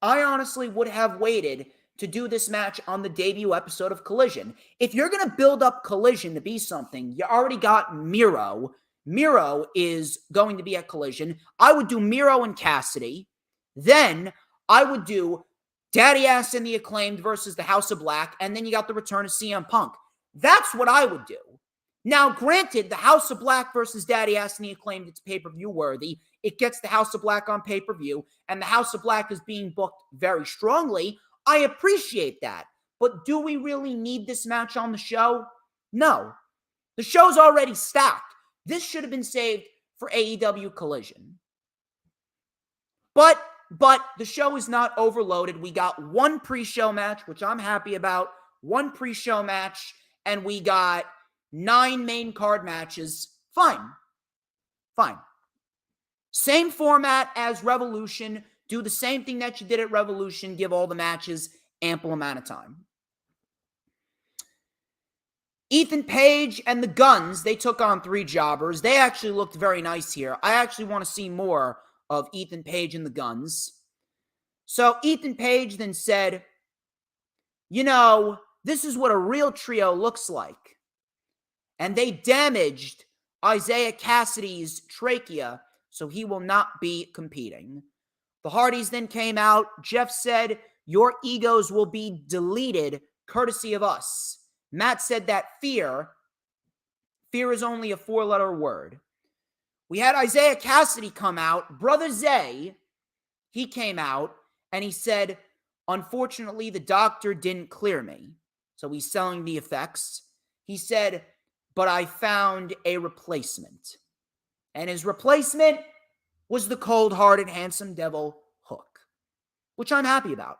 I honestly would have waited to do this match on the debut episode of Collision. If you're going to build up Collision to be something, you already got Miro. Miro is going to be at Collision. I would do Miro and Cassidy. Then I would do Daddy Ass and the Acclaimed versus the House of Black. And then you got the return of CM Punk. That's what I would do. Now, granted, the House of Black versus Daddy Ass and the Acclaimed, it's pay-per-view worthy. It gets the House of Black on pay-per-view. And the House of Black is being booked very strongly. I appreciate that. But do we really need this match on the show? No. The show's already stacked. This should have been saved for AEW Collision. But the show is not overloaded. We got one pre-show match, which I'm happy about. One pre-show match. And we got 9 main card matches. Fine. Same format as Revolution. Do the same thing that you did at Revolution. Give all the matches ample amount of time. Ethan Page and the Guns, they took on 3 jobbers. They actually looked very nice here. I actually want to see more of Ethan Page and the Guns. So Ethan Page then said, this is what a real trio looks like. And they damaged Isaiah Cassidy's trachea, so he will not be competing. The Hardys then came out. Jeff said, your egos will be deleted courtesy of us. Matt said that fear is only a 4-letter word. We had Isaiah Cassidy come out. Brother Zay, he came out and he said, unfortunately, the doctor didn't clear me. So he's selling the effects. He said, but I found a replacement. And his replacement was the cold-hearted, handsome devil, Hook. Which I'm happy about.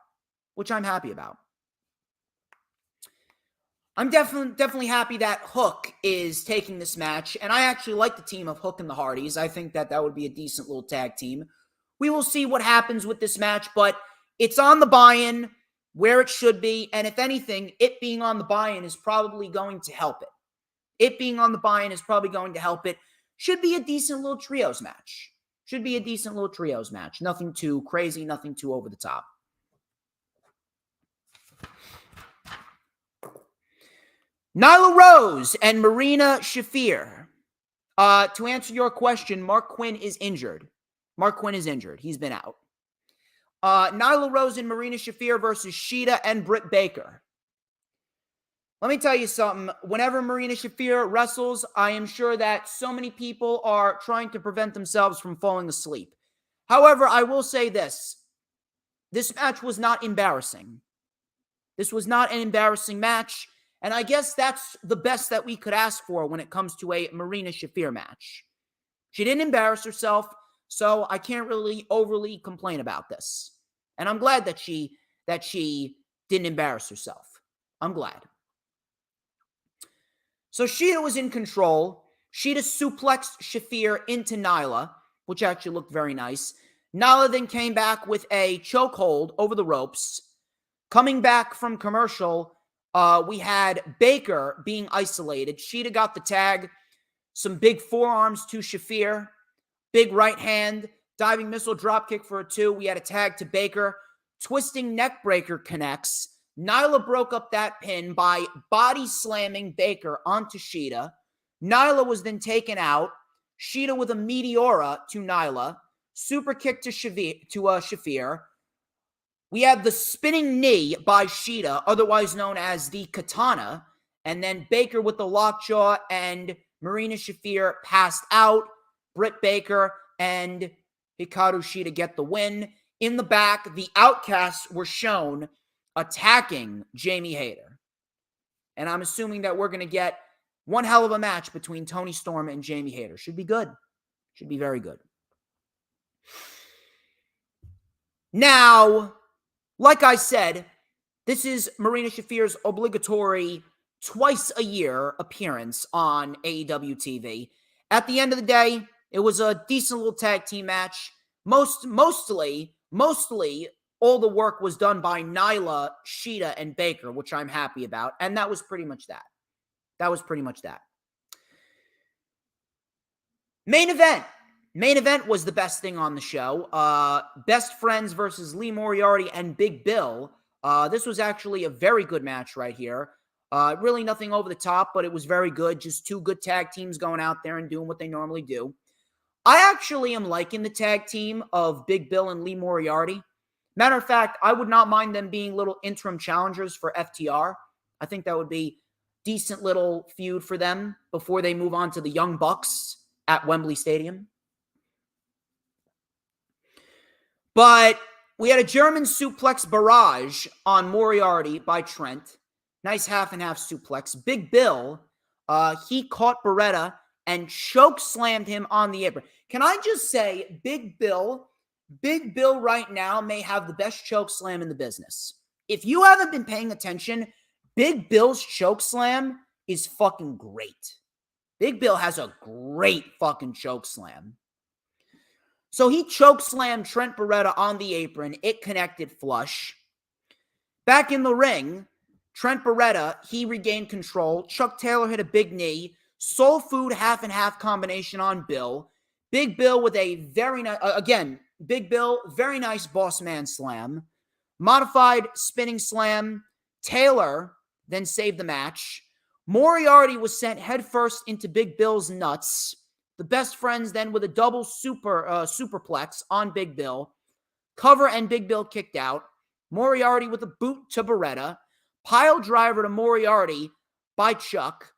I'm definitely happy that Hook is taking this match. And I actually like the team of Hook and the Hardys. I think that would be a decent little tag team. We will see what happens with this match, but it's on the buy-in where it should be. And if anything, it being on the buy-in is probably going to help it. Should be a decent little trios match. Nothing too crazy, nothing too over the top. Nyla Rose and Marina Shafir. To answer your question, Mark Quinn is injured. He's been out. Nyla Rose and Marina Shafir versus Shida and Britt Baker. Let me tell you something. Whenever Marina Shafir wrestles, I am sure that so many people are trying to prevent themselves from falling asleep. However, I will say this. This match was not embarrassing. This was not an embarrassing match. And I guess that's the best that we could ask for when it comes to a Marina Shafir match. She didn't embarrass herself, so I can't really overly complain about this. And I'm glad that she didn't embarrass herself. I'm glad. So Shida was in control. Shida suplexed Shafir into Nyla, which actually looked very nice. Nyla then came back with a chokehold over the ropes. Coming back from commercial, we had Baker being isolated. Shida got the tag. Some big forearms to Shafir. Big right hand. Diving missile dropkick for a 2. We had a tag to Baker. Twisting neckbreaker connects. Nyla broke up that pin by body slamming Baker onto Shida. Nyla was then taken out. Shida with a Meteora to Nyla. Super kick to Shafir. We have the spinning knee by Shida, otherwise known as the Katana. And then Baker with the lockjaw, and Marina Shafir passed out. Britt Baker and Hikaru Shida get the win. In the back, the Outcasts were shown attacking Jamie Hayter. And I'm assuming that we're going to get one hell of a match between Toni Storm and Jamie Hayter. Should be good. Should be very good. Now, like I said, this is Marina Shafir's obligatory twice-a-year appearance on AEW TV. At the end of the day, it was a decent little tag team match. Mostly, all the work was done by Nyla, Shida, and Baker, which I'm happy about. And that was pretty much that. Main event. Main event was the best thing on the show. Best Friends versus Lee Moriarty and Big Bill. This was actually a very good match right here. Really nothing over the top, but it was very good. Just two good tag teams going out there and doing what they normally do. I actually am liking the tag team of Big Bill and Lee Moriarty. Matter of fact, I would not mind them being little interim challengers for FTR. I think that would be decent little feud for them before they move on to the Young Bucks at Wembley Stadium. But we had a German suplex barrage on Moriarty by Trent. Nice half-and-half suplex. Big Bill, he caught Beretta and choke slammed him on the apron. Can I just say, Big Bill right now may have the best choke slam in the business. If you haven't been paying attention, Big Bill's choke slam is fucking great. Big Bill has a great fucking choke slam. So he choke slammed Trent Beretta on the apron. It connected flush. Back in the ring, Trent Beretta, he regained control. Chuck Taylor hit a big knee. Soul Food half and half combination on Bill. Big Bill with a very nice, Big Bill, very nice boss man slam. Modified spinning slam. Taylor then saved the match. Moriarty was sent headfirst into Big Bill's nuts. The Best Friends then with a double superplex on Big Bill. Cover and Big Bill kicked out. Moriarty with a boot to Beretta. Pile driver to Moriarty by Chuck.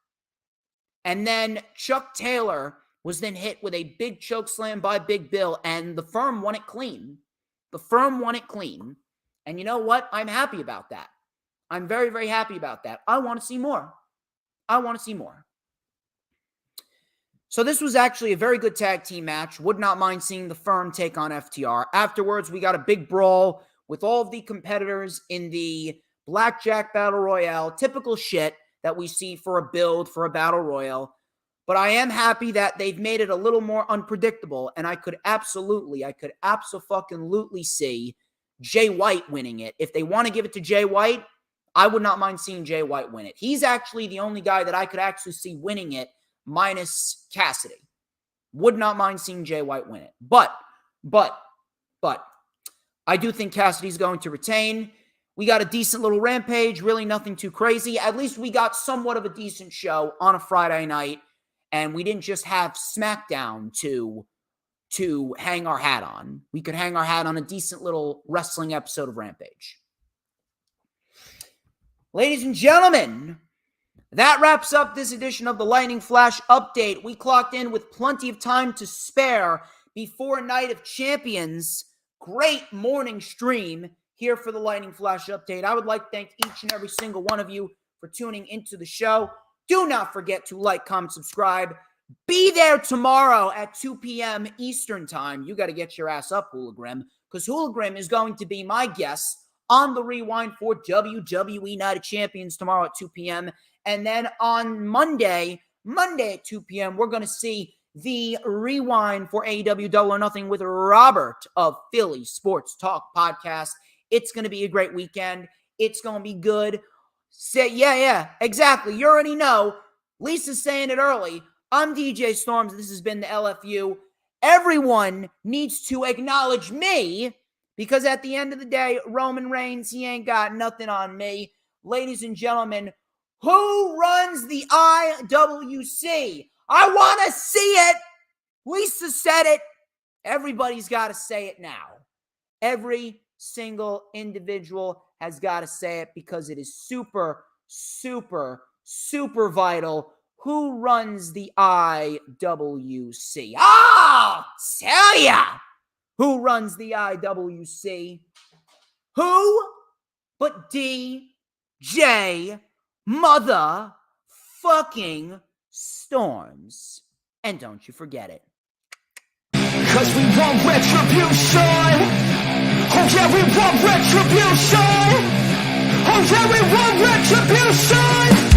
And then Chuck Taylor was then hit with a big choke slam by Big Bill, and the Firm won it clean. And you know what? I'm happy about that. I'm very, very happy about that. I want to see more. So this was actually a very good tag team match. Would not mind seeing the Firm take on FTR. Afterwards, we got a big brawl with all of the competitors in the Blackjack Battle Royale. Typical shit that we see for a build for a Battle Royale. But I am happy that they've made it a little more unpredictable, and I could absolutely see Jay White winning it. If they want to give it to Jay White, I would not mind seeing Jay White win it. He's actually the only guy that I could actually see winning it, minus Cassidy. Would not mind seeing Jay White win it. But, I do think Cassidy's going to retain. We got a decent little Rampage, really nothing too crazy. At least we got somewhat of a decent show on a Friday night, and we didn't just have SmackDown to hang our hat on. We could hang our hat on a decent little wrestling episode of Rampage. Ladies and gentlemen, that wraps up this edition of the Lightning Flash Update. We clocked in with plenty of time to spare before Night of Champions. Great morning stream here for the Lightning Flash Update. I would like to thank each and every single one of you for tuning into the show. Do not forget to like, comment, subscribe. Be there tomorrow at 2 p.m. Eastern Time. You got to get your ass up, Hooligrim, because Hooligrim is going to be my guest on the Rewind for WWE Night of Champions tomorrow at 2 p.m. And then on Monday at 2 p.m., we're going to see the Rewind for AEW Double or Nothing with Robert of Philly Sports Talk Podcast. It's going to be a great weekend. It's going to be good. Yeah, exactly. You already know. Lisa's saying it early. I'm DJ Storms. This has been the LFU. Everyone needs to acknowledge me because at the end of the day, Roman Reigns, he ain't got nothing on me. Ladies and gentlemen, who runs the IWC? I want to see it. Lisa said it. Everybody's got to say it now. Every single individual has got to say it because it is super, super, super vital. Who runs the IWC? Oh, tell ya! Who runs the IWC? Who but DJ motherfucking Storms? And don't you forget it. Cause we want retribution. Oh yeah, we want retribution. Oh yeah, we want retribution.